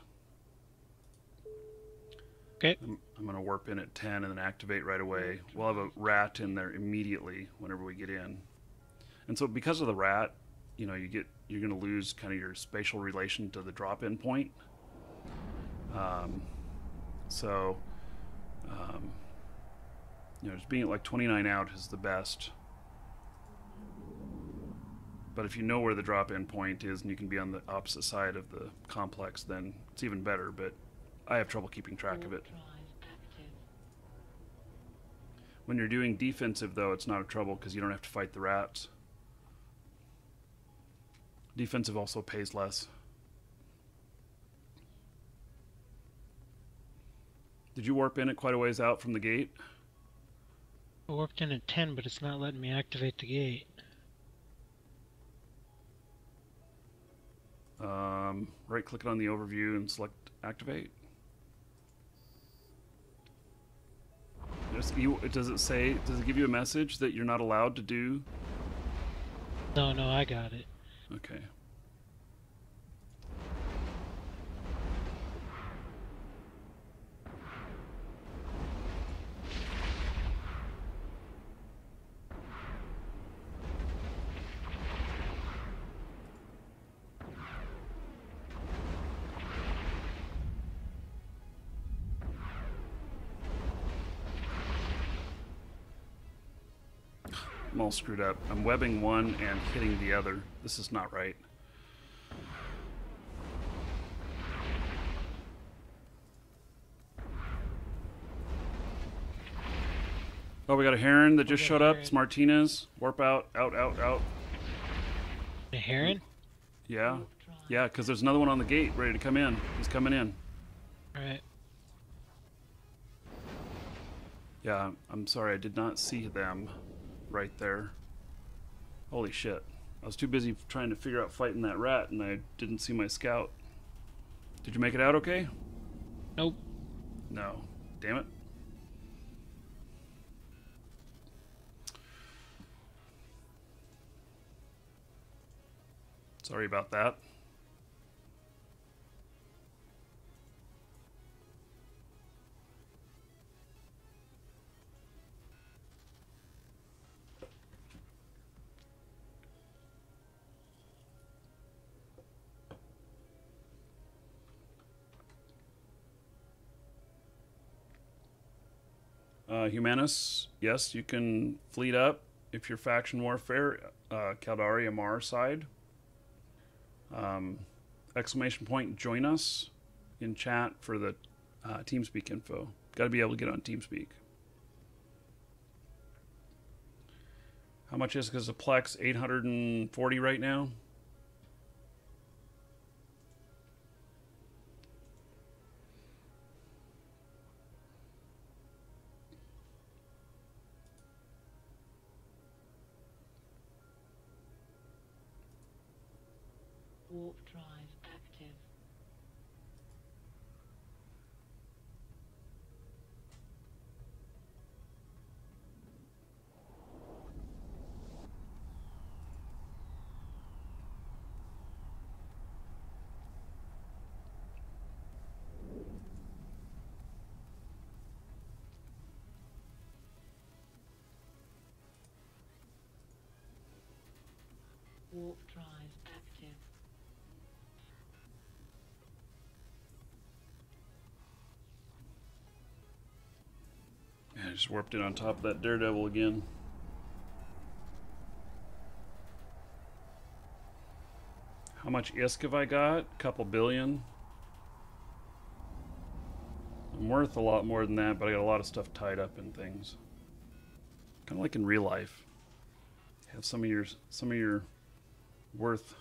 Okay. I'm going to warp in at 10 and then activate right away. We'll have a rat in there immediately whenever we get in. And so because of the rat, you know, you're going to lose kind of your spatial relation to the drop-in point. You know, just being at like 29 out is the best. But if you know where the drop-in point is and you can be on the opposite side of the complex, then it's even better. But I have trouble keeping track of it. When you're doing defensive, though, it's not a trouble because you don't have to fight the rats. Defensive also pays less. Did you warp in it quite a ways out from the gate? I warped in at 10, but it's not letting me activate the gate. Right click on the overview and select activate. Does it say, does it give you a message that you're not allowed to do? No, I got it. Okay. I'm all screwed up. I'm webbing one and hitting the other. This is not right. Oh, we got a heron that just showed up. It's Martinez. Warp out, out, out, out. A heron? Yeah. Yeah, because there's another one on the gate ready to come in. He's coming in. Alright. Yeah, I'm sorry. I did not see them right there. Holy shit. I was too busy trying to figure out fighting that rat and I didn't see my scout. Did you make it out okay? Nope. No. Damn it. Sorry about that. Humanus, yes, you can fleet up if you're faction warfare. Caldari Amar side. Exclamation point, join us in chat for the TeamSpeak info. Got to be able to get on TeamSpeak. How much is a Plex? 840 right now. Warp drive active. Warp drive active. Yeah, I just warped in on top of that daredevil again. How much ISK have I got? Couple billion. I'm worth a lot more than that, but I got a lot of stuff tied up in things. Kind of like in real life. Have some of your worth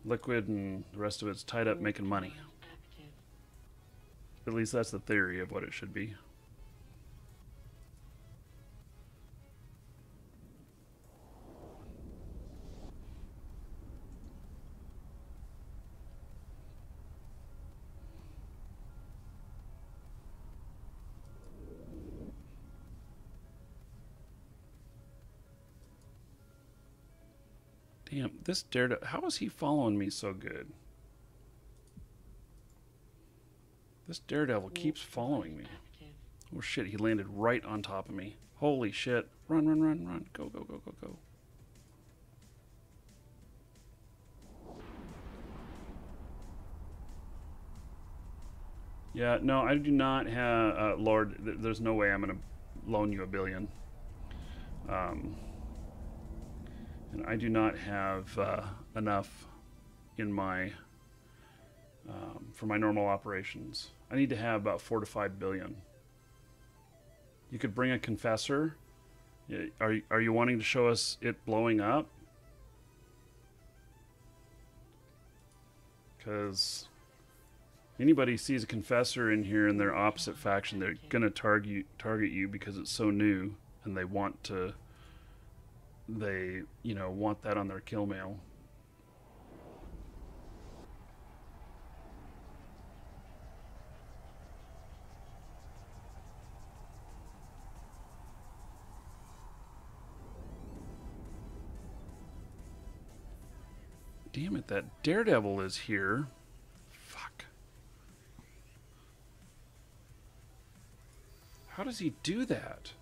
liquid and the rest of it's tied up making money. Active. At least that's the theory of what it should be. Damn, this daredevil, how is he following me so good? This daredevil keeps following me. Active. Oh shit, he landed right on top of me. Holy shit. Run, run, run, run. Go, go, go, go, go. Yeah, no, I do not have, Lord, there's no way I'm going to loan you $1 billion. And I do not have enough in my, for my normal operations. I need to have about 4 to 5 billion. You could bring a confessor. Are you wanting to show us it blowing up? Because Anybody sees a confessor in here and they're opposite faction, they're gonna target you because it's so new, and they want to. They, you know, want that on their kill mail. Damn it, that Daredevil is here. Fuck. How does he do that?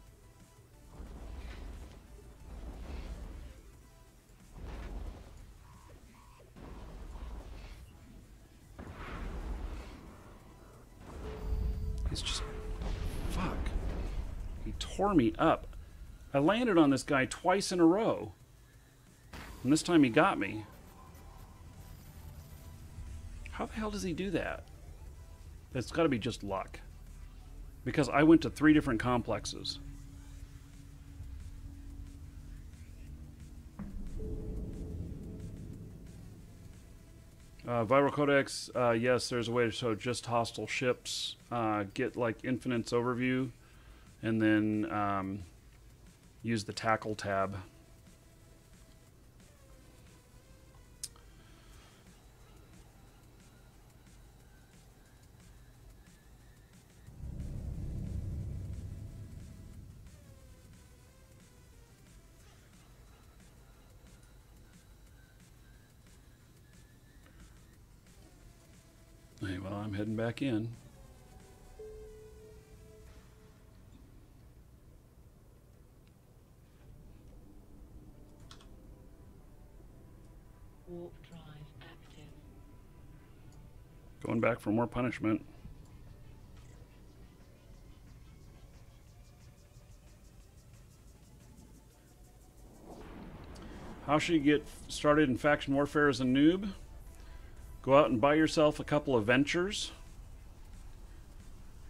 He's just... Fuck. He tore me up. I landed on this guy twice in a row. And this time he got me. How the hell does he do that? It's got to be just luck. Because I went to 3 different complexes. Viral Codex, yes, there's a way to show just hostile ships. Get like Infinite's overview, and then use the tackle tab. Hey, well, I'm heading back in. Warp drive active. Going back for more punishment. How should you get started in faction warfare as a noob? Go out and buy yourself a couple of ventures,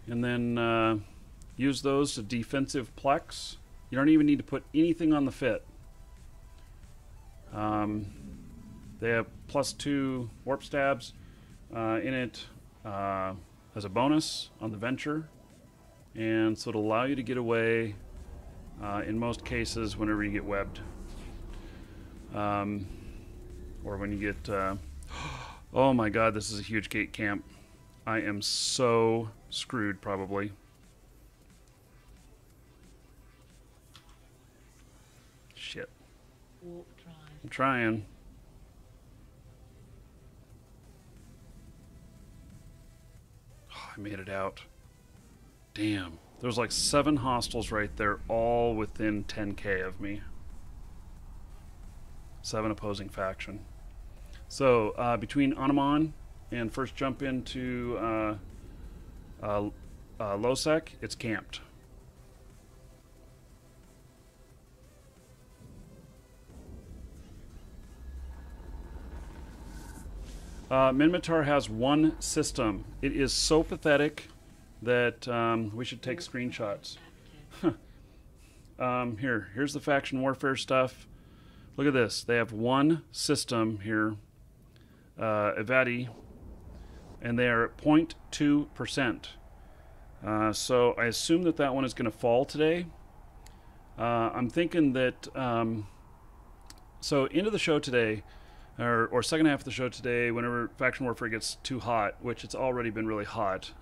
and then use those to defensive plex. You don't even need to put anything on the fit. They have +2 warp stabs in it as a bonus on the venture, and so it'll allow you to get away in most cases whenever you get webbed, or when you get oh my god, this is a huge gate camp. I am so screwed, probably. Shit. Warp drive. I'm trying. Oh, I made it out. Damn. There's like 7 hostiles right there, all within 10k of me. 7 opposing faction. So, between Anamon and first jump into Losec, it's camped. Minmatar has 1 system. It is so pathetic that we should take screenshots. Here's the faction warfare stuff. Look at this. They have 1 system here. Evadi, and they are at 0.2%. So I assume that that one is going to fall today. I'm thinking that so into the show today, or second half of the show today, whenever faction warfare gets too hot, which it's already been really hot,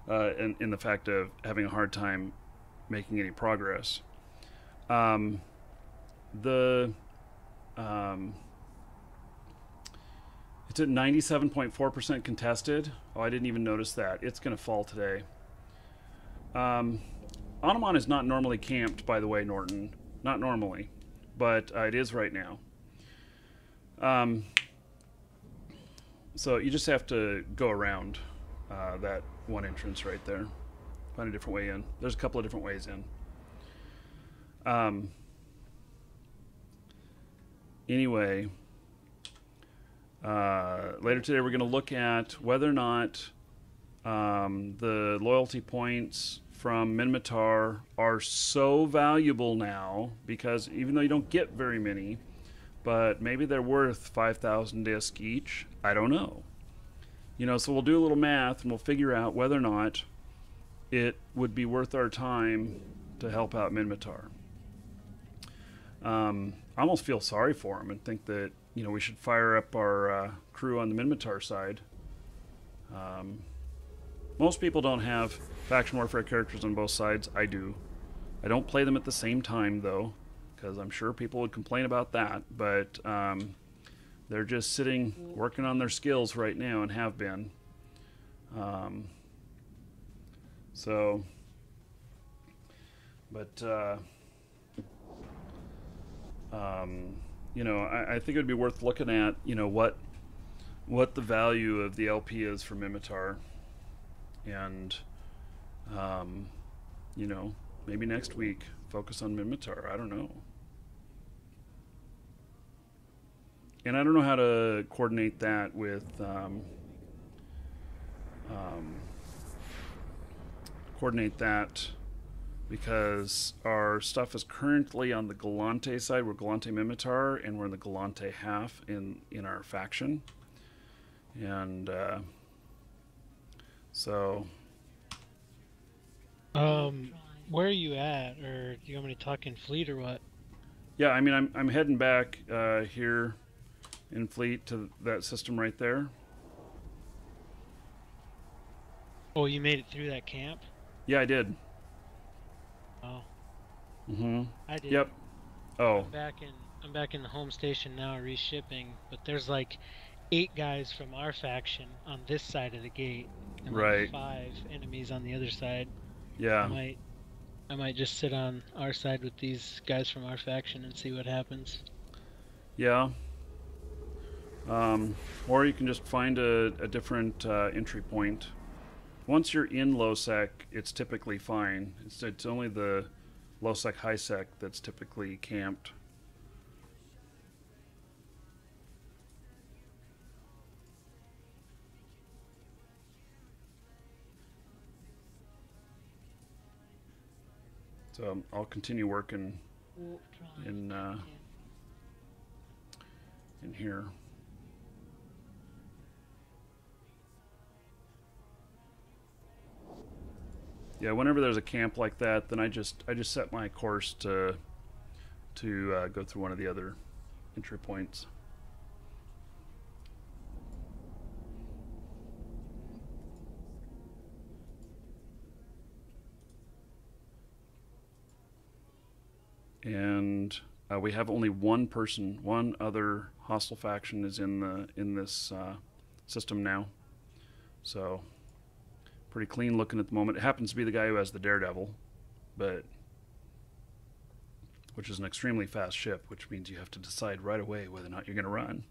in the fact of having a hard time making any progress. It's at 97.4% contested. Oh, I didn't even notice that. It's going to fall today. Anamon is not normally camped, by the way, Norton. Not normally. But it is right now. So you just have to go around that one entrance right there. Find a different way in. There's a couple of different ways in. Anyway... later today we're going to look at whether or not the loyalty points from Minmatar are so valuable now, because even though you don't get very many, but maybe they're worth 5,000 disc each. I don't know. You know, so we'll do a little math and we'll figure out whether or not it would be worth our time to help out Minmatar. I almost feel sorry for him and think that, you know, we should fire up our crew on the Minmatar side. Most people don't have faction warfare characters on both sides. I do. I don't play them at the same time, though, because I'm sure people would complain about that. But they're just sitting, working on their skills right now and have been. You know, I think it would be worth looking at, you know, what the value of the LP is for Minmatar. And, you know, maybe next week focus on Minmatar. I don't know. And I don't know how to coordinate that with because our stuff is currently on the Galante side. We're Galante Minmatar, and we're in the Galante half in our faction. And so where are you at, or do you want me to talk in fleet or what? yeah, I mean, I'm heading back here in fleet to that system right there. Oh, you made it through that camp? Yeah, I did. Oh. Mm-hmm. I did. Yep. Oh. I'm back in the home station now, reshipping, but there's like 8 guys from our faction on this side of the gate, and right. like 5 enemies on the other side. Yeah. I might just sit on our side with these guys from our faction and see what happens. Yeah. Or you can just find a different entry point. Once you're in low-sec, it's typically fine. It's only the low-sec, high-sec that's typically camped. So I'll continue working in here. Yeah, whenever there's a camp like that, then I just set my course to go through one of the other entry points. And we have only one other hostile faction is in this system now, so pretty clean looking at the moment. It happens to be the guy who has the Daredevil, which is an extremely fast ship, which means you have to decide right away whether or not you're going to run.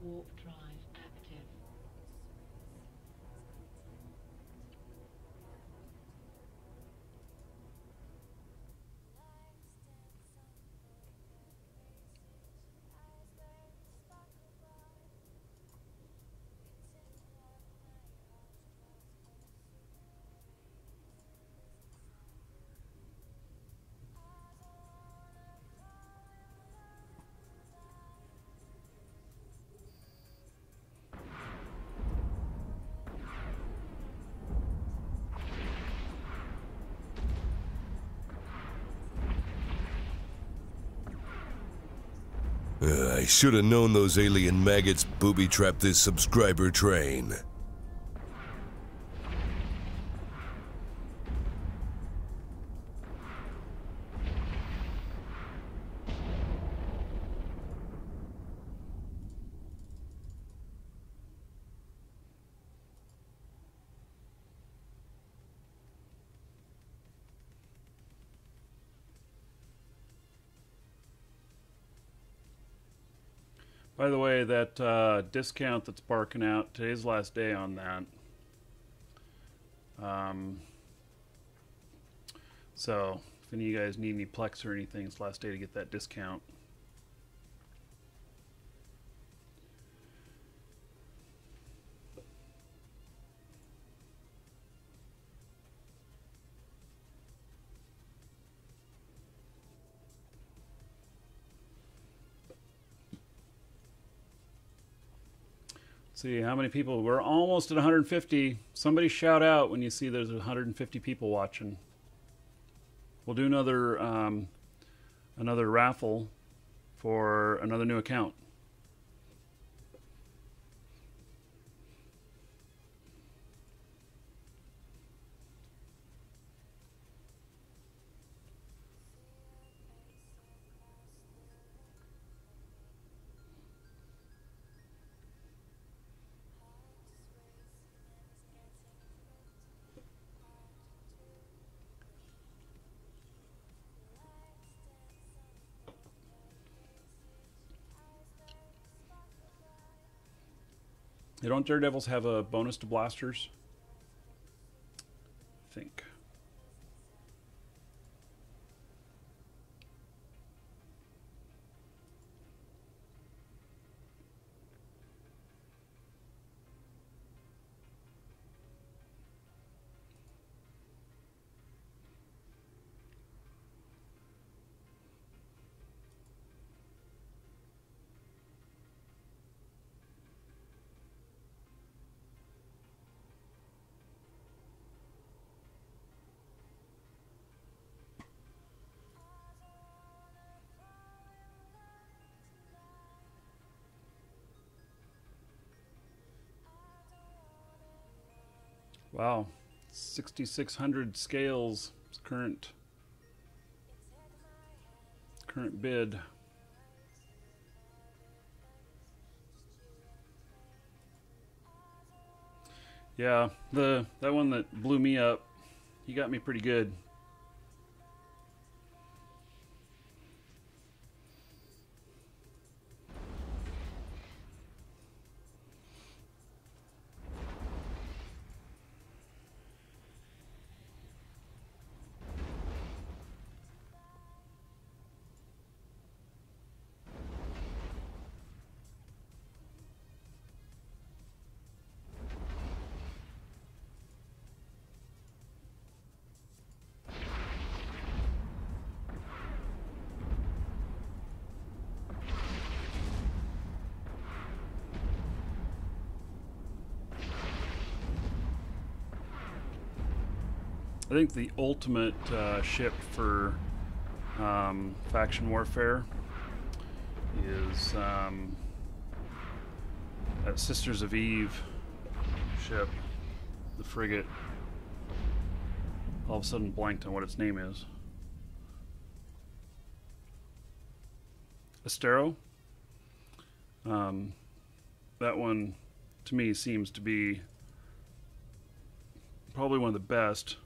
Warp drive active. I should have known those alien maggots booby-trapped this subscriber train. By the way, that discount that's barking out, today's the last day on that. So, if any of you guys need any Plex or anything, it's the last day to get that discount. See how many people. We're almost at 150. Somebody shout out when you see there's 150 people watching. We'll do another raffle for another new account. Don't Daredevils have a bonus to blasters? I think. Wow, 6,600 scales is current bid. Yeah, that one that blew me up, he got me pretty good. I think the ultimate ship for faction warfare is that Sisters of Eve ship, the frigate. All of a sudden blanked on what its name is. Astero. That one, to me, seems to be probably one of the best.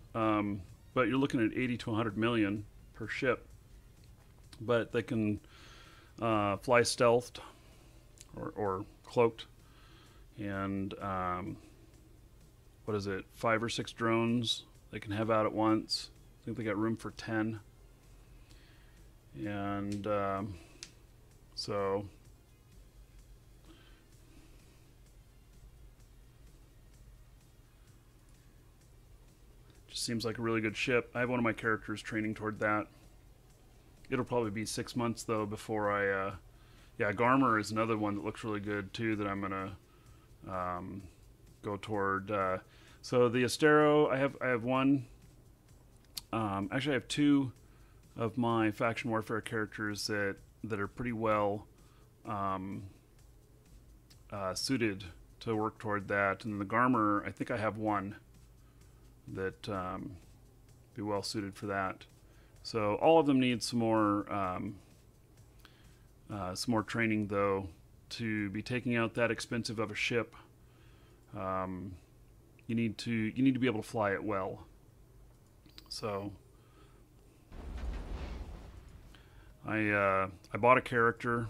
But you're looking at 80 to 100 million per ship. But they can fly stealthed or cloaked. And what is it? 5 or 6 drones they can have out at once. I think they got room for 10. And so just seems like a really good ship. I have one of my characters training toward that. It'll probably be 6 months though before I yeah, Garmer is another one that looks really good too that I'm gonna go toward. So the Astero, I have one. Actually, I have 2 of my faction warfare characters that are pretty well suited to work toward that. And the Garmer, I think I have one that be well suited for that. So all of them need some more training though to be taking out that expensive of a ship. You need to be able to fly it well. So I bought a character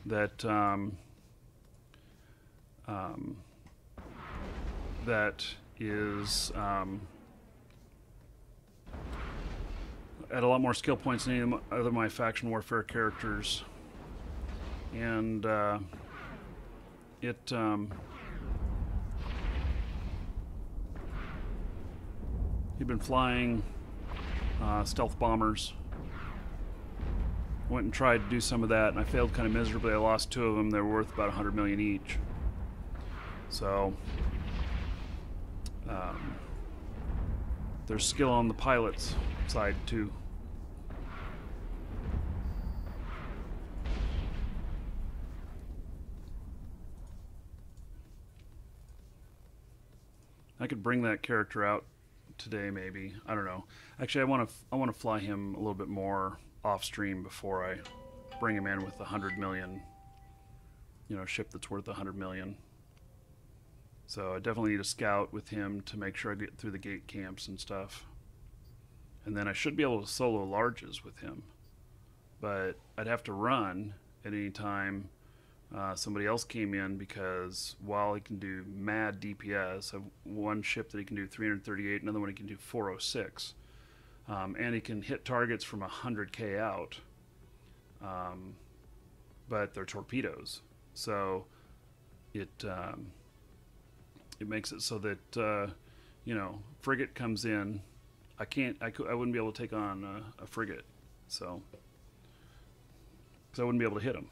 that that is at a lot more skill points than any of my faction warfare characters, and he'd been flying stealth bombers. Went and tried to do some of that, and I failed kind of miserably. I lost 2 of them. They were worth about 100 million each. So there's skill on the pilot's side too. I could bring that character out today, maybe. I don't know. Actually, I want to fly him a little bit more off stream before I bring him in with 100 million. You know, ship that's worth 100 million. So I definitely need a scout with him to make sure I get through the gate camps and stuff. And then I should be able to solo larges with him. But I'd have to run at any time somebody else came in, because while he can do mad DPS, I have one ship that he can do 338, another one he can do 406. And he can hit targets from 100k out. But they're torpedoes. So it makes it so that, you know, frigate comes in. I wouldn't be able to take on a frigate. So, because I wouldn't be able to hit him.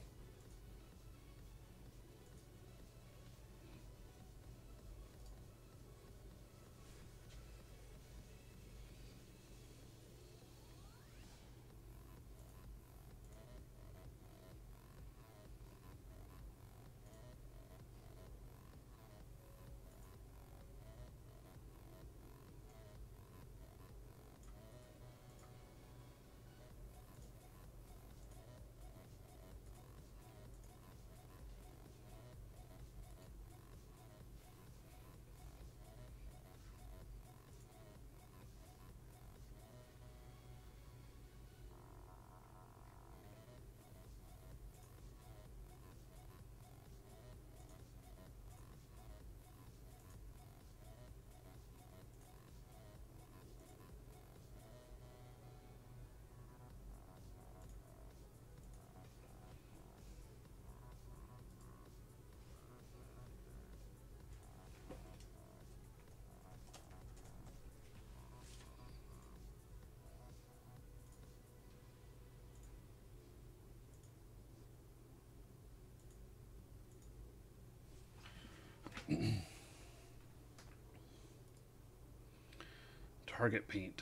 Target paint.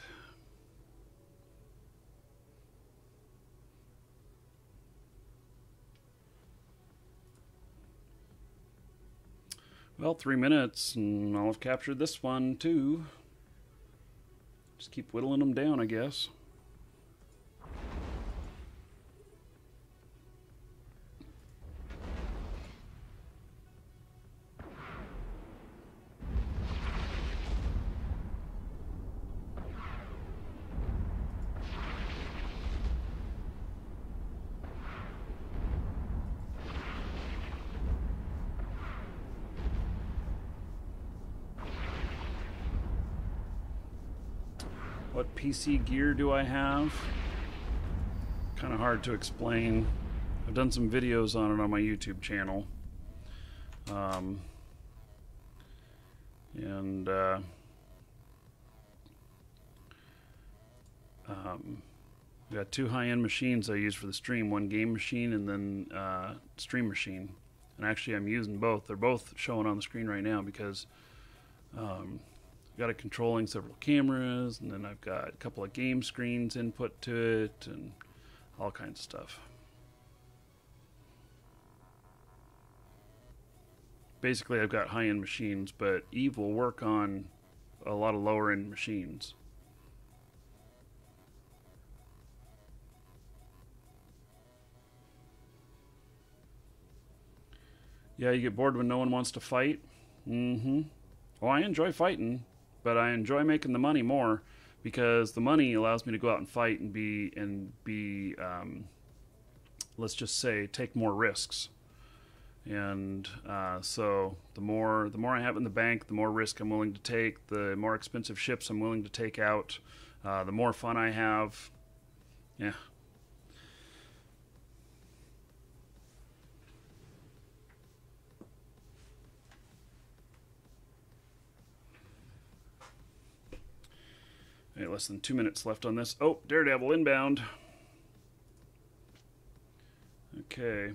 Well, 3 minutes, and I'll have captured this one too. Just keep whittling them down, I guess. What PC gear do I have? Kind of hard to explain. I've done some videos on it on my YouTube channel. We got 2 high-end machines I use for the stream, one game machine and then stream machine. And actually I'm using both. They're both showing on the screen right now because I've got it controlling several cameras, and then I've got a couple of game screens input to it, and all kinds of stuff. Basically, I've got high-end machines, but Eve will work on a lot of lower-end machines. Yeah, you get bored when no one wants to fight? Mm-hmm. Well, I enjoy fighting, but I enjoy making the money more, because the money allows me to go out and fight and be let's just say, take more risks. And so the more I have in the bank, the more risk I'm willing to take, the more expensive ships I'm willing to take out, the more fun I have. Yeah. Okay, less than 2 minutes left on this. Oh, Daredevil inbound. Okay.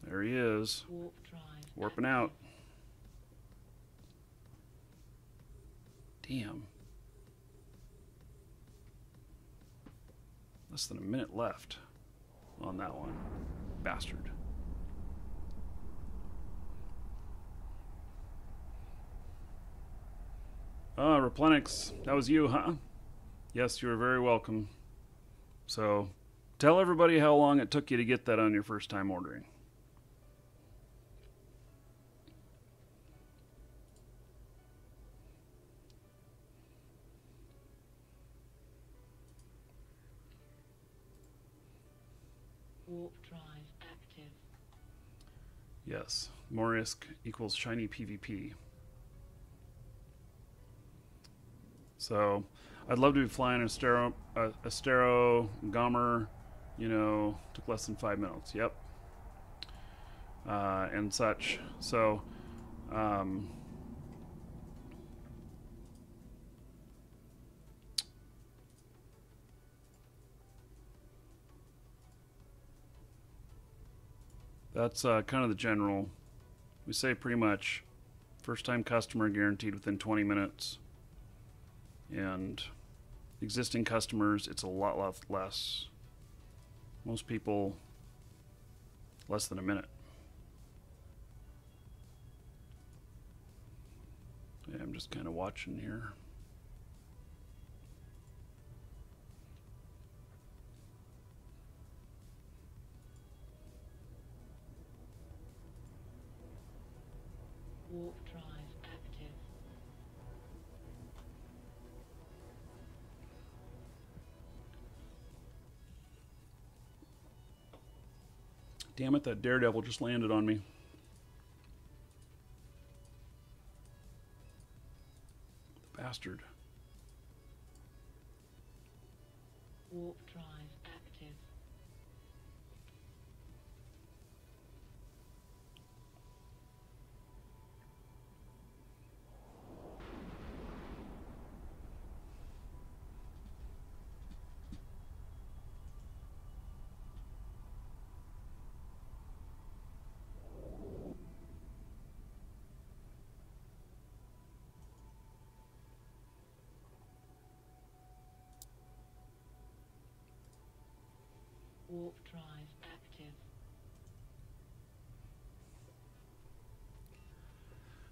There he is. Warp drive Warping out. active. Damn. Less than a minute left on that one. Bastard. Replenix, that was you, huh? Yes, you are very welcome. So, tell everybody how long it took you to get that on your first time ordering. Warp drive active. Yes, more risk equals shiny PvP. So, I'd love to be flying a Astero Gomer, you know, took less than 5 minutes. Yep. And such. So, that's kind of the general. We say pretty much first time customer guaranteed within 20 minutes. And existing customers, it's a lot less. Most people, less than a minute. Yeah, I'm just kind of watching here. Warp drive active. Damn it, that daredevil just landed on me. The bastard. Warp drive active. Warp drive active.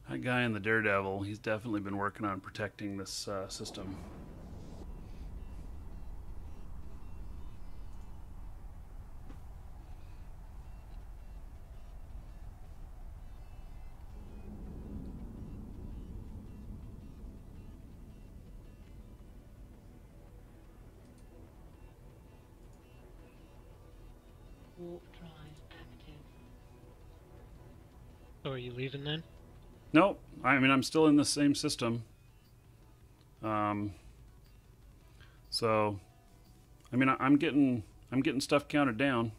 That guy in the daredevil, he's definitely been working on protecting this system. Warp drive active. Oh, are you leaving then? Nope. I mean, I'm still in the same system. So, I mean, I'm getting stuff counted down.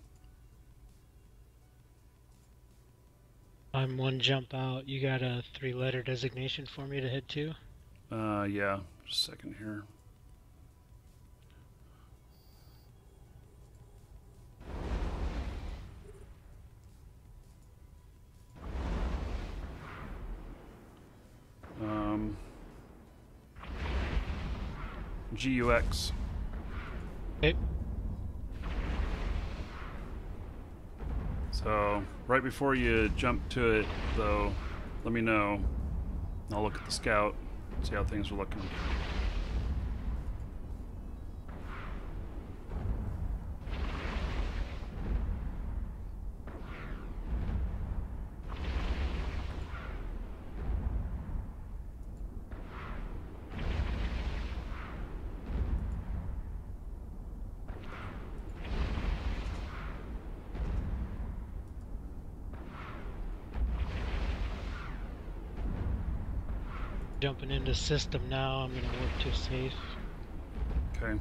I'm one jump out. You got a 3-letter designation for me to head to? Yeah. Just a second here. GUX. Okay. So, right before you jump to it, though, let me know. I'll look at the scout, see how things are looking. Jumping into system now. I'm gonna work to safe. Okay.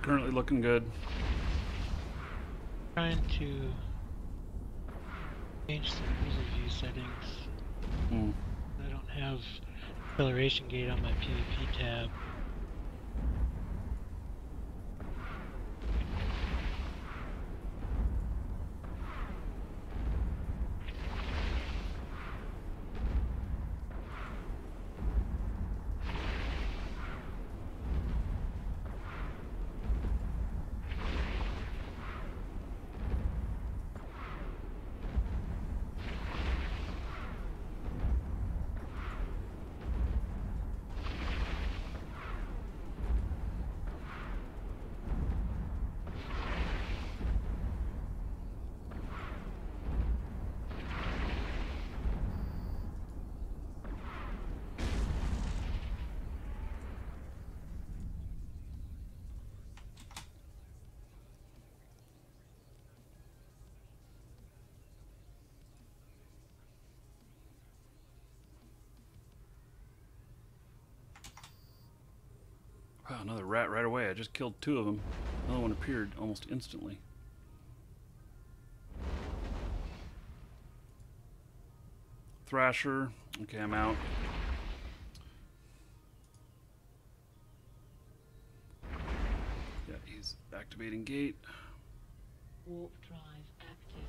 Currently looking good. Trying to change some user view settings. Hmm. I don't have acceleration gate on my PvP tab. Wow, another rat right away. I just killed 2 of them. Another one appeared almost instantly. Thrasher. Okay, I'm out. Yeah, he's activating gate. Warp drive active.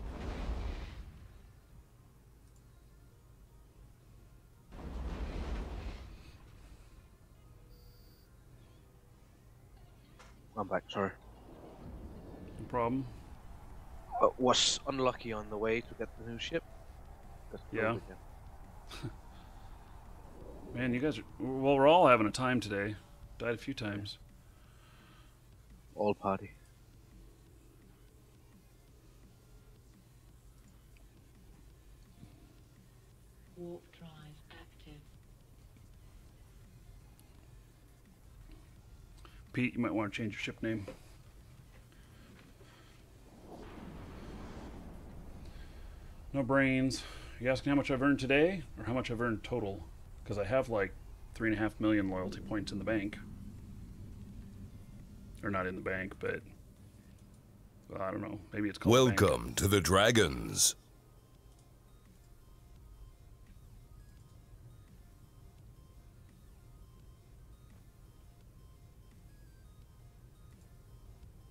I'm back, sorry. No problem. Was unlucky on the way to get the new ship. Got Yeah. killed again. Man, you guys are... Well, we're all having a time today. Died a few times. All party. Warp drive active. Pete, you might want to change your ship name. No brains. You asking how much I've earned today, or how much I've earned total? Because I have like 3.5 million loyalty points in the bank. Or not in the bank, but well, I don't know. Maybe it's called the bank. Welcome to the Dragons.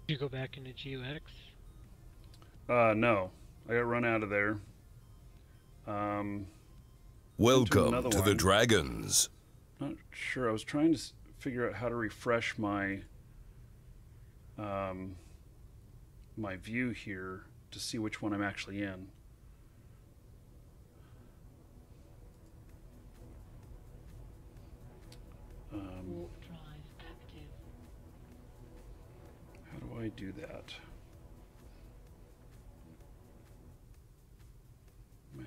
Did you go back into GUX? No. I got run out of there. Welcome another to the one. Dragons. Not sure. I was trying to figure out how to refresh my my view here to see which one I'm actually in. Warp drive active. How do I do that? Map.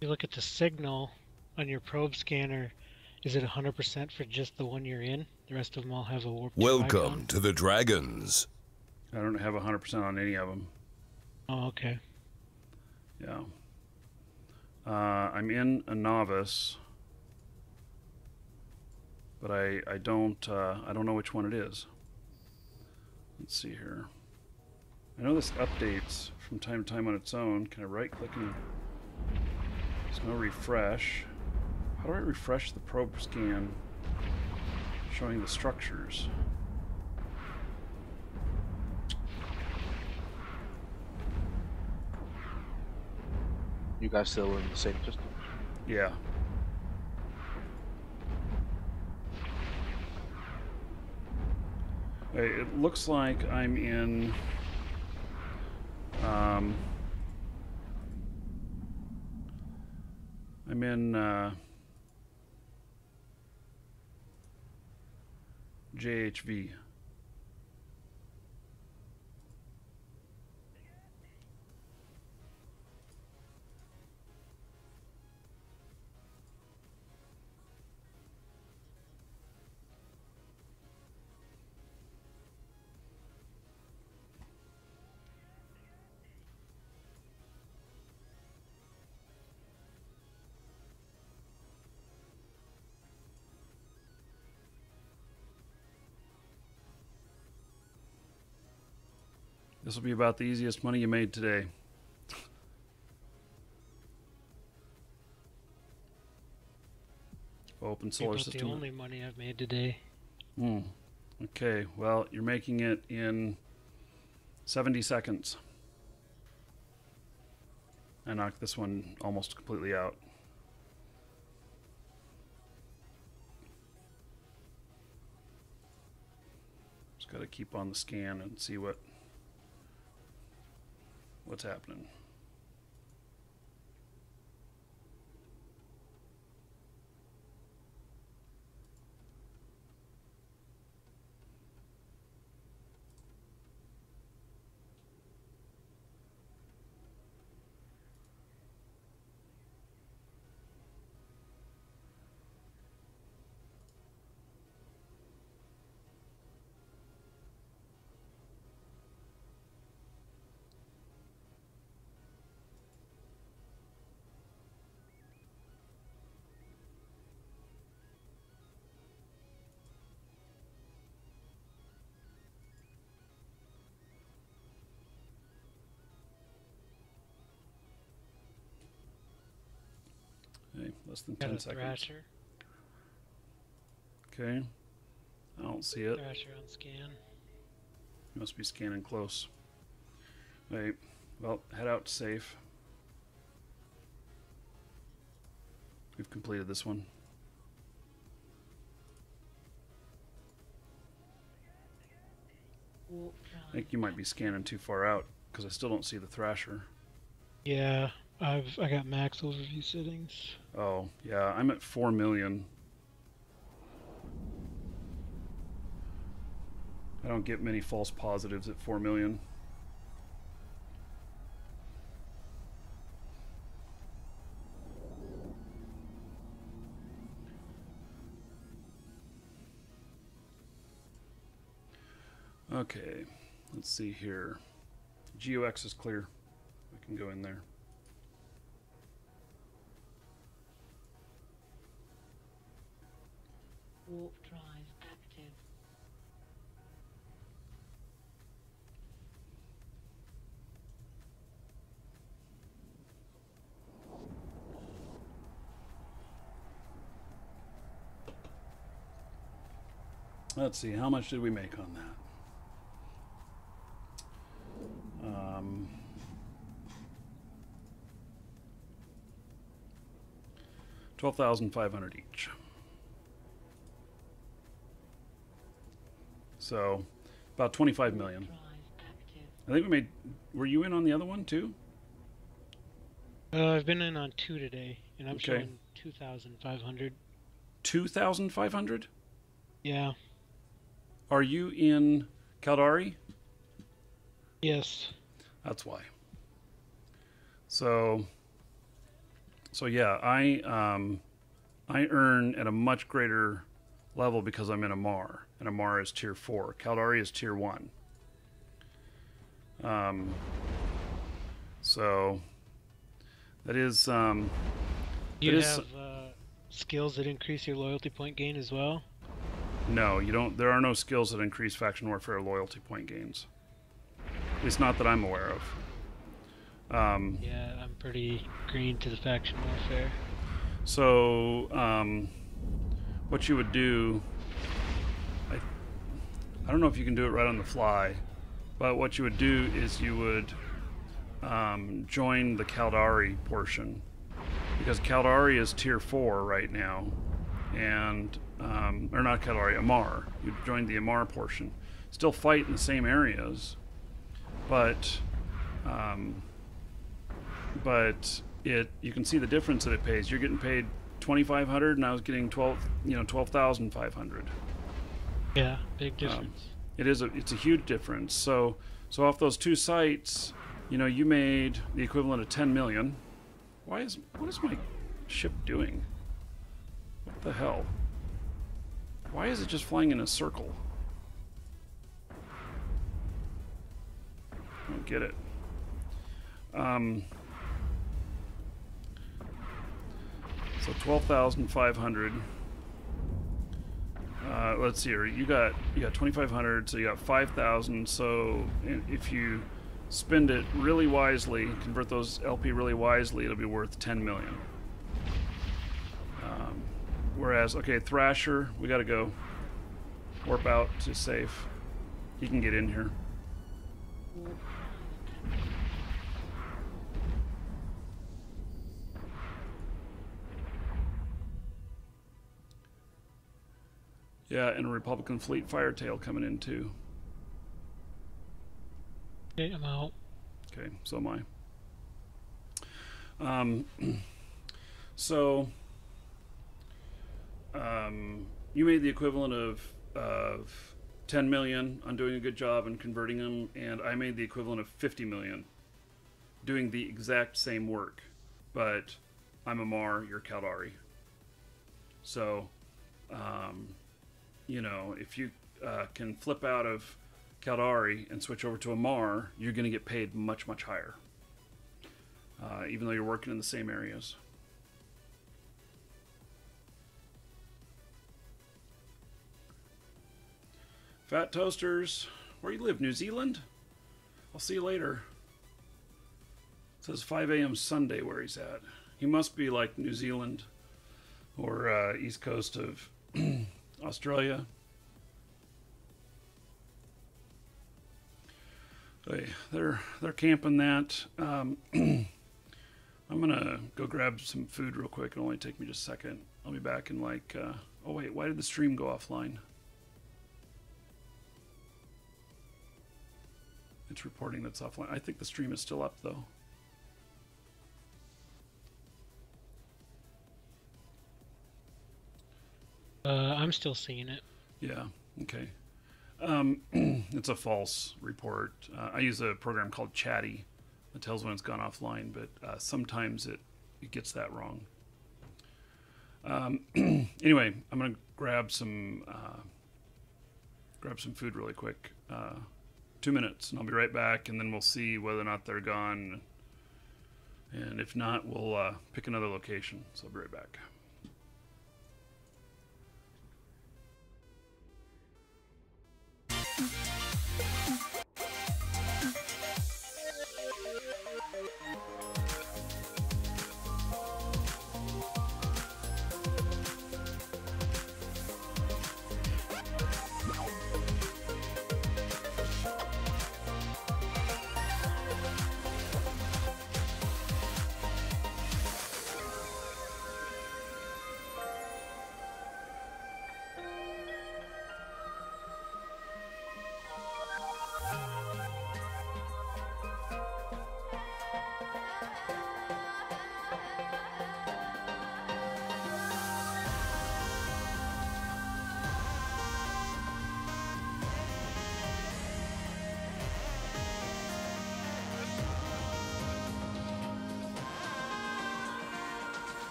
You look at the signal on your probe scanner. Is it 100% for just the one you're in? The rest of them all have a warp 2 Welcome icon? to the Dragons. I don't have 100% on any of them. Oh, okay. Yeah. I'm in a novice, but I don't know which one it is. Let's see here. I know this updates from time to time on its own. Can I right click and there's no refresh? How do I refresh the probe scan showing the structures? You guys still in the same system? Yeah. It looks like I'm in JHV. This will be about the easiest money you made today. Open solar About system. the only money I've made today. Okay, well, you're making it in 70 seconds. I knocked this one almost completely out. Just got to keep on the scan and see what's happening. Okay, less than Got 10 a seconds. Thrasher. Okay, I don't see it. Thrasher on scan. You must be scanning close. Right, well, head out to safe. We've completed this one. Warp I drive. think you might be scanning too far out because I still don't see the Thrasher. Yeah, I got max overview settings. Oh, yeah, I'm at 4 million. I don't get many false positives at 4 million. Okay, let's see here. GeoX is clear. We can go in there. Warp drive active. Let's see, how much did we make on that? 12,500 each. So, about 25 million. Drive active. I think we made. Were you in on the other one too? I've been in on 2 today, and I'm Okay. showing 2,500. 2,500? Yeah. Are you in Caldari? Yes. That's why. So yeah, I earn at a much greater level because I'm in Amar, and Amar is tier 4. Caldari is tier 1. So that is Do you is- have skills that increase your loyalty point gain as well? no, you don't. There are no skills that increase faction warfare loyalty point gains. At least not that I'm aware of. Yeah, I'm pretty green to the faction warfare. So, what you would do, I don't know if you can do it right on the fly, but what you would do is you would join the Caldari portion, because Caldari is tier 4 right now, and or not Caldari, Amar. You join the Amar portion, still fight in the same areas, but you can see the difference that it pays. You're getting paid 2,500, and I was getting 12,500. Yeah, big difference. It's a huge difference. So off those 2 sites, you made the equivalent of 10 million. What is my ship doing? What the hell? Why is it just flying in a circle? I don't get it. So 12,500. Let's see here. You got 2,500. So you got 5,000. So if you spend it really wisely, convert those LP really wisely, it'll be worth 10 million. Whereas, okay, Thrasher, we gotta go. Warp out to safe. He can get in here. Yeah, and a Republican fleet Firetail coming in too. Okay, I'm out. Okay, so am I. So you made the equivalent of 10 million on doing a good job and converting them, and I made the equivalent of 50 million doing the exact same work, but I'm a Mar, you're Caldari. So, you know, if you can flip out of Caldari and switch over to a Mar, you're going to get paid much, much higher, even though you're working in the same areas. Fat Toasters, where you live? New Zealand? I'll see you later. It says 5 a.m. Sunday where he's at. He must be like New Zealand or east coast of Australia. They're camping that. I'm gonna go grab some food real quick. It'll only take me just a second. I'll be back in like. Oh wait, why did the stream go offline? It's reporting that's offline. I think the stream is still up though. I'm still seeing it. Yeah. Okay. It's a false report. I use a program called Chatty that tells when it's gone offline, but sometimes it gets that wrong. Anyway, I'm gonna grab some food really quick. 2 minutes, and I'll be right back, and then we'll see whether or not they're gone. And if not, we'll pick another location. So I'll be right back.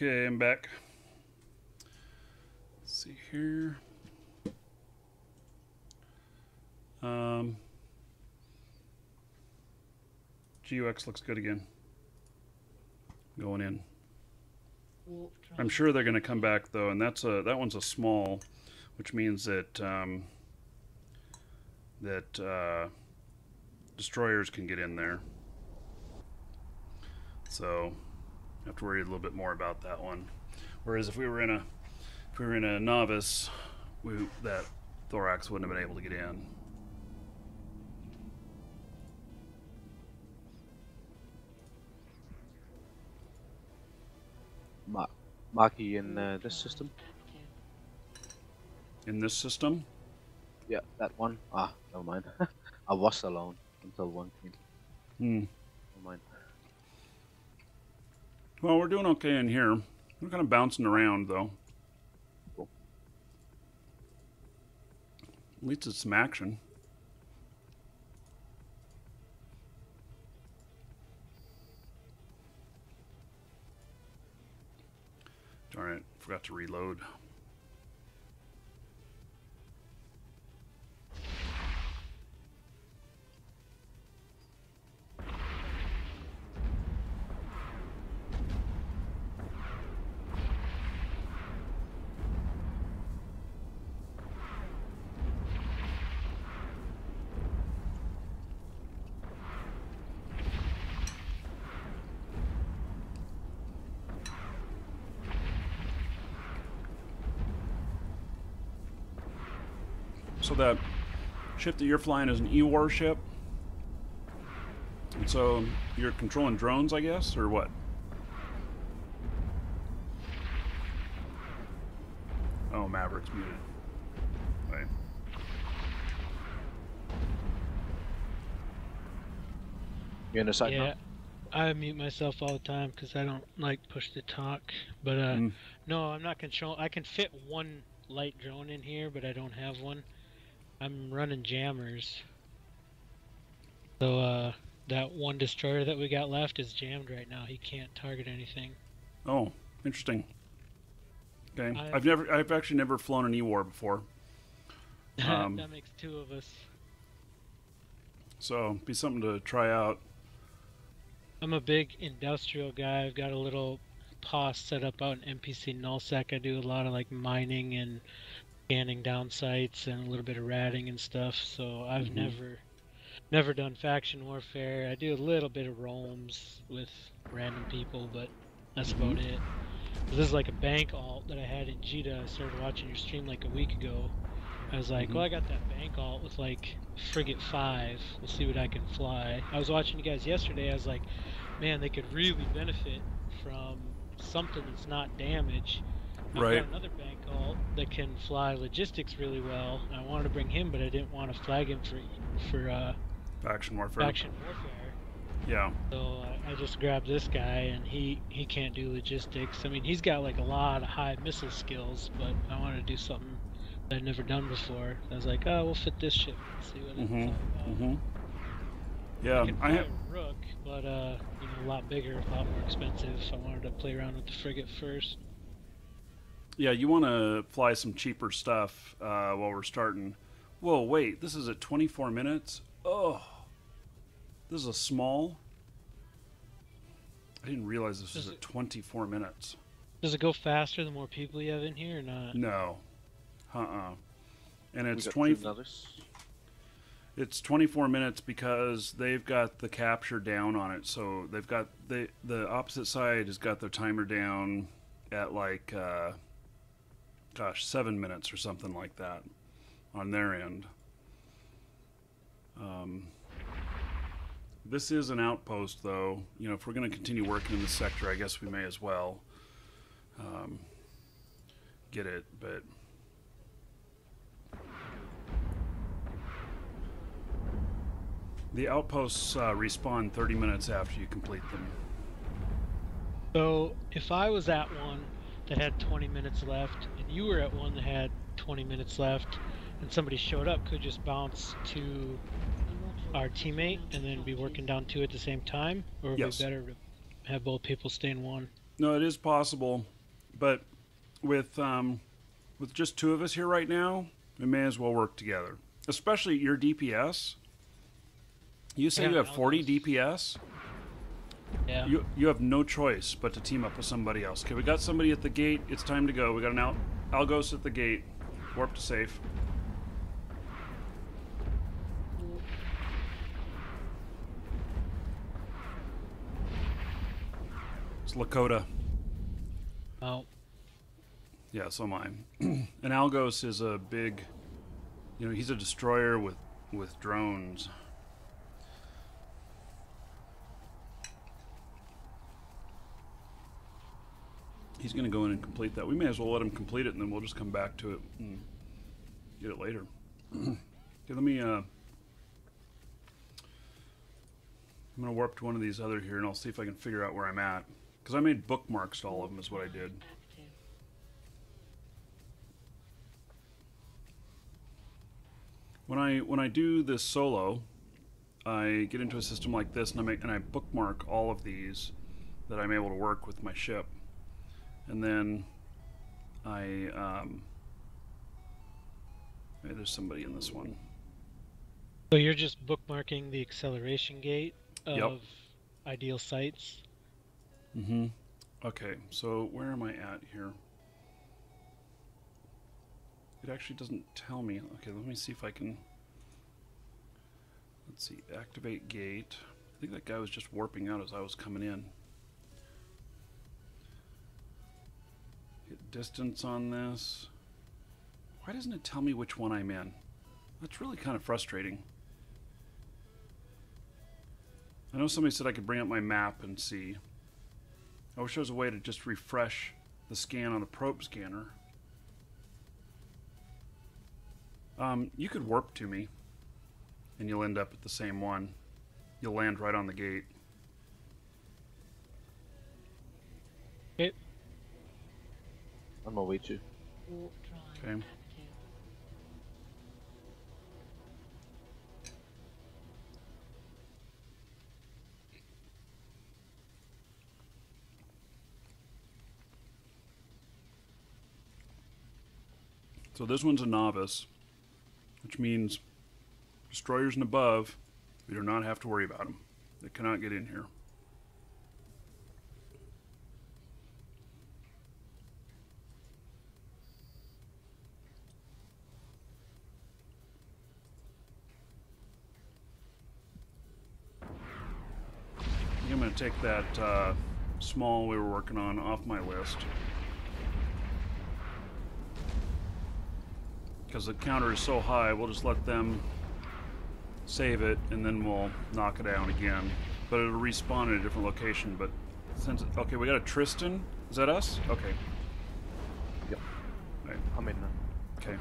Okay, I'm back. Let's see here. GUX looks good again. Going in. Warp drive. I'm sure they're going to come back though, and that one's a small, which means that destroyers can get in there. So I have to worry a little bit more about that one. Whereas if we were in a novice, that thorax wouldn't have been able to get in. Markee in this system. In this system, Yeah, that one. Ah, never mind. I was alone until one came. Never mind. well, we're doing okay in here. We're kind of bouncing around though. Cool. At least it's some action. Darn it, forgot to reload. So that ship that you're flying is an E-war ship. And so you're controlling drones, I guess, or what? Oh, Maverick's muted. Right. You in the side Yeah, I mute myself all the time because I don't like push to talk. But no, I'm not control. I can fit one light drone in here, but I don't have one. I'm running jammers. So that one destroyer that we got left is jammed right now. He can't target anything. Oh, interesting. Okay, I- I've actually never flown an E-war before, That makes two of us. so be something to try out. I'm a big industrial guy. I've got a little POS set up out in NPC nullsec. I do a lot of like mining and scanning down sites and a little bit of ratting and stuff. So I've never done faction warfare. I do a little bit of roams with random people, but that's about it. This is like a bank alt that I had in Jita. I started watching your stream like a week ago. I was like, well, I got that bank alt with like Frigate 5. We'll see what I can fly. I was watching you guys yesterday. I was like, man, they could really benefit from something that's not damage. I've Right. got another bank alt that can fly logistics really well. I wanted to bring him, but I didn't want to flag him for Faction warfare. faction warfare. Yeah. So I just grabbed this guy, and he can't do logistics. I mean, he's got like a lot of high missile skills, but I wanted to do something that I'd never done before. I was like, oh, we'll fit this ship and see what it's all about. Yeah, I can I fly have. a Rook, but a lot bigger, a lot more expensive. So I wanted to play around with the frigate first. Yeah, you want to fly some cheaper stuff while we're starting. Whoa, wait, this is at 24 minutes? Oh, this is a small? I didn't realize this was at 24 minutes. Does it go faster the more people you have in here or not? No. And it's We got 20. two others. It's 24 minutes because they've got the capture down on it. So they've got the opposite side has got their timer down at like 7 minutes or something like that on their end. This is an outpost, though. You know, if we're going to continue working in the sector, I guess we may as well get it. But the outposts respawn 30 minutes after you complete them. So if I was at one that had 20 minutes left, and you were at one that had 20 minutes left, and somebody showed up, could just bounce to our teammate and then be working down two at the same time? Or would it Yes. be better to have both people stay in one? No, it is possible. But with just two of us here right now, we may as well work together. Especially your DPS. You say you have 40 DPS? Yeah. You have no choice but to team up with somebody else. Okay, we got somebody at the gate. It's time to go. We got an Algos at the gate. Warp to safe. It's Lakota. Oh. Yeah, so am I. And Algos is a big, he's a destroyer with drones. He's going to go in and complete that. We may as well let him complete it, and then we'll just come back to it and get it later. Okay, let me... I'm going to warp to one of these other here, and I'll see if I can figure out where I'm at. Because I made bookmarks to all of them, is what I did. When I do this solo, I get into a system like this, and I bookmark all of these that I'm able to work with my ship. And then maybe there's somebody in this one. So you're just bookmarking the acceleration gate of Yep. ideal sites? Mm-hmm. Okay, so where am I at here? It actually doesn't tell me. Okay, let me see if I can... Let's see, activate gate. I think that guy was just warping out as I was coming in. Hit distance on this. Why doesn't it tell me which one I'm in? That's really kind of frustrating. I know somebody said I could bring up my map and see. I wish there was a way to just refresh the scan on the probe scanner. You could warp to me, and you'll end up at the same one. You'll land right on the gate. Okay. On my way to. Okay. So this one's a novice, which means destroyers and above, we do not have to worry about them. They cannot get in here. I think I'm going to take that small we were working on off my list. Because the counter is so high, we'll just let them save it, and then we'll knock it down again. But it'll respawn in a different location. But since okay, we got a Tristan. Is that us? Okay. Yep. Right. I'm in now. Okay.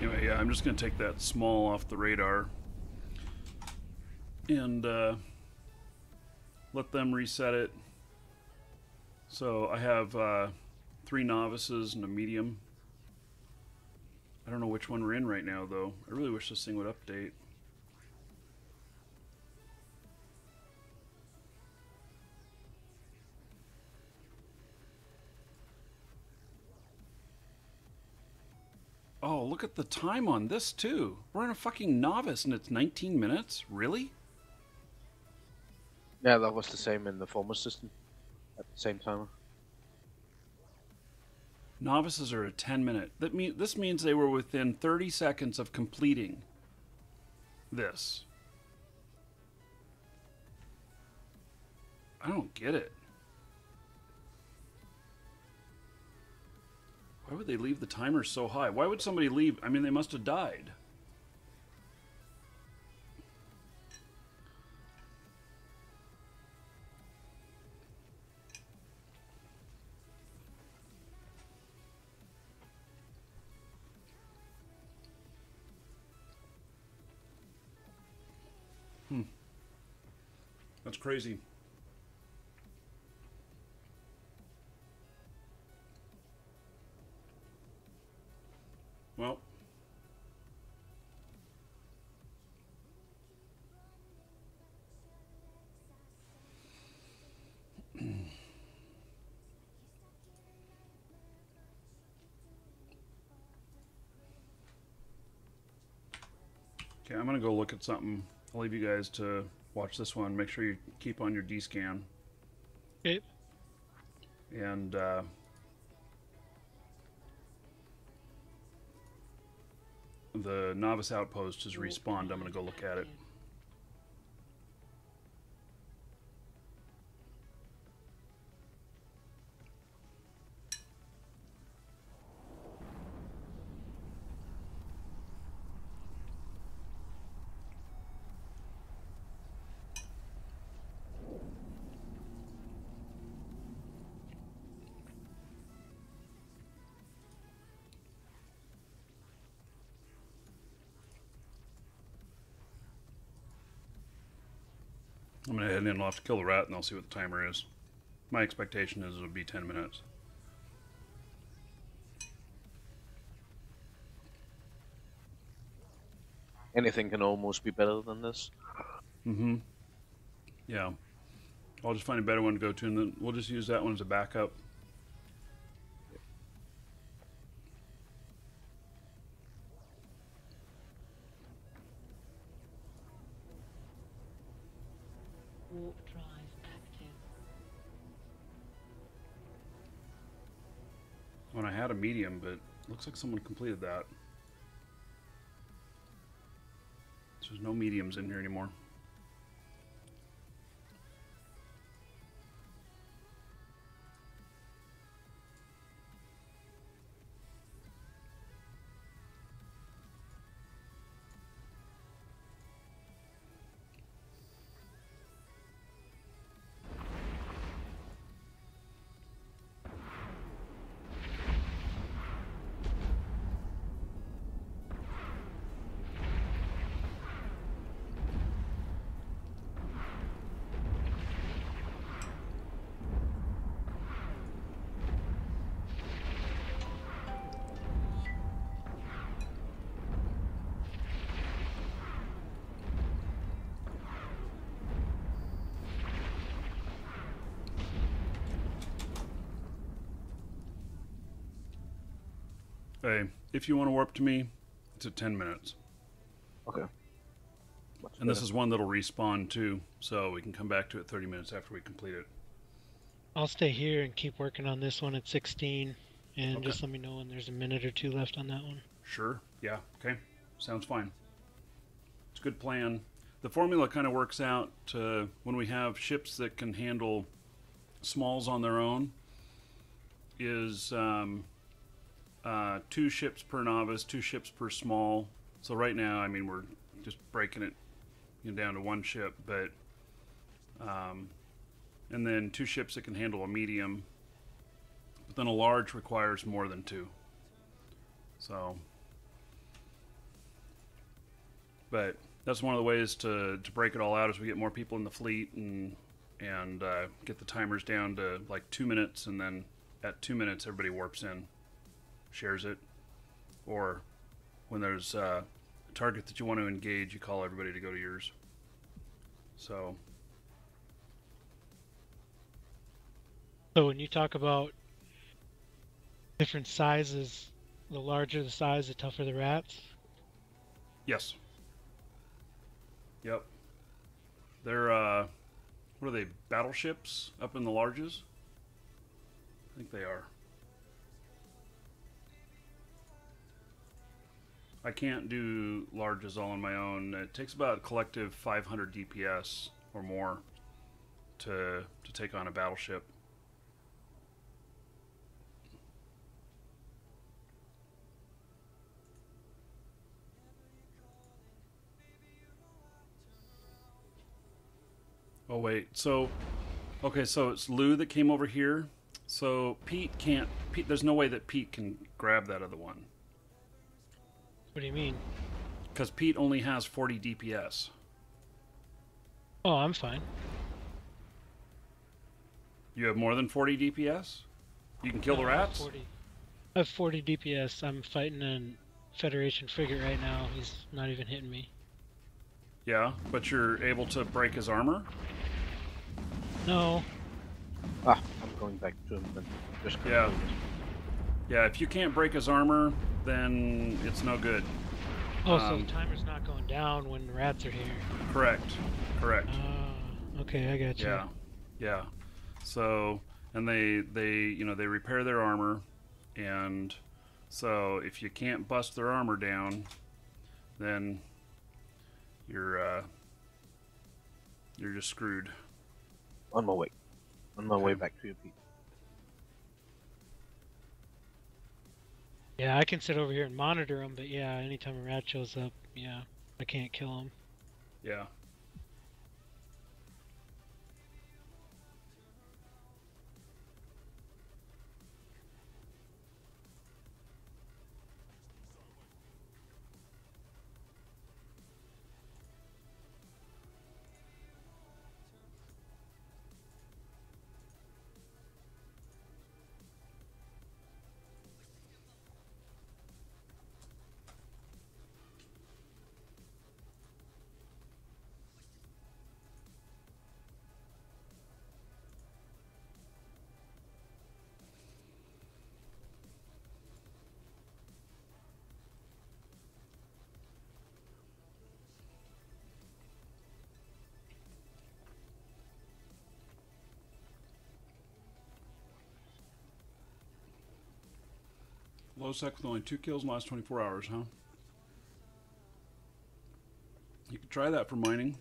Anyway, yeah, I'm just going to take that small off the radar and let them reset it. So I have 3 novices and a medium. I don't know which one we're in right now, though. I really wish this thing would update. Oh, look at the time on this, too. We're in a fucking novice, and it's 19 minutes? Really? Yeah, that was the same in the former system. At the same timer. Novices are a 10-minute. This means they were within 30 seconds of completing this. I don't get it. Why would they leave the timer so high? Why would somebody leave? I mean, they must have died. That's crazy. Well, okay, I'm gonna go look at something. I'll leave you guys to watch this one. Make sure you keep on your D-scan. Okay. And the novice outpost has respawned. I'm gonna go look at it. I'm gonna head in and I'll have to kill the rat and I'll see what the timer is. My expectation is it'll be 10 minutes. Anything can almost be better than this. Mm-hmm. Yeah. I'll just find a better one to go to, and then we'll just use that one as a backup. Warp drive active. When I had a medium, but looks like someone completed that. So there's no mediums in here anymore. Hey, if you want to warp to me, it's at 10 minutes. Okay. And this is one that'll respawn too, so we can come back to it 30 minutes after we complete it. I'll stay here and keep working on this one at 16, and Okay. just let me know when there's a minute or two left on that one. Sure. Yeah. Okay. Sounds fine. It's a good plan. The formula kind of works out to when we have ships that can handle smalls on their own is 2 ships per novice, 2 ships per small. So right now, I mean, we're just breaking it down to 1 ship, but and then 2 ships that can handle a medium. But then a large requires more than 2. So, but that's one of the ways to break it all out as we get more people in the fleet and get the timers down to like 2 minutes, and then at 2 minutes everybody warps in, shares it, or when there's a target that you want to engage, you call everybody to go to yours. So when you talk about different sizes, the larger the size, the tougher the rats? yes. Yep. They're what are they, battleships up in the larges? I think they are. I can't do larges all on my own. It takes about a collective 500 DPS or more to take on a battleship. Oh wait, so okay, so it's Lou that came over here. So Pete can't. There's no way that Pete can grab that other one What do you mean? because Pete only has 40 DPS. Oh, I'm fine. You have more than 40 DPS? You can kill the rats? 40. I have 40 DPS. I'm fighting a Federation frigate right now. He's not even hitting me. Yeah, but you're able to break his armor? No. Ah, I'm going back to him then. Just Yeah. Yeah, if you can't break his armor, then it's no good. Oh, so the timer's not going down when the rats are here. Correct. Correct. Okay, I got you. Yeah. Yeah. So, and they repair their armor, and so if you can't bust their armor down, then you're just screwed. On my way. On my way back to you, Pete. Yeah, I can sit over here and monitor him, but yeah, anytime a rat shows up, yeah, I can't kill him. Yeah. Low sec with only 2 kills in the last 24 hours, huh? You could try that for mining.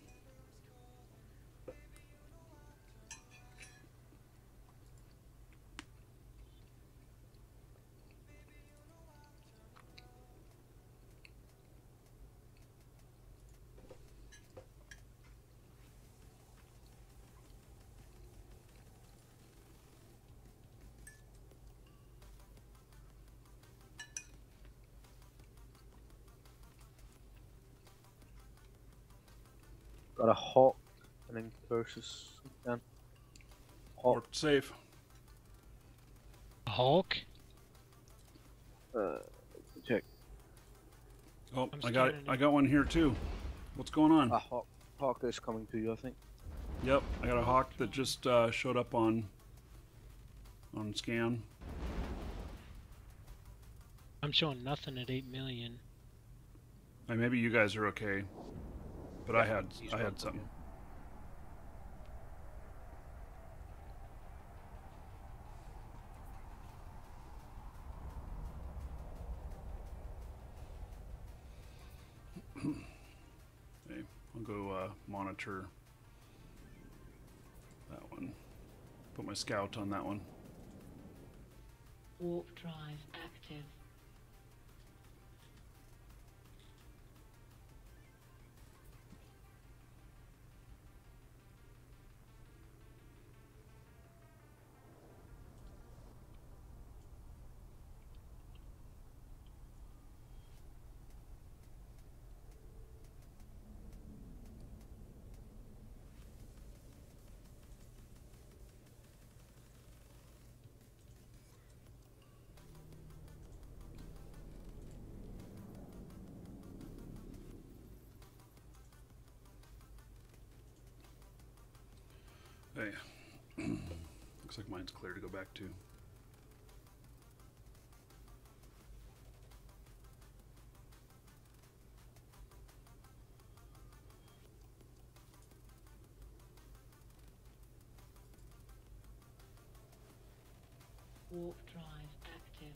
Got a hawk and then curses again. Hawk. Or safe. Hulk? Check. Oh, I'm I got scanning I it. got one here too. What's going on? A hawk is coming to you, I think. Yep, I got a hawk that just showed up on scan. I'm showing nothing at 8 million. Maybe you guys are okay, but I had something. Okay, I'll go monitor that one. Put my scout on that one. Warp drive active. Hey, looks like mine's clear to go back to. Warp drive active.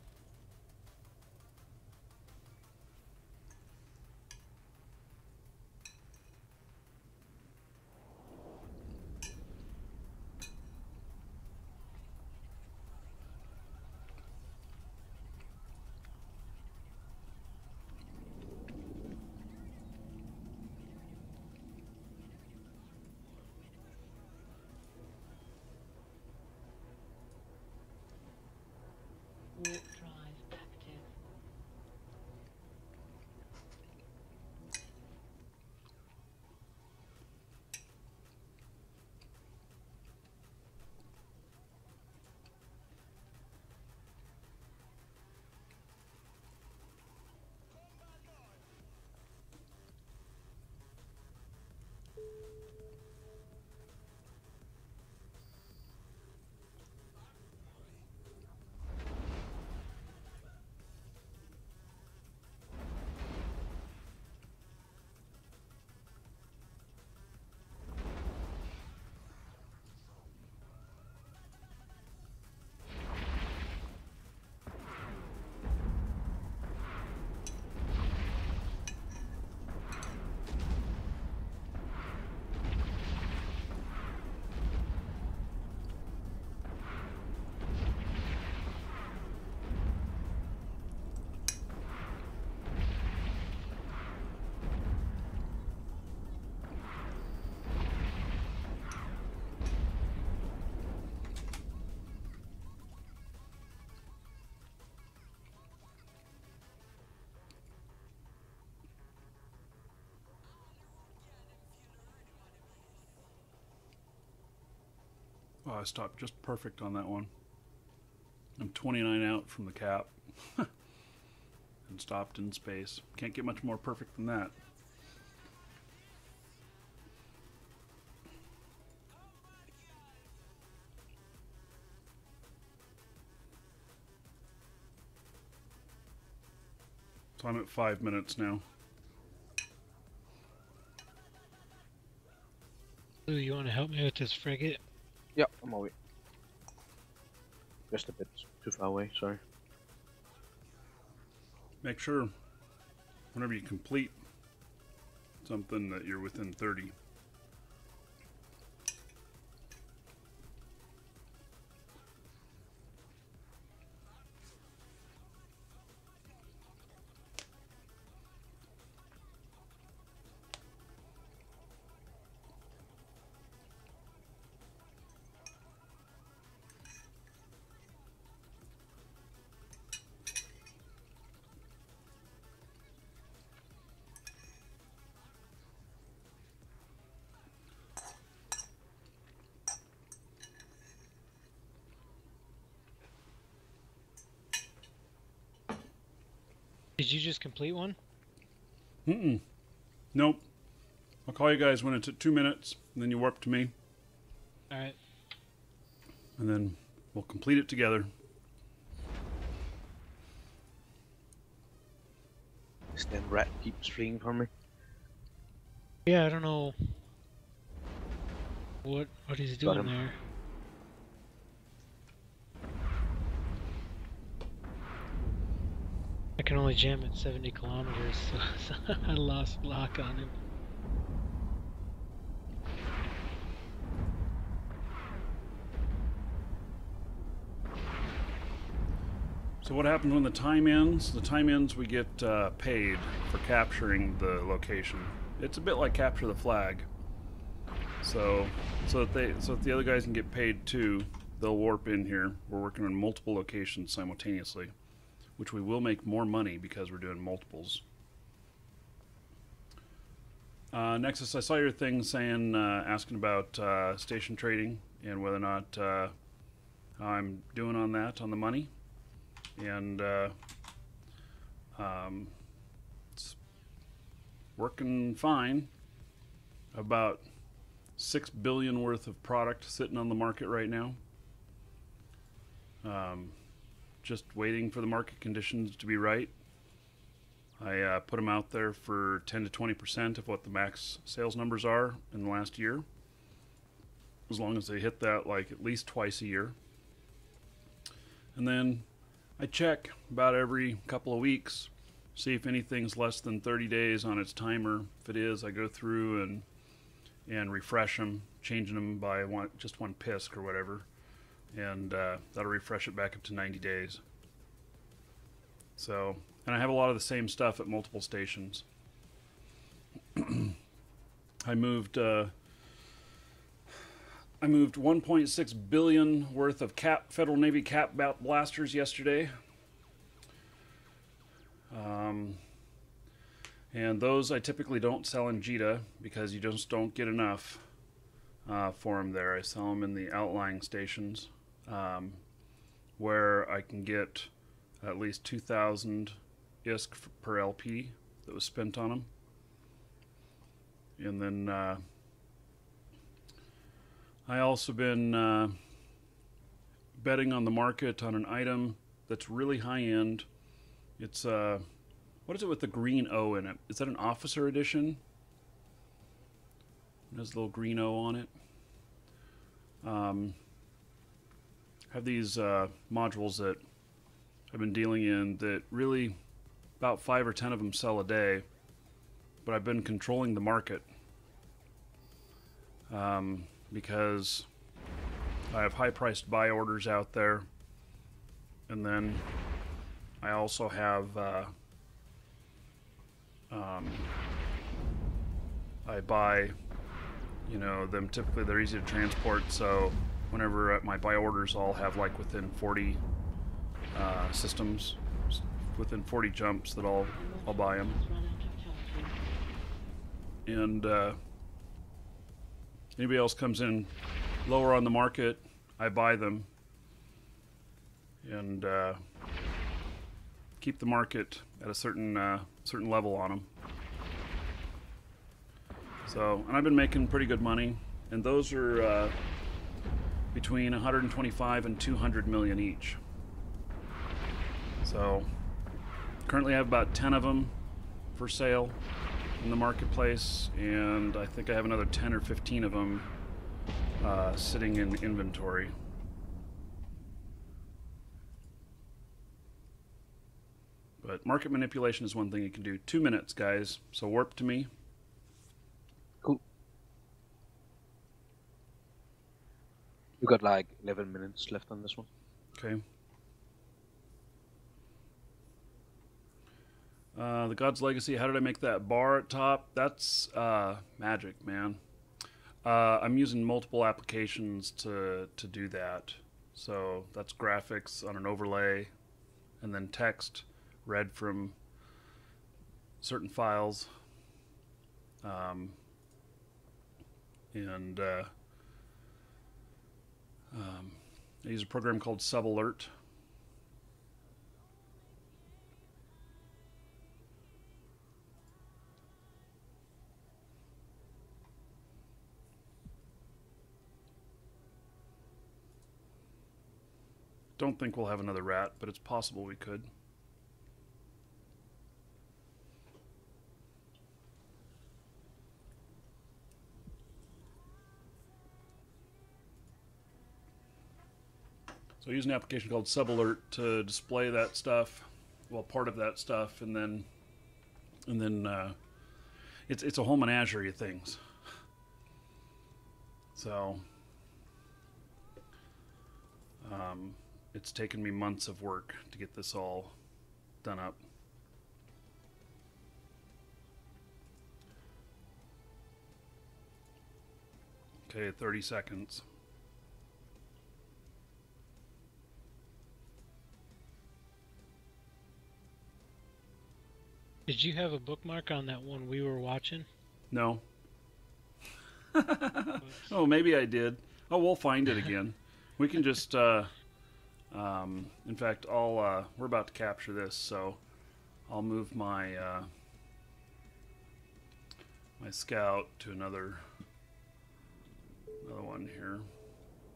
Oh, I stopped just perfect on that one. I'm 29 out from the cap. And stopped in space. Can't get much more perfect than that. So I'm at 5 minutes now. Lou, you want to help me with this frigate? Yeah, I'm away. Just a bit too far away, sorry. Make sure whenever you complete something that you're within 30. Did you just complete one? Nope. I'll call you guys when it's at 2 minutes, and then you warp to me, Alright. and then we'll complete it together. This damn rat keeps fleeing from me. Yeah, I don't know what he's Got doing him. there. I can only jam at 70 kilometers, so I lost lock on him. So what happens when the time ends? The time ends, we get paid for capturing the location. It's a bit like capture the flag. So that the other guys can get paid too, they'll warp in here. We're working on multiple locations simultaneously, which we will make more money because we're doing multiples. Nexus, I saw your thing saying, asking about station trading and whether or not how I'm doing on that, on the money. And it's working fine. About 6 billion worth of product sitting on the market right now. Just waiting for the market conditions to be right. I put them out there for 10 to 20% of what the max sales numbers are in the last year, as long as they hit that like at least twice a year. And then I check about every couple of weeks, see if anything's less than 30 days on its timer. If it is, I go through and refresh them, changing them by just one pisk or whatever, and that'll refresh it back up to 90 days. So, and I have a lot of the same stuff at multiple stations. I moved 1.6 billion worth of Federal Navy cap blasters yesterday. And those I typically don't sell in JITA because you just don't get enough for them there. I sell them in the outlying stations where I can get at least 2,000 ISK per LP that was spent on them. And then I also been betting on the market on an item that's really high end. It's what is it with the green O in it? Is that an officer edition? It has a little green O on it. Have these modules that I've been dealing in that really about 5 or 10 of them sell a day, but I've been controlling the market because I have high-priced buy orders out there, and then I also have I buy, you know, them typically they're easy to transport, so whenever my buy orders I'll have like within 40 systems, within 40 jumps that I'll buy them. And anybody else comes in lower on the market, I buy them and keep the market at a certain level on them. So, and I've been making pretty good money, and those are between 125 and 200 million each. So, currently I have about 10 of them for sale in the marketplace, and I think I have another 10 or 15 of them sitting in inventory. But market manipulation is one thing you can do. 2 minutes, guys. So warp to me. Cool. You got like 11 minutes left on this one. Okay. The God's Legacy. How did I make that bar at top? That's magic, man. I'm using multiple applications to do that. So that's graphics on an overlay, and then text read from certain files. I use a program called SubAlert. Don't think we'll have another rat, but it's possible we could. So I use an application called SubAlert to display that stuff, well, part of that stuff, and then it's a whole menagerie of things. So it's taken me months of work to get this all done up. Okay, 30 seconds. Did you have a bookmark on that one we were watching? No. Oh, maybe I did. Oh, we'll find it again. We can just, in fact, we're about to capture this, so I'll move my, my scout to another one here.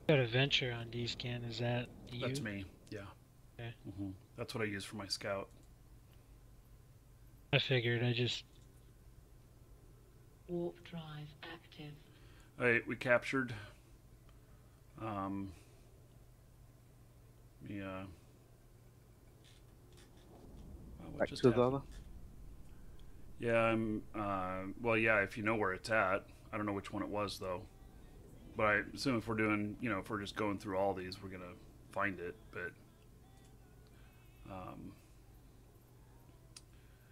Got a venture on D-Scan, is that you? That's me, yeah. Okay. That's what I use for my scout. I figured, I just... Warp drive active. Alright, we captured. Back to the other? Yeah, well, yeah, if you know where it's at. I don't know which one it was, though. But I assume if we're doing, if we're just going through all these, we're going to find it, but...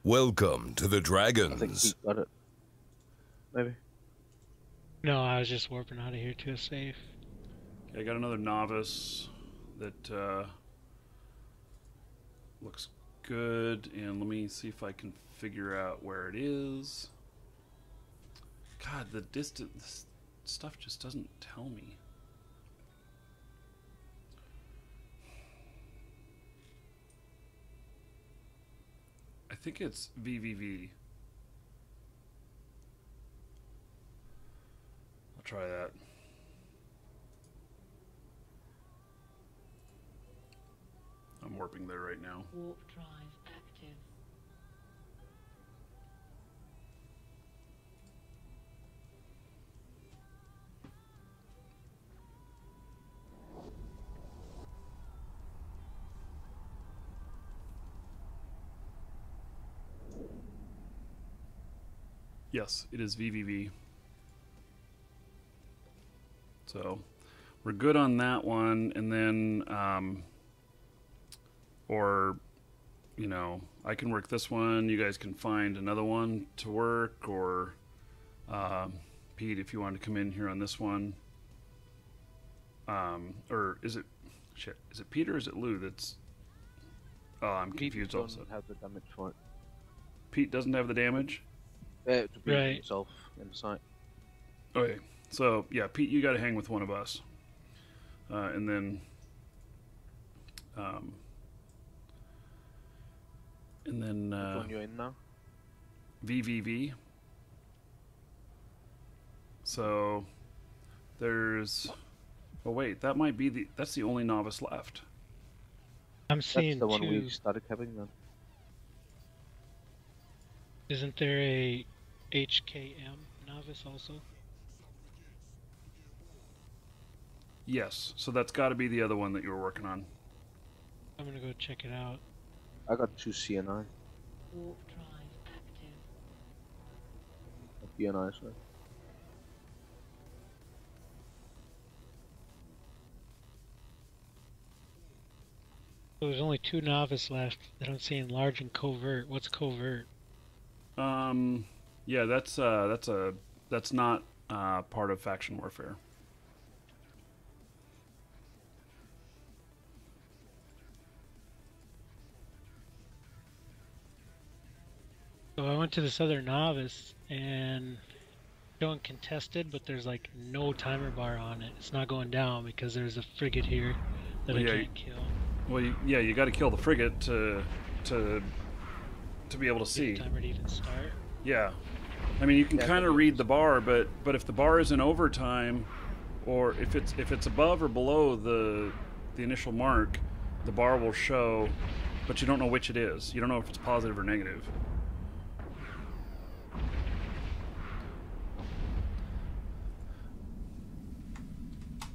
Welcome to the I think Dragons. he got it. Maybe. No, I was just warping out of here to a safe. Okay, I got another novice that looks good, and let me see if I can figure out where it is. God, the distance, this stuff just doesn't tell me. I think it's VVV. I'll try that. I'm warping there right now. Warp drive active. Yes, it is VVV. So we're good on that one, and then I can work this one. You guys can find another one to work, or Pete, if you want to come in here on this one. Or is it Pete or is it Lou that's... Oh, I'm confused Pete also. doesn't have the damage for it. Pete doesn't have the damage? To be Right. himself in the site. Okay, so yeah, Pete, you got to hang with one of us. and then Which one you're in now? VVV. So there's. Oh wait, that might be the. That's the only novice left. I'm seeing That's the one two. we started having then. Isn't there a HKM novice also? Yes, so that's got to be the other one that you were working on. I'm gonna go check it out. I got 2 CNI. Warp drive active. DNI, sorry. So there's only 2 novice left that I'm seeing large and covert. What's covert? Yeah, that's not part of faction warfare. So I went to this other novice and showing contested, but there's like no timer bar on it. It's not going down because there's a frigate here that Well, I yeah, can't kill. Well, you got to kill the frigate to be able to Get see. the timer to even start. Yeah, I mean you can Yeah, kind of read the bar, but if the bar is in overtime, or if it's above or below the initial mark, the bar will show, but you don't know which it is. You don't know if it's positive or negative.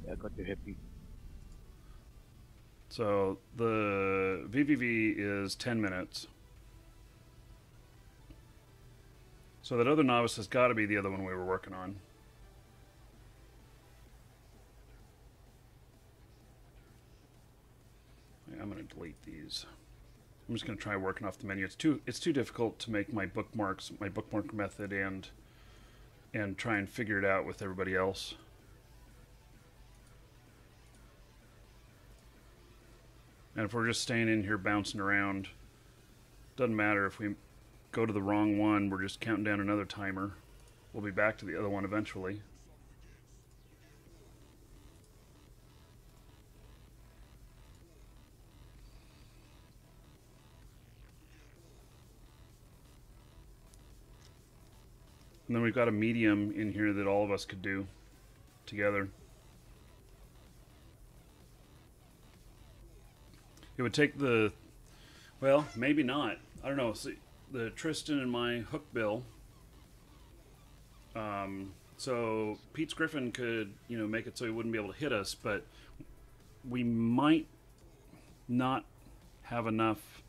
Yeah, I got your hippie. So the VVV is 10 minutes. So that other novice has got to be the other one we were working on. Yeah, I'm going to delete these. I'm just going to try working off the menu. It's too difficult to make my bookmarks, my bookmark method, and try and figure it out with everybody else. And if we're just staying in here bouncing around, doesn't matter if we go to the wrong one, we're just counting down another timer. We'll be back to the other one eventually. And then we've got a medium in here that all of us could do together. It would take the, well, maybe not. I don't know. See, the Tristan and my hook bill. So Pete's Griffin could, make it so he wouldn't be able to hit us, but we might not have enough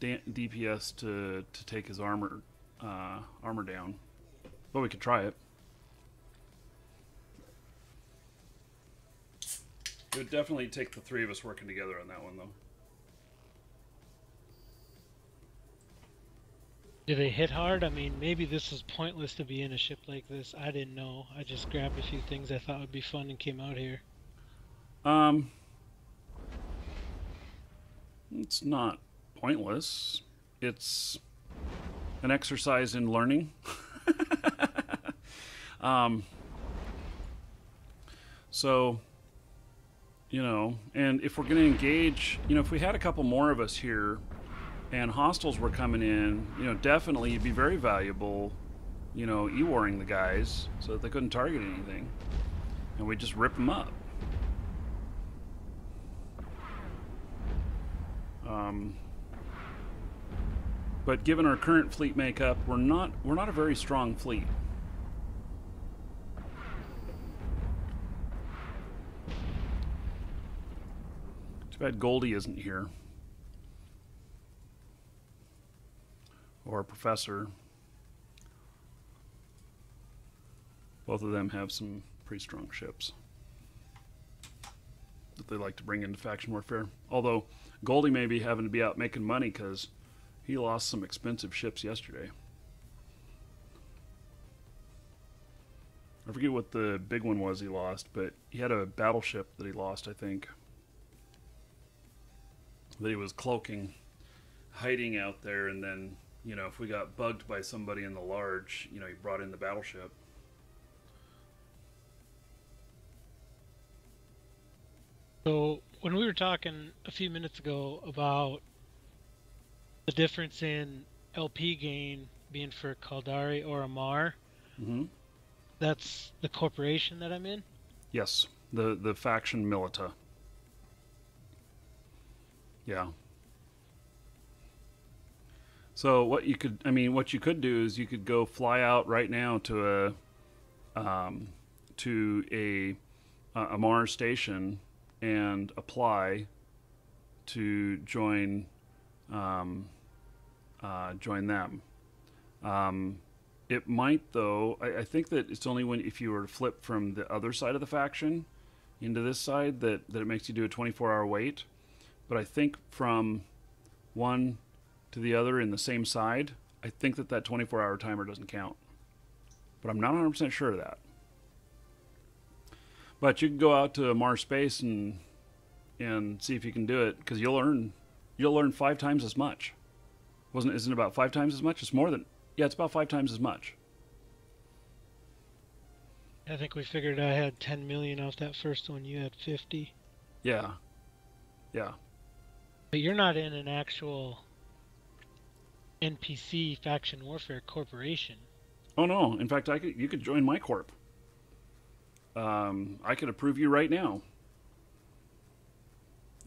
DPS to take his armor down. But we could try it. It would definitely take the 3 of us working together on that one, though. Do they hit hard? I mean, maybe this is pointless to be in a ship like this. I didn't know. I just grabbed a few things I thought would be fun and came out here. It's not pointless. It's an exercise in learning. So, and if we're going to engage, if we had a couple more of us here and hostiles were coming in, definitely it'd be very valuable, E-warring the guys so that they couldn't target anything. And we'd just rip them up. But given our current fleet makeup, we're not a very strong fleet. Too bad Goldie isn't here. Or Professor. Both of them have some pretty strong ships that they like to bring into faction warfare. Although Goldie may be having to be out making money because he lost some expensive ships yesterday. I forget what the big one was he lost, but he had a battleship that he lost, I think. That he was cloaking, hiding out there, and then, if we got bugged by somebody in the large, he brought in the battleship. So when we were talking a few minutes ago about the difference in LP gain being for Caldari or Amar, Mm-hmm. that's the corporation that I'm in? Yes, the faction Milita. Yeah. So what you could do is you could go fly out right now to a Mars station and apply to join them. It might, though. I think that it's only if you were to flip from the other side of the faction into this side that it makes you do a 24-hour wait. But I think from one to the other in the same side, I think that 24-hour timer doesn't count. But I'm not 100% sure of that. But you can go out to Mars space and see if you can do it, because you'll earn 5 times as much. Isn't it about 5 times as much? It's more than, yeah, it's about 5 times as much. I think we figured I had 10 million off that first one. You had 50. Yeah. Yeah. But you're not in an actual NPC faction warfare corporation. Oh no! In fact, you could join my corp. I could approve you right now,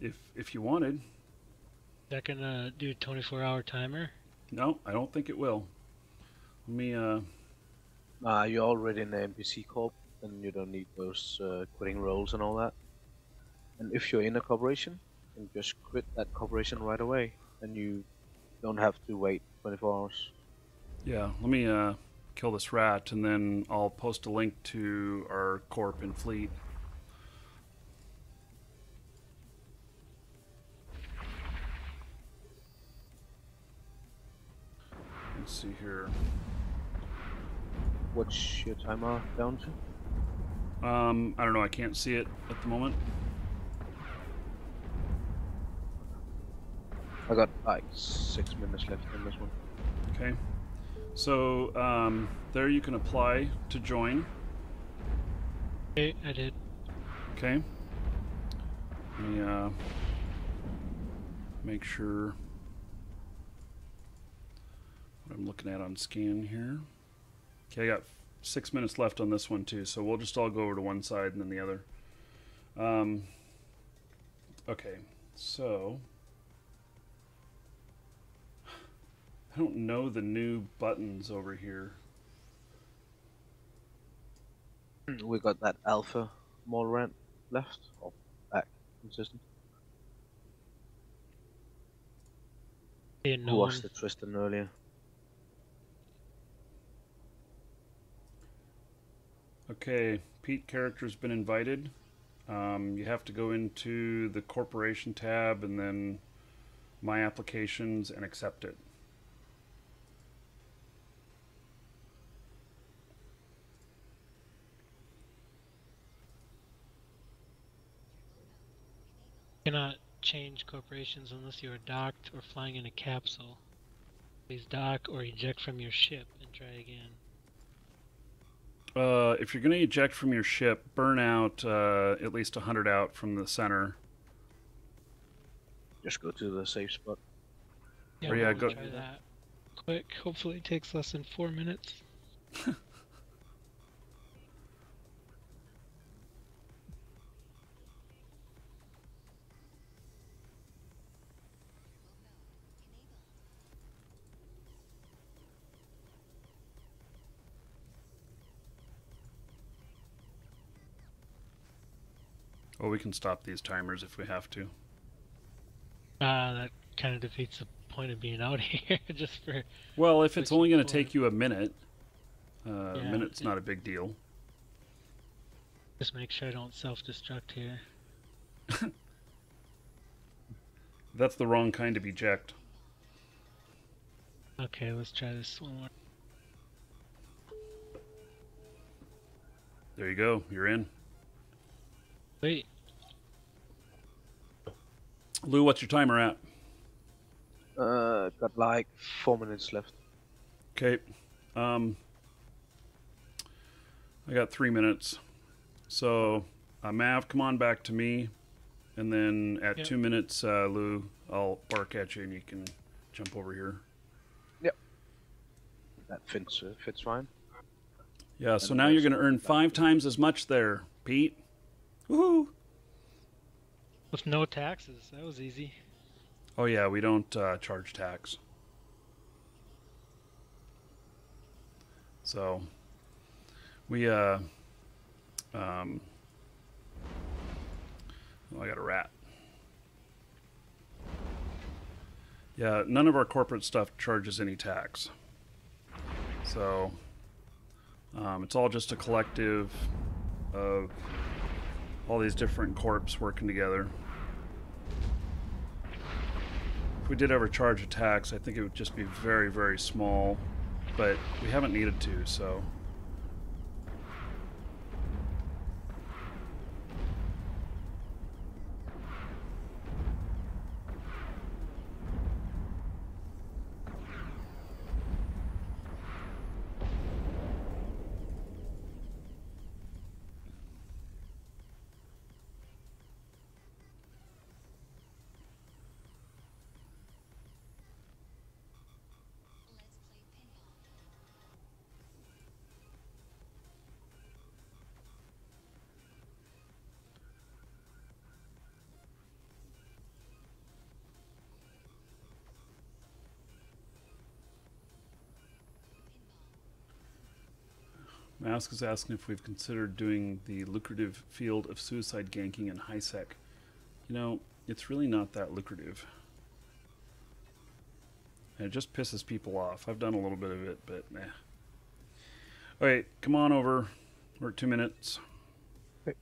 if you wanted. Is that gonna do a 24-hour timer? No, I don't think it will. Let me. You're already in the NPC Corp, and you don't need those quitting roles and all that. And if you're in a corporation, you can just quit that corporation right away, and you don't have to wait 24 hours. Yeah, let me kill this rat, and then I'll post a link to our corp and fleet. Let's see here. What's your timer down to? I don't know. I can't see it at the moment. I got like 6 minutes left on this one. Okay. So there you can apply to join. Okay, I did. Okay. Let me make sure what I'm looking at on scan here. Okay, I got 6 minutes left on this one too, so we'll just all go over to one side and then the other. Okay, so I don't know the new buttons over here. We got that alpha Morant left, or back consistent. Who was the Tristan earlier? Okay, Pete character's been invited. You have to go into the corporation tab and then my applications and accept it. Cannot change corporations unless you are docked or flying in a capsule. Please dock or eject from your ship and try again. If you're going to eject from your ship, burn out at least 100 out from the center. Just go to the safe spot. Yeah, Or yeah, we'll go- try that quick. Hopefully it takes less than 4 minutes. Well, we can stop these timers if we have to. That kind of defeats the point of being out here, just for... Well, if it's only going to Switching take you a minute, a Yeah, minute's not a big deal. Just make sure I don't self-destruct here. That's the wrong kind of eject. Okay, let's try this one more. There you go. You're in. Wait, Lou, what's your timer at? Got like 4 minutes left. Okay. I got 3 minutes. So, Mav, come on back to me, And then at Yep. 2 minutes, Lou, I'll bark at you and you can jump over here. That fits fine. Yeah, so And now you're there's going to earn 5 times as much there, Pete. Woohoo! With no taxes, that was easy. Oh yeah, we don't charge tax. So we oh, I got a rat. Yeah, none of our corporate stuff charges any tax. So it's all just a collective of all these different corps working together. If we did ever charge a tax, I think it would just be very, very small, but we haven't needed to, so. Mask is asking if we've considered doing the lucrative field of suicide ganking in high sec. You know, it's really not that lucrative. And it just pisses people off. I've done a little bit of it, but meh. Alright, come on over. We're at 2 minutes. Okay.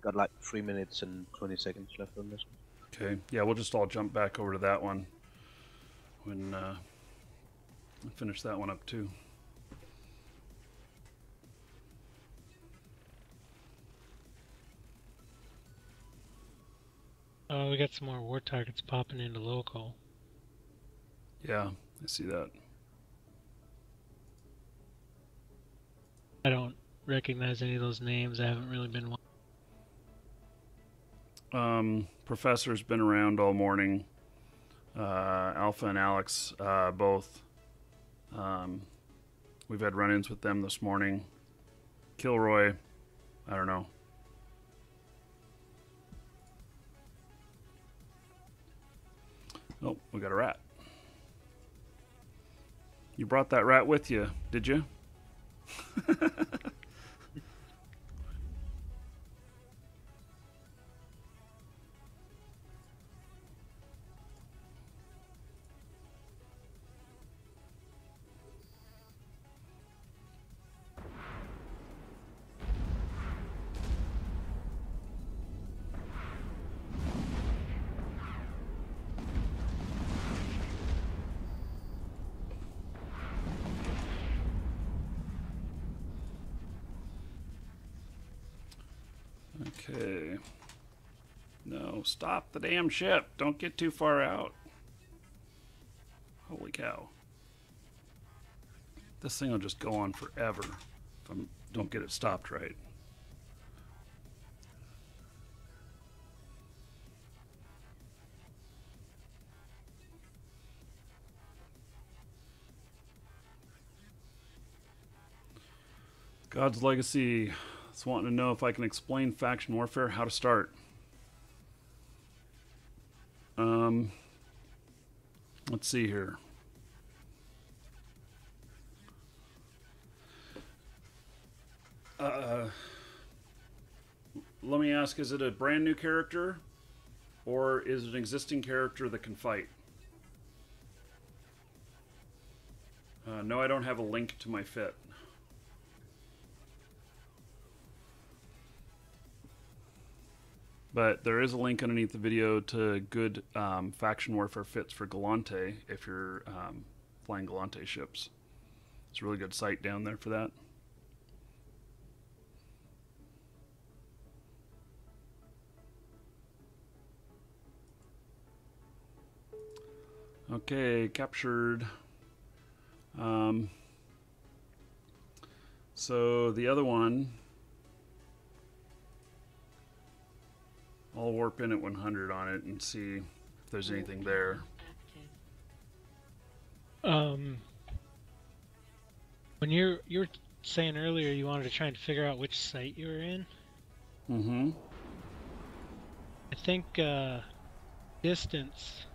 Got like 3 minutes and 20 seconds left on this one. Okay, yeah, we'll just all jump back over to that one when finish that one up too. Oh, we got some more war targets popping into local. Yeah, I see that. I don't recognize any of those names. I haven't really been. Professor's been around all morning. Alpha and Alex, both. We've had run-ins with them this morning. Kilroy, I don't know. Oh, we got a rat. You brought that rat with you, did you? Okay. No, stop the damn ship. Don't get too far out. Holy cow. This thing will just go on forever if I don't get it stopped right. God's Legacy is wanting to know if I can explain faction warfare, how to start. Let's see here. Let me ask, is it a brand new character or is it an existing character that can fight? No, I don't have a link to my fit. But there is a link underneath the video to good faction warfare fits for Galante if you're flying Galante ships. It's a really good site down there for that. Okay, captured. So the other one, I'll warp in at 100 on it and see if there's anything there. When you were saying earlier you wanted to try and figure out which site you were in. Mm-hmm. I think distance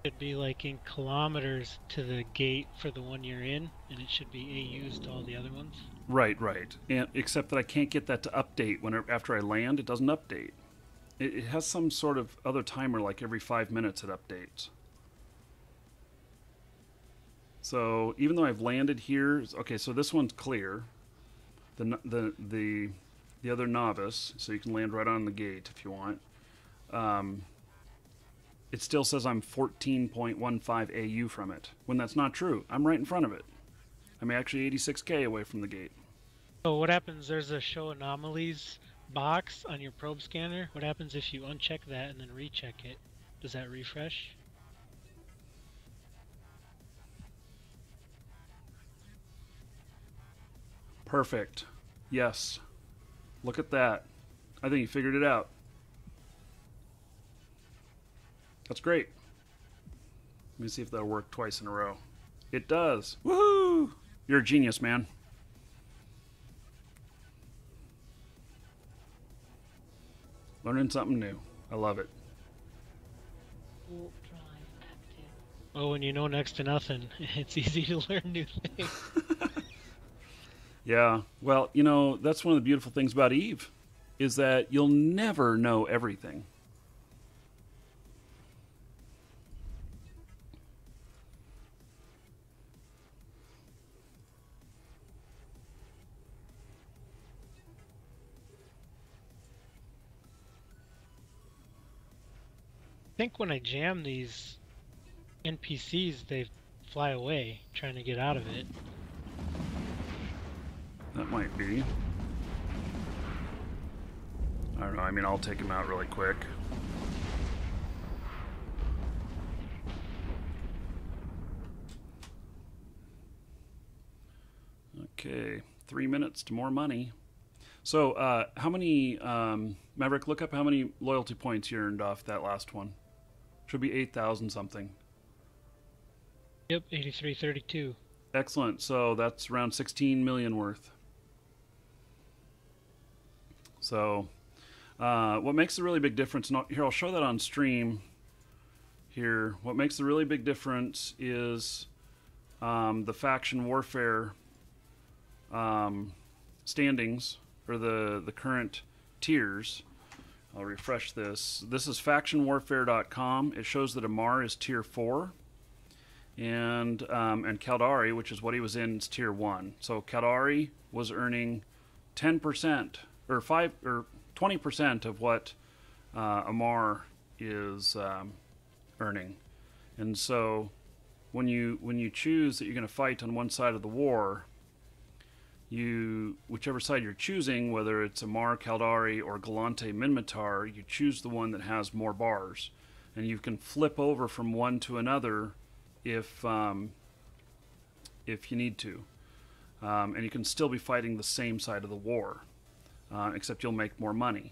should be like in kilometers to the gate for the one you're in, and it should be AUs to all the other ones. Right. And except that I can't get that to update after I land. It doesn't update. It has some sort of other timer, like every 5 minutes it updates. So even though I've landed here, okay, so this one's clear. The other novice, so you can land right on the gate if you want. It still says I'm 14.15 AU from it, when that's not true. I'm right in front of it. I'm actually 86K away from the gate. So what happens, there's a show anomalies box on your probe scanner. What happens if you uncheck that and then recheck it? Does that refresh? Perfect. Yes. Look at that. I think you figured it out. That's great. Let me see if that'll work twice in a row. It does. Woohoo! You're a genius, man. Learning something new. I love it. Warp drive active. Oh, when you know next to nothing, it's easy to learn new things. Yeah. Well, you know, that's one of the beautiful things about Eve, is that you'll never know everything. I think when I jam these NPCs, they fly away, trying to get out of it. That might be. I don't know. I mean, I'll take him out really quick. Okay, 3 minutes to more money. So, how many, Maverick, look up how many loyalty points you earned off that last one. Should be 8,000 something. Yep, 8332. Excellent. So that's around 16 million worth. So, what makes a really big difference, and here I'll show that on stream here. What makes the really big difference is the faction warfare standings, or the current tiers. I'll refresh this. This is factionwarfare.com. It shows that Amar is tier 4, and Caldari, which is what he was in, is tier 1. So Caldari was earning 10% or 20% of what Amar is earning. And so when you choose that you're going to fight on one side of the war, whichever side you're choosing, whether it's Amar, Caldari, or Galante Minmatar, you choose the one that has more bars, and you can flip over from one to another if you need to, and you can still be fighting the same side of the war, except you'll make more money.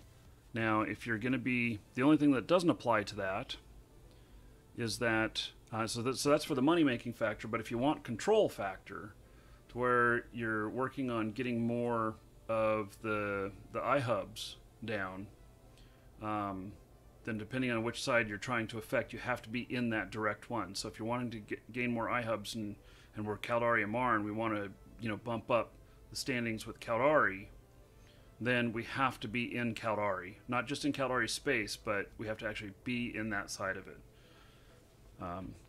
Now, if you're going to be, the only thing that doesn't apply to that is that so that's for the money making factor. But if you want control factor, to where you're working on getting more of the iHubs down, then depending on which side you're trying to affect, you have to be in that direct one. So if you're wanting to gain more iHubs and we're Caldari Amar, and we want to bump up the standings with Caldari, then we have to be in Caldari. Not just in Caldari space, but we have to actually be in that side of it.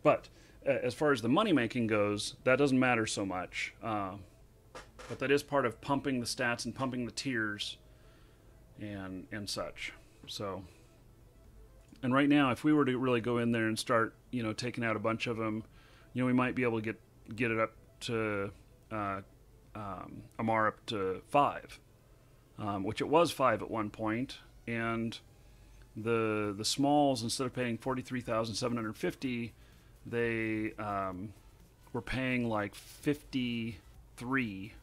But as far as the money making goes, that doesn't matter so much. But that is part of pumping the stats and pumping the tiers and such. So, and right now, if we were to really go in there and start, taking out a bunch of them, we might be able to get it up to Amar up to 5, which it was 5 at one point, and the smalls, instead of paying 43,750, they were paying like 53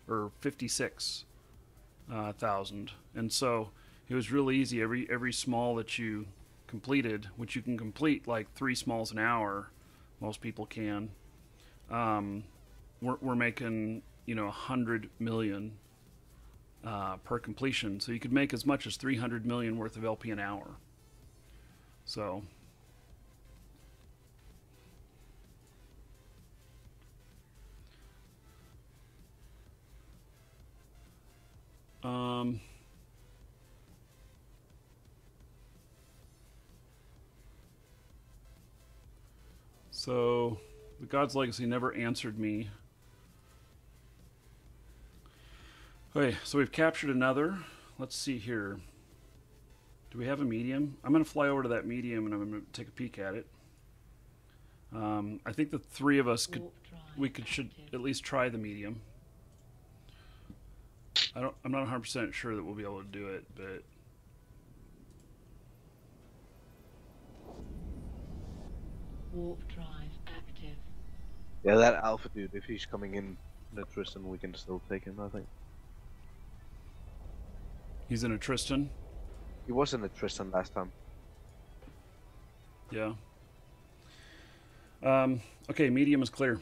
or 56,000. And so it was real easy. Every small that you completed, which you can complete like 3 smalls an hour, most people can. We're making 100 million per completion. So you could make as much as 300 million worth of LP an hour. So. So the God's Legacy never answered me. Okay, so we've captured another. Let's see here. Do we have a medium? I'm going to fly over to that medium and I'm going to take a peek at it. I think the 3 of us should at least try the medium. I'm not 100% sure that we'll be able to do it, but Warp drive active. Yeah, that alpha dude, if he's coming in a Tristan, we can still take him, I think. he's in a Tristan. He was in a Tristan last time. Yeah. Okay, medium is clear.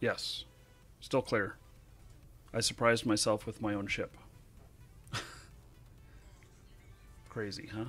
Yes. Still clear. I surprised myself with my own ship. Crazy, huh?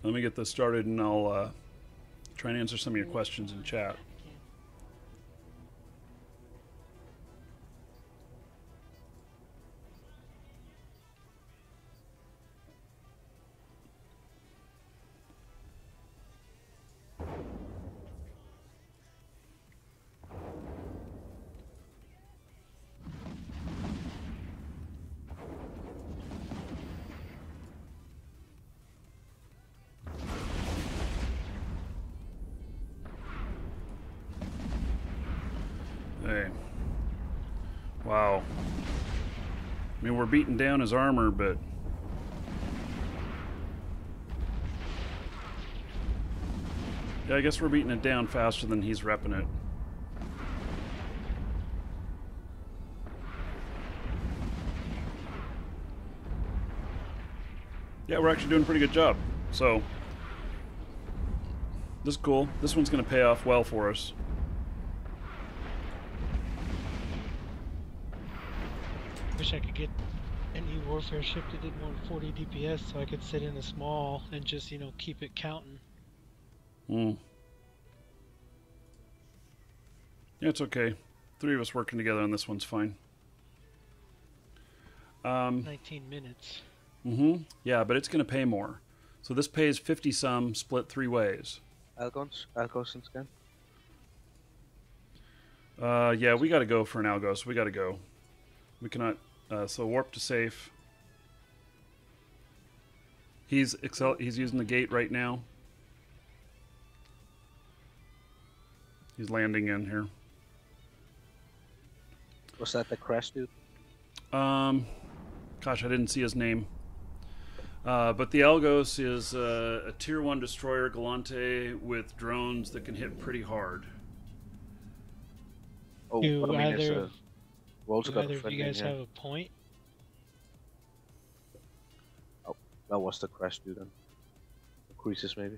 Let me get this started and I'll try and answer some of your questions in chat. Hey. Wow. I mean, we're beating down his armor, but... yeah, I guess we're beating it down faster than he's repping it. Yeah, we're actually doing a pretty good job. So, this is cool. This one's going to pay off well for us. Wish I could get an E-Warfare ship that did 140 DPS so I could sit in a small and just, keep it counting. Yeah, it's okay. 3 of us working together on this one's fine. 19 minutes. Yeah, but it's going to pay more. So this pays 50 some, split 3 ways. Algos and scan. Yeah, we got to go for an Algos. We got to go. We cannot. So warp to safe. He's using the gate right now. He's landing in here. Was that the crash dude? Gosh, I didn't see his name. But the Algos is a tier 1 destroyer Galante with drones that can hit pretty hard. Oh, Do what I mean is, either World's got a of you friend guys in have here. a point? That was the crash dude then. Creases maybe.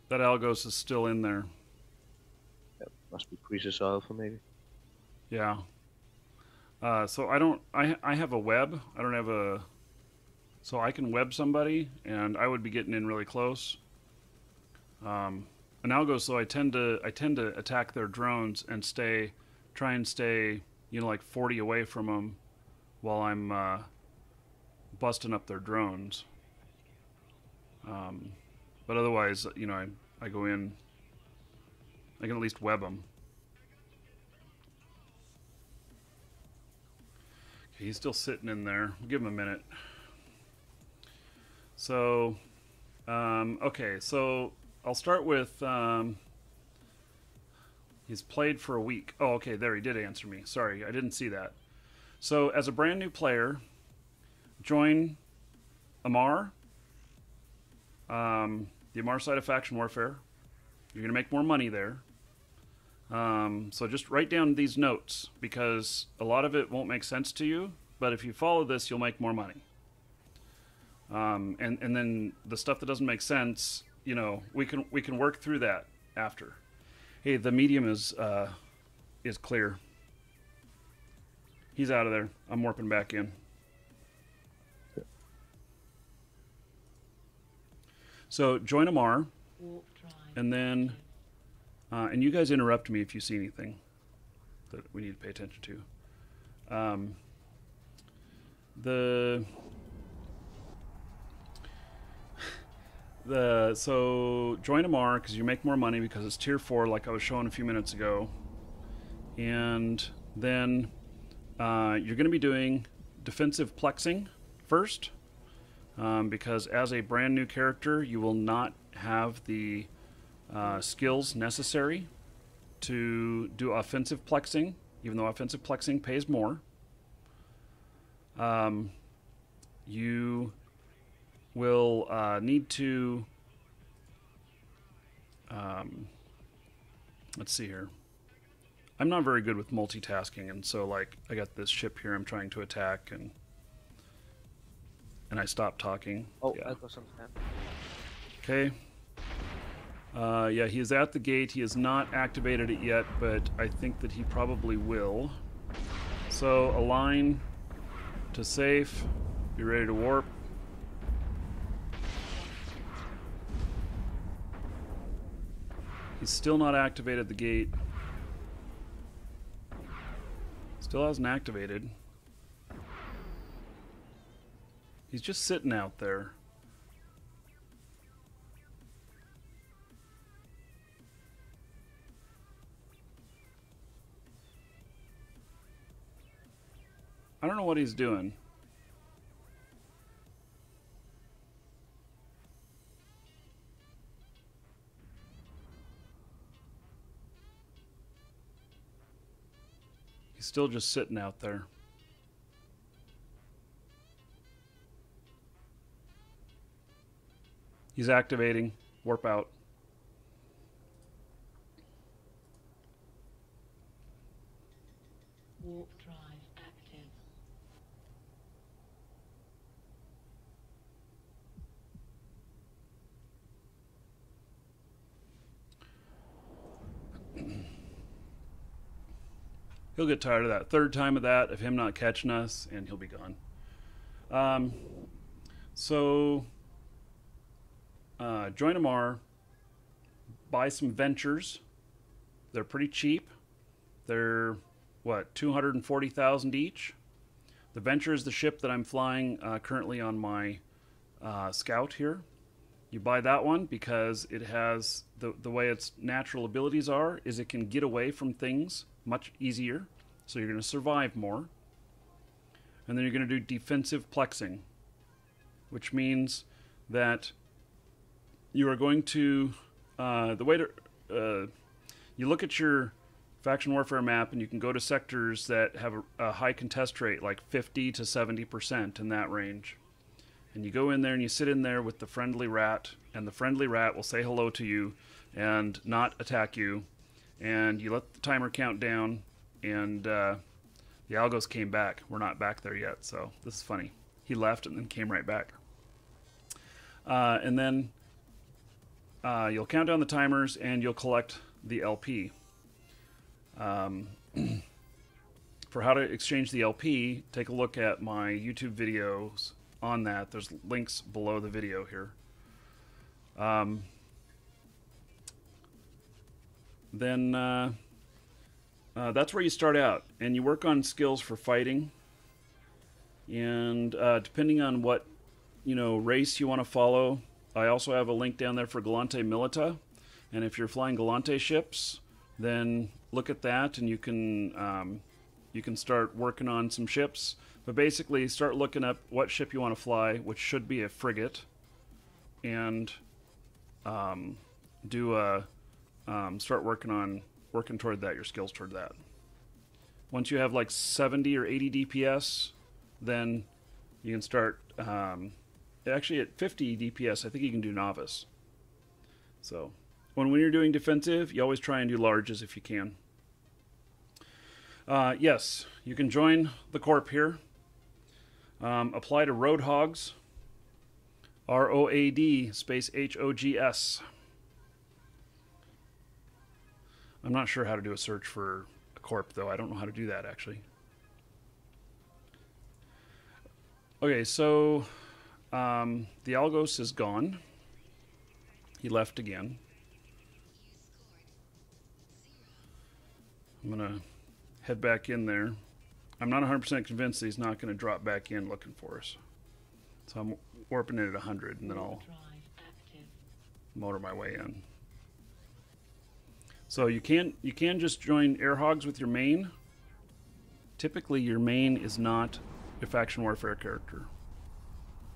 That Algos is still in there. Yeah, must be Creases Alpha maybe. Yeah. So I have a web. I don't have a... So I can web somebody, and I would be getting in really close. An Algos, so I tend to attack their drones and try and stay, like 40 away from them while I'm busting up their drones. But otherwise, I go in I can at least web them. Okay, he's still sitting in there. We'll give him a minute. So, okay, so I'll start with, he's played for a week. Oh, okay, there, he did answer me. Sorry, I didn't see that. So, as a brand new player, join Amar, the Amar side of Faction Warfare. You're going to make more money there. So just write down these notes, because a lot of it won't make sense to you, but if you follow this, you'll make more money. And then the stuff that doesn't make sense, you know, we can work through that after. Hey, the medium is clear. He's out of there. I'm warping back in. So join Amar, and then, and you guys interrupt me if you see anything that we need to pay attention to. So join Amar because you make more money because it's tier 4, like I was showing a few minutes ago, and then you're going to be doing defensive plexing first. Because as a brand new character, you will not have the skills necessary to do offensive plexing, even though offensive plexing pays more. You will need to, let's see here. I'm not very good with multitasking, and so like I got this ship here I'm trying to attack, and I stopped talking. Oh, yeah. I got some stand. Okay. Yeah, he is at the gate. He has not activated it yet, but I think that he probably will. So align to safe. Be ready to warp. He's still not activated the gate. Still hasn't activated. He's just sitting out there. I don't know what he's doing. He's still just sitting out there. He's activating. Warp out. Warp drive active. He'll get tired of that. Third time of that, of him not catching us, and he'll be gone. Join Amar. Buy some ventures. They're pretty cheap. They're, what, 240,000 each? The Venture is the ship that I'm flying currently on my Scout here. You buy that one because it has, the way its natural abilities are, is it can get away from things much easier. So you're going to survive more. And then you're going to do defensive plexing, which means that you are going to, the way to, you look at your faction warfare map and you can go to sectors that have a high contest rate, like 50 to 70% in that range. And you go in there and you sit in there with the friendly rat, and the friendly rat will say hello to you and not attack you. And you let the timer count down, and the Algos came back. We're not back there yet, so this is funny. He left and then came right back. And then you'll count down the timers and you'll collect the LP. For how to exchange the LP, take a look at my YouTube videos on that. There's links below the video here. That's where you start out, and you work on skills for fighting. And depending on what race you want to follow, I also have a link down there for Galante Milita. And if you're flying Galante ships, then look at that, and you can start working on some ships. But basically, start looking up what ship you want to fly, which should be a frigate, and start working toward that. Your skills toward that. Once you have like 70 or 80 DPS, then you can start. Actually, at 50 DPS, I think you can do novice. So, when you're doing defensive, you always try and do larges if you can. Yes, you can join the Corp here. Apply to AirHogs. ROAD space HOGS. I'm not sure how to do a search for a Corp, though. I don't know how to do that, actually. Okay, so the Algos is gone. He left again. I'm going to head back in there. I'm not 100% convinced that he's not going to drop back in looking for us. So I'm warping it at 100, and then I'll motor my way in. So you can just join AirHogs with your main. Typically, your main is not a faction warfare character.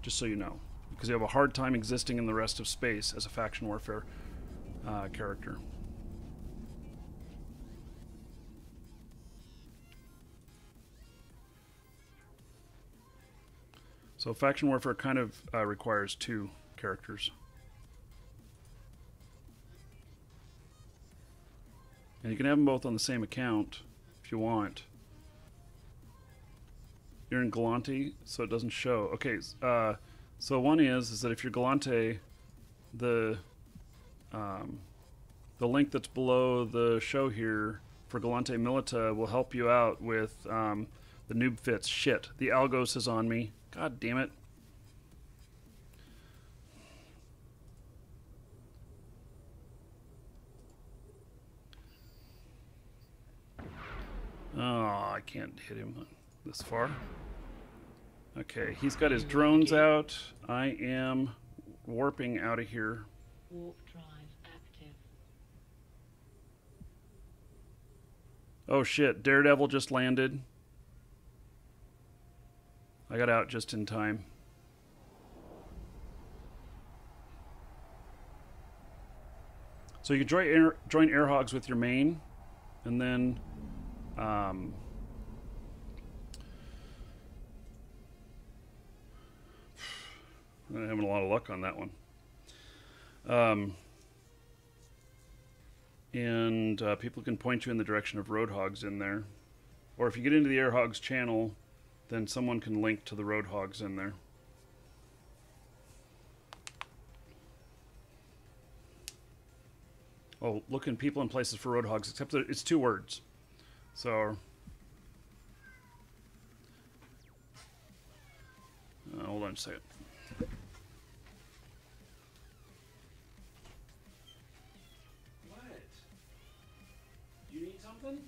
Just so you know, because you have a hard time existing in the rest of space as a faction warfare character. So faction warfare kind of requires 2 characters. And you can have them both on the same account if you want. You're in Galante, so it doesn't show. Okay, so one is that if you're Galante, the link that's below the show here for Galante Milita will help you out with the noob fits. Shit, the Algos is on me. God damn it. Oh, I can't hit him this far. Okay, he's got his drones out. I am warping out of here. Warp drive active. Oh shit, Daredevil just landed. I got out just in time. So you can join AirHogs with your main, and then I'm having a lot of luck on that one. And people can point you in the direction of Roadhogs in there. Or if you get into the AirHogs channel, then someone can link to the Roadhogs in there. Oh, looking people and places for Roadhogs, except that it's 2 words. So, hold on a second. What? Do you need something?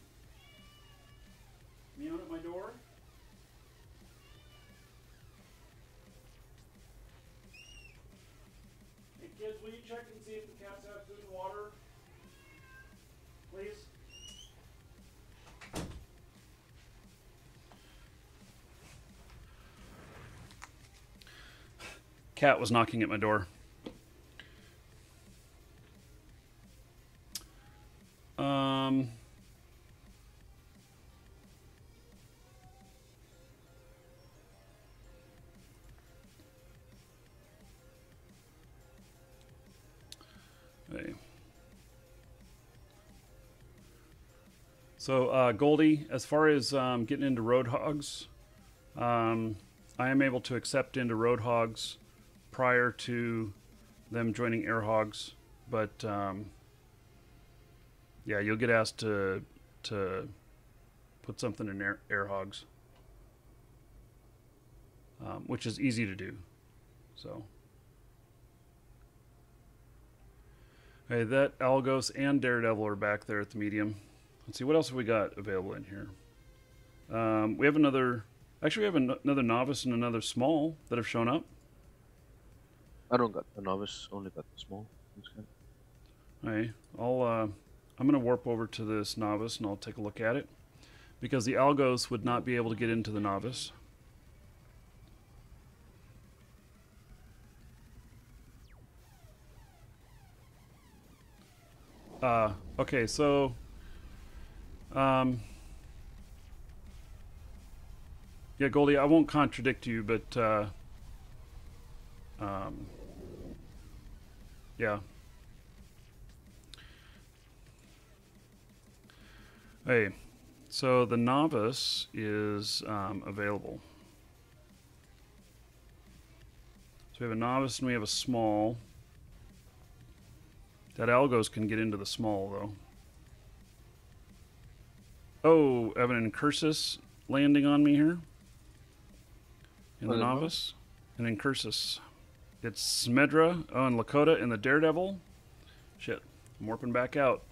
Meow at my door? Hey kids, will you check and see if the cats have food and water? Please? Cat was knocking at my door. Hey. So Goldie, as far as getting into Roadhogs, I am able to accept into Roadhogs prior to them joining AirHogs, but yeah, you'll get asked to put something in AirHogs, which is easy to do. So, hey, that Algos and Daredevil are back there at the medium. Let's see, what else have we got available in here? We have another. Actually, we have another novice and another small that have shown up. I don't got the novice, only got the small. Hey, I'm going to warp over to this novice and I'll take a look at it. Because the algos would not be able to get into the novice. Okay, so... yeah, Goldie, I won't contradict you, but... yeah. Hey, so the novice is available. So we have a novice and we have a small. That algos can get into the small, though. Oh, I have an incursus landing on me here. In the novice. An incursus. It's Smedra and Lakota and the Daredevil. Shit, I'm warping back out.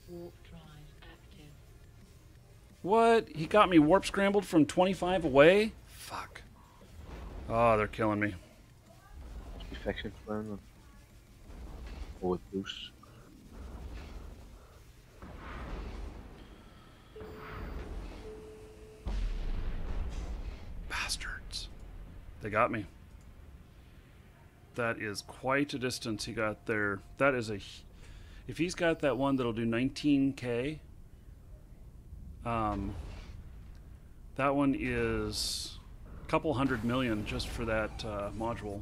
Warp drive active. What? He got me warp scrambled from 25 away? Fuck. Oh, they're killing me. Defection plan. Forward boost. Bastards. They got me. That is quite a distance he got there. That is a... If he's got that one that'll do 19k, that one is a couple 100 million just for that module.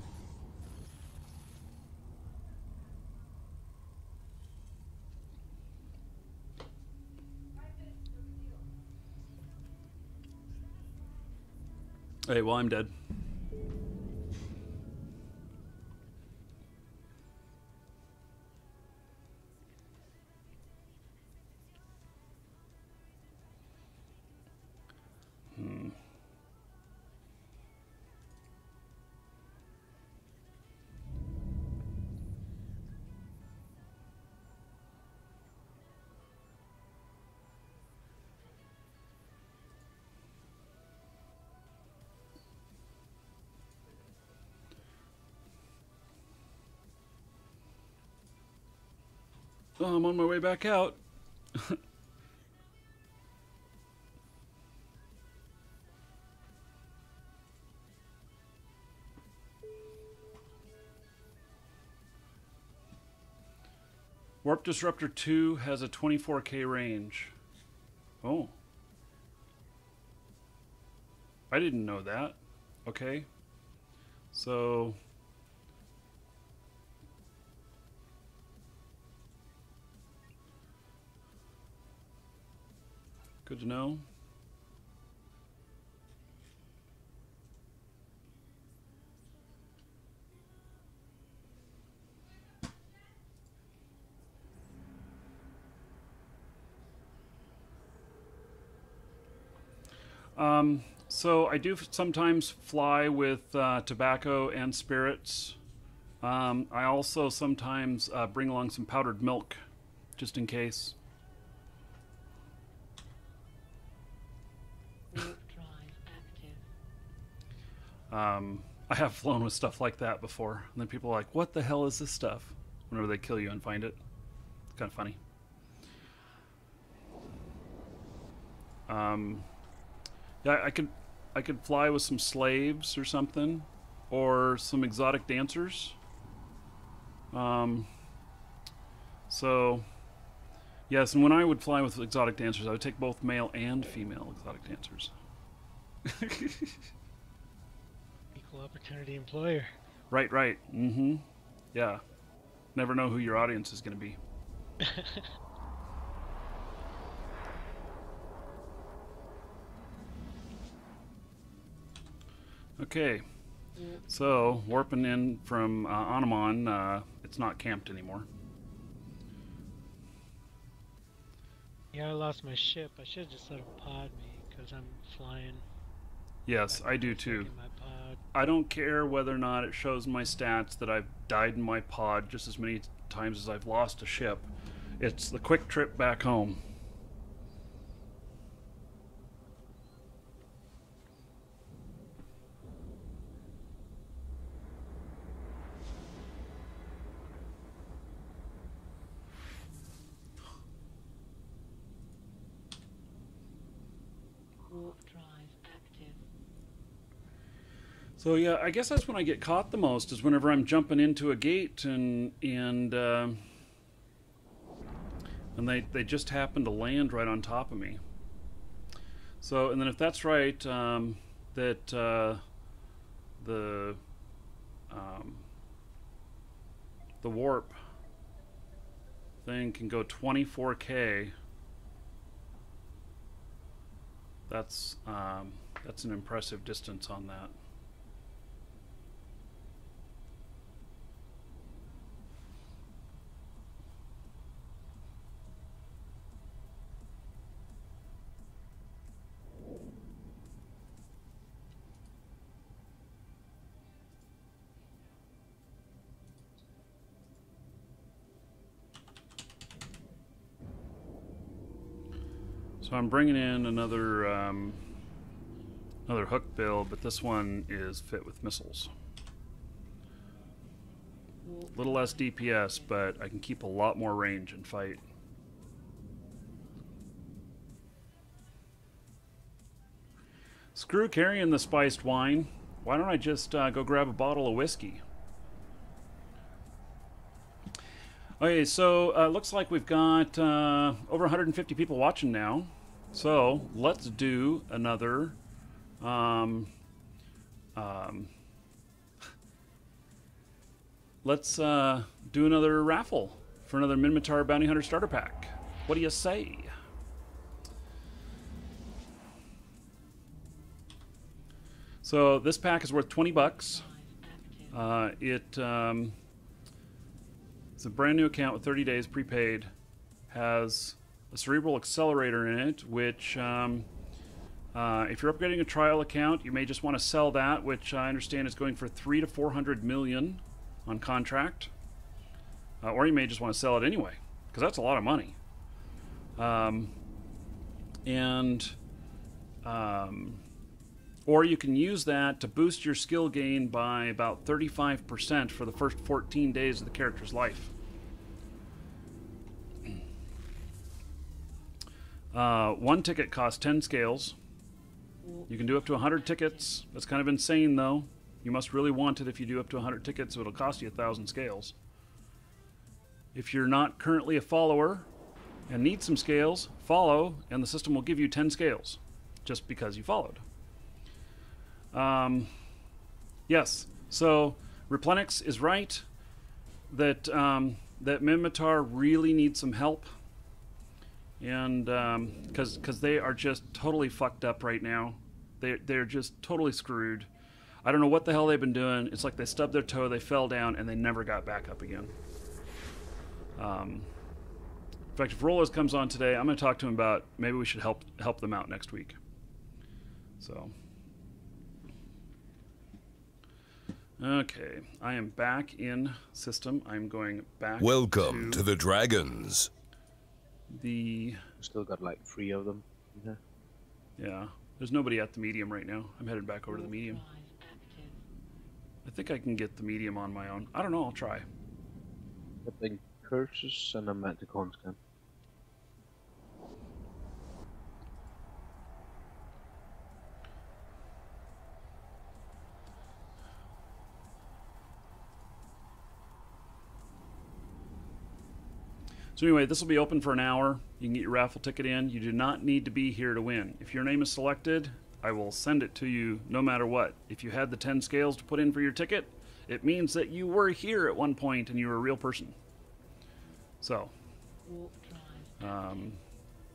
Hey, well, I'm dead. Oh, I'm on my way back out. Warp Disruptor 2 has a 24k range. Oh. I didn't know that. Okay. So... Good to know. So I do sometimes fly with tobacco and spirits. I also sometimes bring along some powdered milk, just in case. Warp drive active. I have flown with stuff like that before, and then people are like, "What the hell is this stuff?" Whenever they kill you and find it, it's kind of funny. Yeah, I could fly with some slaves or something, or some exotic dancers. So, yes, and when I would fly with exotic dancers, I would take both male and female exotic dancers. Equal opportunity employer. Right, right. Mm-hmm. Yeah. Never know who your audience is going to be. Okay. So, warping in from Anamon, it's not camped anymore. Yeah, I lost my ship. I should have just let him pod me, because I'm flying. Yes, I do too. In my pod. I don't care whether or not it shows my stats that I've died in my pod just as many times as I've lost a ship. It's the quick trip back home. So yeah, I guess that's when I get caught the most, is whenever I'm jumping into a gate and they just happen to land right on top of me. So, and then if that's right, that the warp thing can go 24K. That's an impressive distance on that. So I'm bringing in another hook build, but this one is fit with missiles. A little less DPS, but I can keep a lot more range and fight. Screw carrying the spiced wine. Why don't I just go grab a bottle of whiskey? Okay, so looks like we've got over 150 people watching now. So let's do another let's do another raffle for another Minmatar Bounty Hunter starter pack. What do you say? So this pack is worth 20 bucks. It's a brand new account with 30 days prepaid. Has a cerebral accelerator in it, which if you're upgrading a trial account, you may just want to sell that, which I understand is going for 300 to 400 million on contract. Or you may just want to sell it anyway, because that's a lot of money. Or you can use that to boost your skill gain by about 35% for the first 14 days of the character's life. One ticket costs 10 scales. You can do up to 100 tickets. That's kind of insane, though. You must really want it if you do up to 100 tickets, so it'll cost you 1,000 scales. If you're not currently a follower and need some scales, follow, and the system will give you 10 scales just because you followed. Yes, so Replenix is right that that Minmatar really needs some help, and because they are just totally fucked up right now. They're just totally screwed. I don't know what the hell they've been doing. It's like they stubbed their toe, they fell down, and they never got back up again. In fact, if Rolos comes on today, I'm going to talk to him about maybe we should help them out next week. So. Okay, I am back in system. I'm going back. Welcome to the Dragons. We still got like 3 of them. Yeah, there's nobody at the medium right now. I'm headed back over to the medium. I think I can get the medium on my own. I don't know, I'll try. I think Curses and a Manticons can. So anyway, this will be open for an hour. You can get your raffle ticket in. You do not need to be here to win. If your name is selected, I will send it to you no matter what. If you had the 10 scales to put in for your ticket, it means that you were here at one point and you were a real person. So,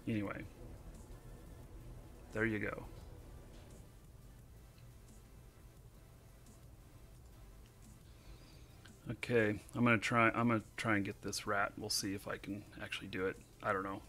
anyway, there you go. Okay, I'm gonna try and get this rat. We'll see if I can actually do it. I don't know.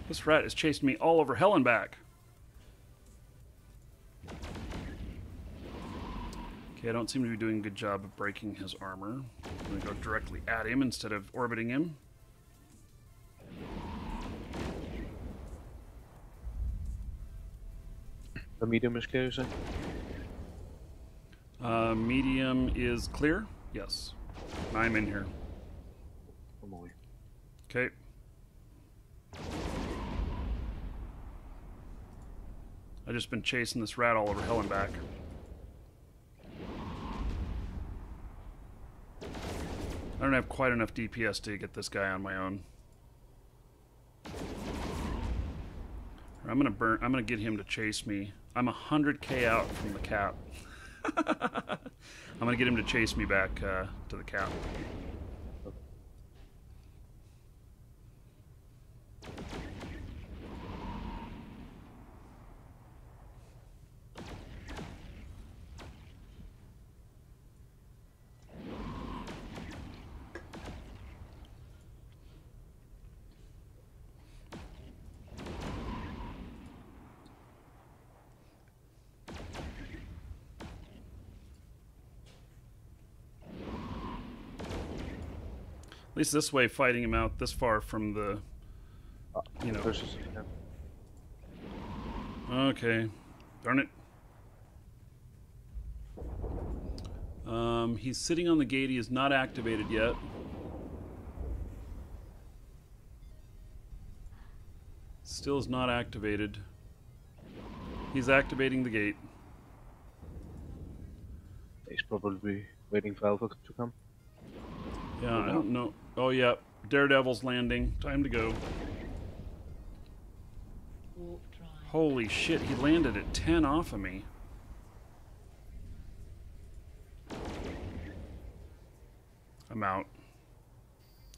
This rat has chased me all over hell and back. Okay, I don't seem to be doing a good job of breaking his armor. I'm going to go directly at him instead of orbiting him. The medium is clear, you say? Medium is clear? Yes. I'm in here. Come on. Okay. I've just been chasing this rat all over hell and back. I don't have quite enough DPS to get this guy on my own. I'm gonna get him to chase me. I'm 100k out from the cap. I'm gonna get him to chase me back to the cap. At least this way, fighting him out this far from the, you know. Okay, darn it. He's sitting on the gate. He is not activated yet. Still is not activated. He's activating the gate. He's probably waiting for Alpha to come. Yeah, I don't know. Oh, yeah. Daredevil's landing. Time to go. Warp drive. Holy shit, he landed at 10 off of me. I'm out.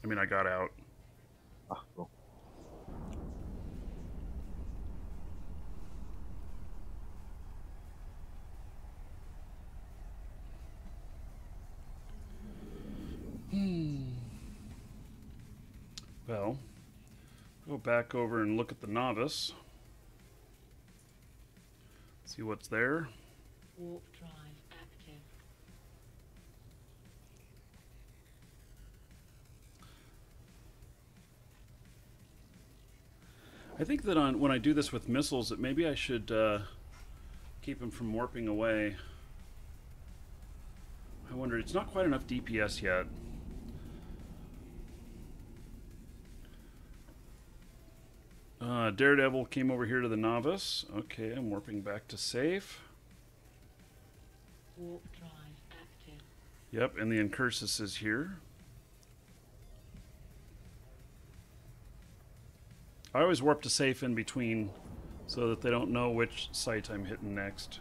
I mean, I got out. Ah, cool. Well, go back over and look at the novice. See what's there. Warp drive active. I think that when I do this with missiles, that maybe I should keep him from warping away. I wonder, it's not quite enough DPS yet. Daredevil came over here to the novice. Okay, I'm warping back to safe. Warp drive active. Yep, and the Incursus is here. I always warp to safe in between so that they don't know which site I'm hitting next.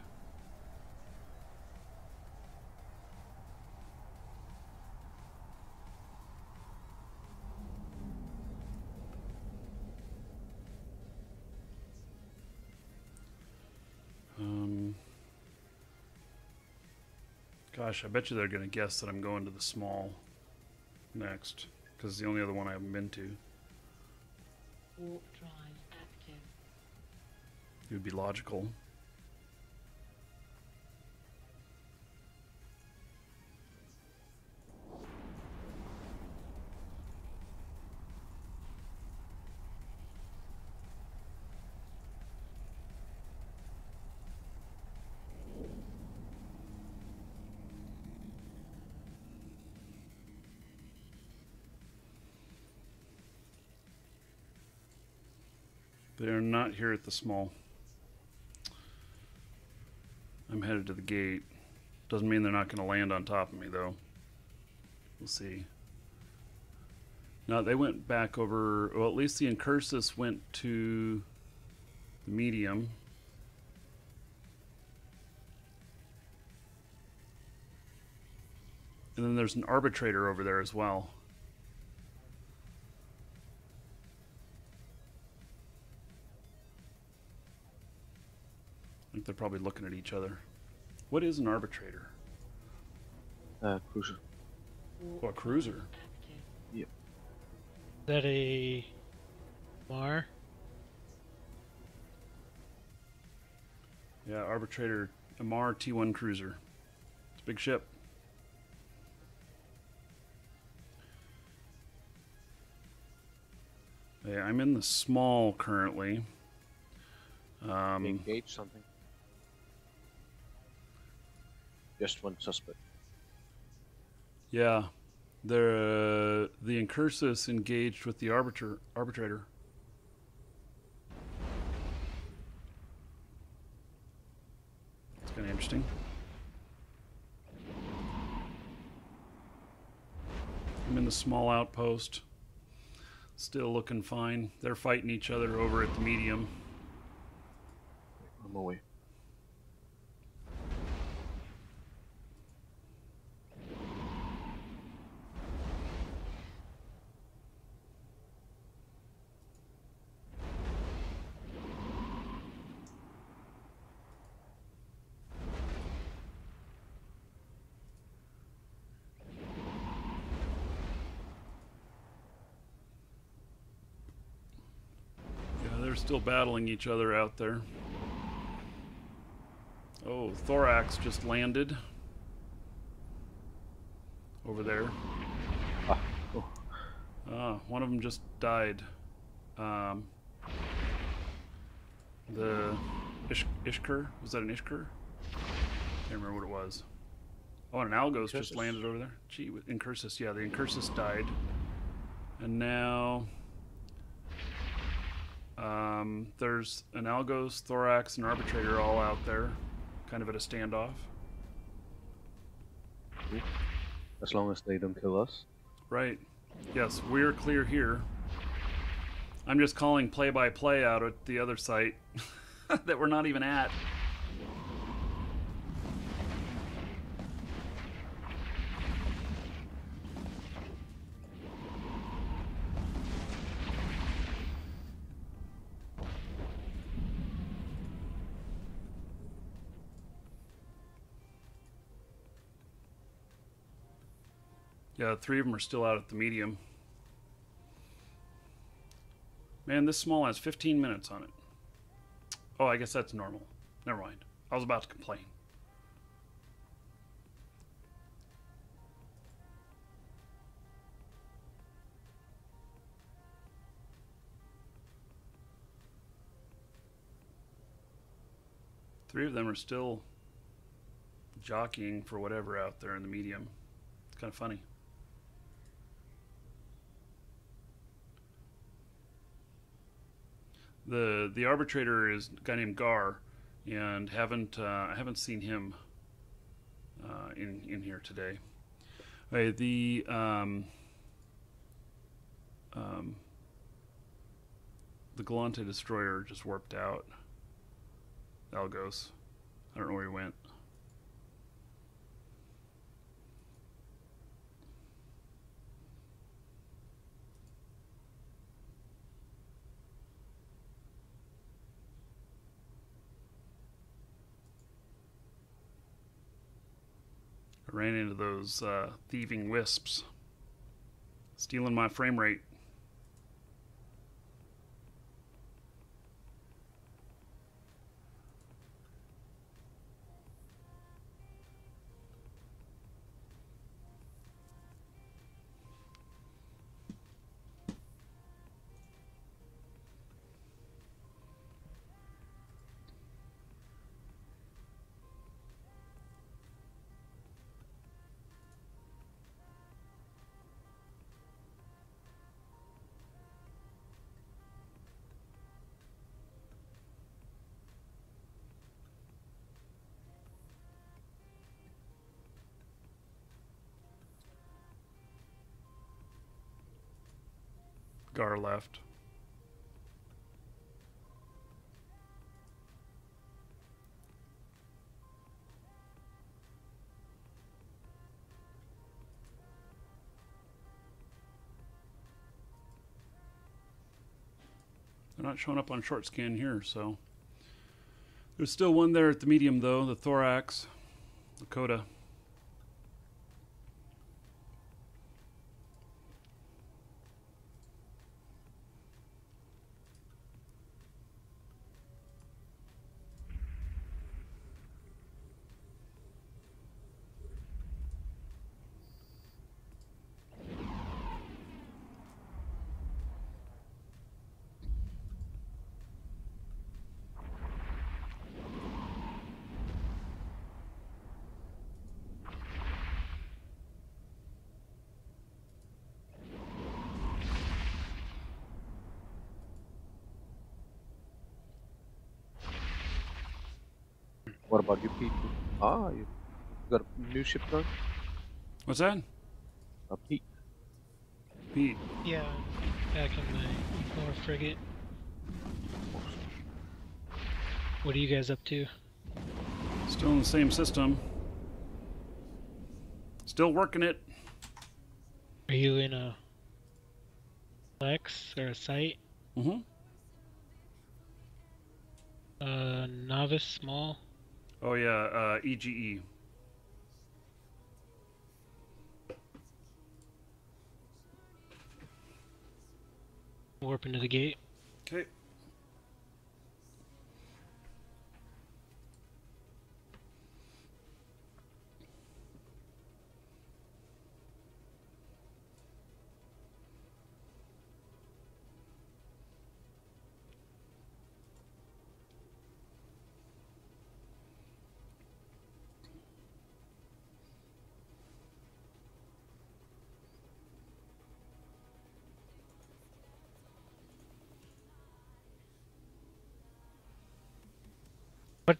Gosh, I bet you they're going to guess that I'm going to the small next, because it's the only other one I haven't been to. Warp drive active. It would be logical. They're not here at the small. I'm headed to the gate. Doesn't mean they're not going to land on top of me, though. We'll see. No, they went back over... Well, at least the Incursus went to the medium. And then there's an arbitrator over there as well. I think they're probably looking at each other. What is an arbitrator? Cruiser. Oh, a cruiser. Active. Yep. Is that a Mar? Yeah, arbitrator, Amar T1 cruiser. a big ship. Yeah, I'm in the small currently. Engage something. Just one suspect. Yeah, the Incursus engaged with the arbitrator. It's kind of interesting. I'm in the small outpost. Still looking fine. They're fighting each other over at the medium. I'm away. They're still battling each other out there. Oh, Thorax just landed over there. One of them just died. The Ishkur? Was that an Ishkur? Can't remember what it was. Oh, and an Algos just landed over there. Gee, Incursus. Yeah, the Incursus died. And now there's an Algos, Thorax, and Arbitrator all out there, kind of at a standoff. As long as they don't kill us. Right. Yes, we're clear here. I'm just calling play-by-play out at the other site that we're not even at. Yeah, 3 of them are still out at the medium. Man, this small has 15 minutes on it. Oh, I guess that's normal. Never mind. I was about to complain. Three of them are still jockeying for whatever out there in the medium. It's kind of funny. The arbitrator is a guy named Gar, and I haven't seen him in here today. Okay, the Galante destroyer just warped out. Algos. I don't know where he went. I ran into those thieving wisps, stealing my frame rate. Gar left. They're not showing up on short scan here, so there's still one there at the medium though, the Thorax, Lakota. What about you people? Ah, you got a new ship going? What's that? A Pete. Pete. Yeah, back in my Ignore frigate. What are you guys up to? Still in the same system. Still working it. Are you in a flex or a site? Mm-hmm. Novice, small? Oh yeah, EGE. Warp into the gate. Okay.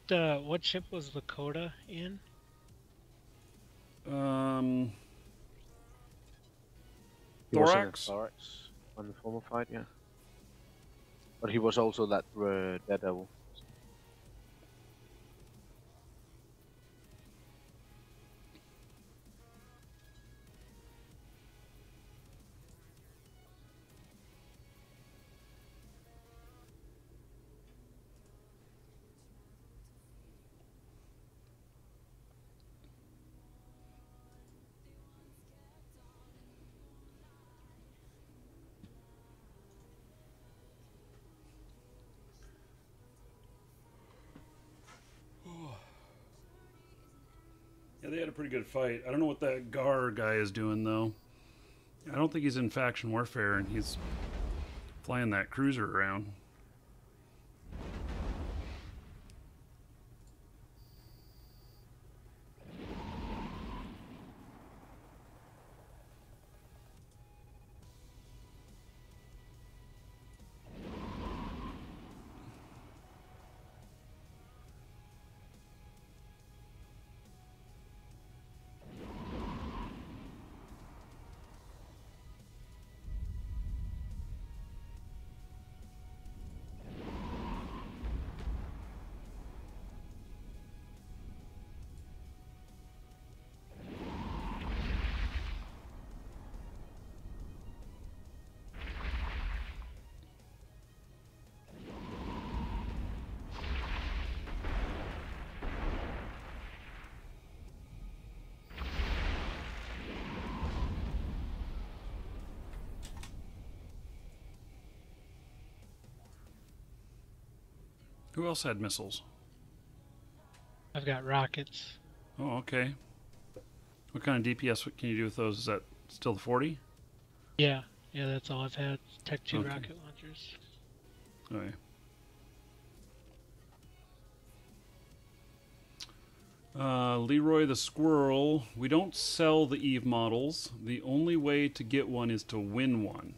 What ship was Lakota in? He was in a Thorax. Thorax on the former fight, yeah. But he was also that Daredevil. Yeah, they had a pretty good fight. I don't know what that Gar guy is doing though. I don't think he's in faction warfare, and he's flying that cruiser around. Who else had missiles? I've got rockets. Oh, okay. What kind of DPS can you do with those? Is that still the 40? Yeah, that's all I've had. Tech 2 Okay. rocket launchers. Okay. Leroy the Squirrel. We don't sell the Eve models. The only way to get one is to win one.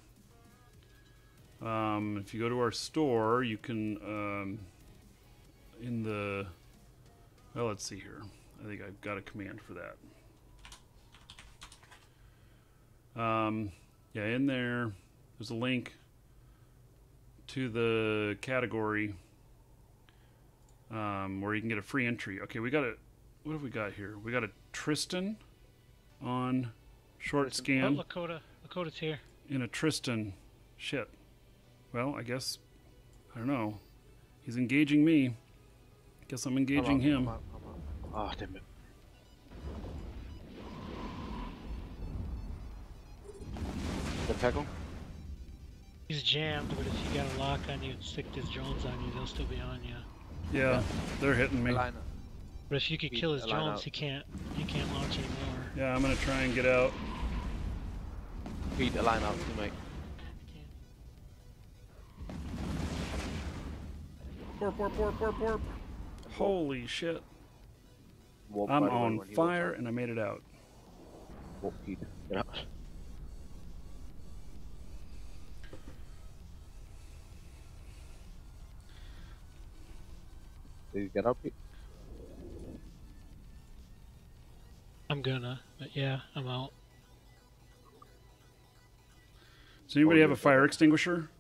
If you go to our store, you can, well, let's see here. I think I've got a command for that. Yeah, in there's a link to the category where you can get a free entry. Okay, we got what have we got here? We got a Tristan on short Oh, scan. Lakota's here. In a Tristan. Shit. Well, I guess, I don't know. He's engaging me. Guess I'm engaging him. Oh, damn it. The tackle? He's jammed, but if you got a lock on you and stick his drones on you, they'll still be on you. Yeah, they're hitting me. Line up. But if you could Beat kill his the line drones, out. he can't launch anymore. Yeah, I'm gonna try and get out. Beat the line out to make. Warp, warp, warp, warp, warp. Holy shit. Warp I'm right away on when he fire warps and I made it out. out. Warp Pete. Get out. Did you get out, Pete? I'm gonna, but yeah, I'm out. Does anybody have you're a fire extinguisher?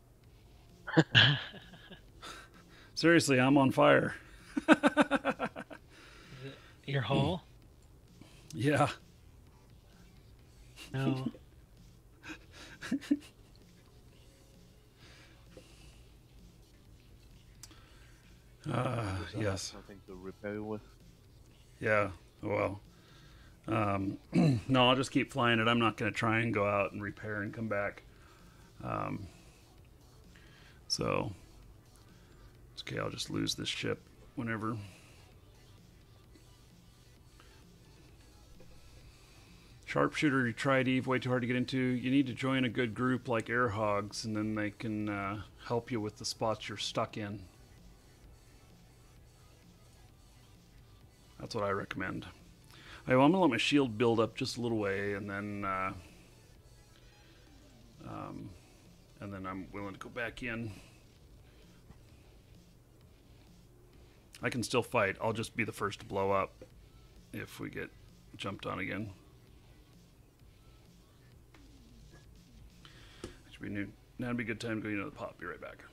Seriously, I'm on fire. Your hull? Yeah. No. Yes. Nothing to repair with. Yeah. Well. No, I'll just keep flying it. I'm not going to try and go out and repair and come back. So, it's okay. I'll just lose this ship whenever. Sharpshooter, you tried Eve, way too hard to get into. You need to join a good group like AirHogs, and then they can help you with the spots you're stuck in. That's what I recommend. Well, I'm going to let my shield build up just a little way, and then I'm willing to go back in. I can still fight. I'll just be the first to blow up if we get jumped on again. Should be new. Now'd be a good time to go into the pop. Be right back.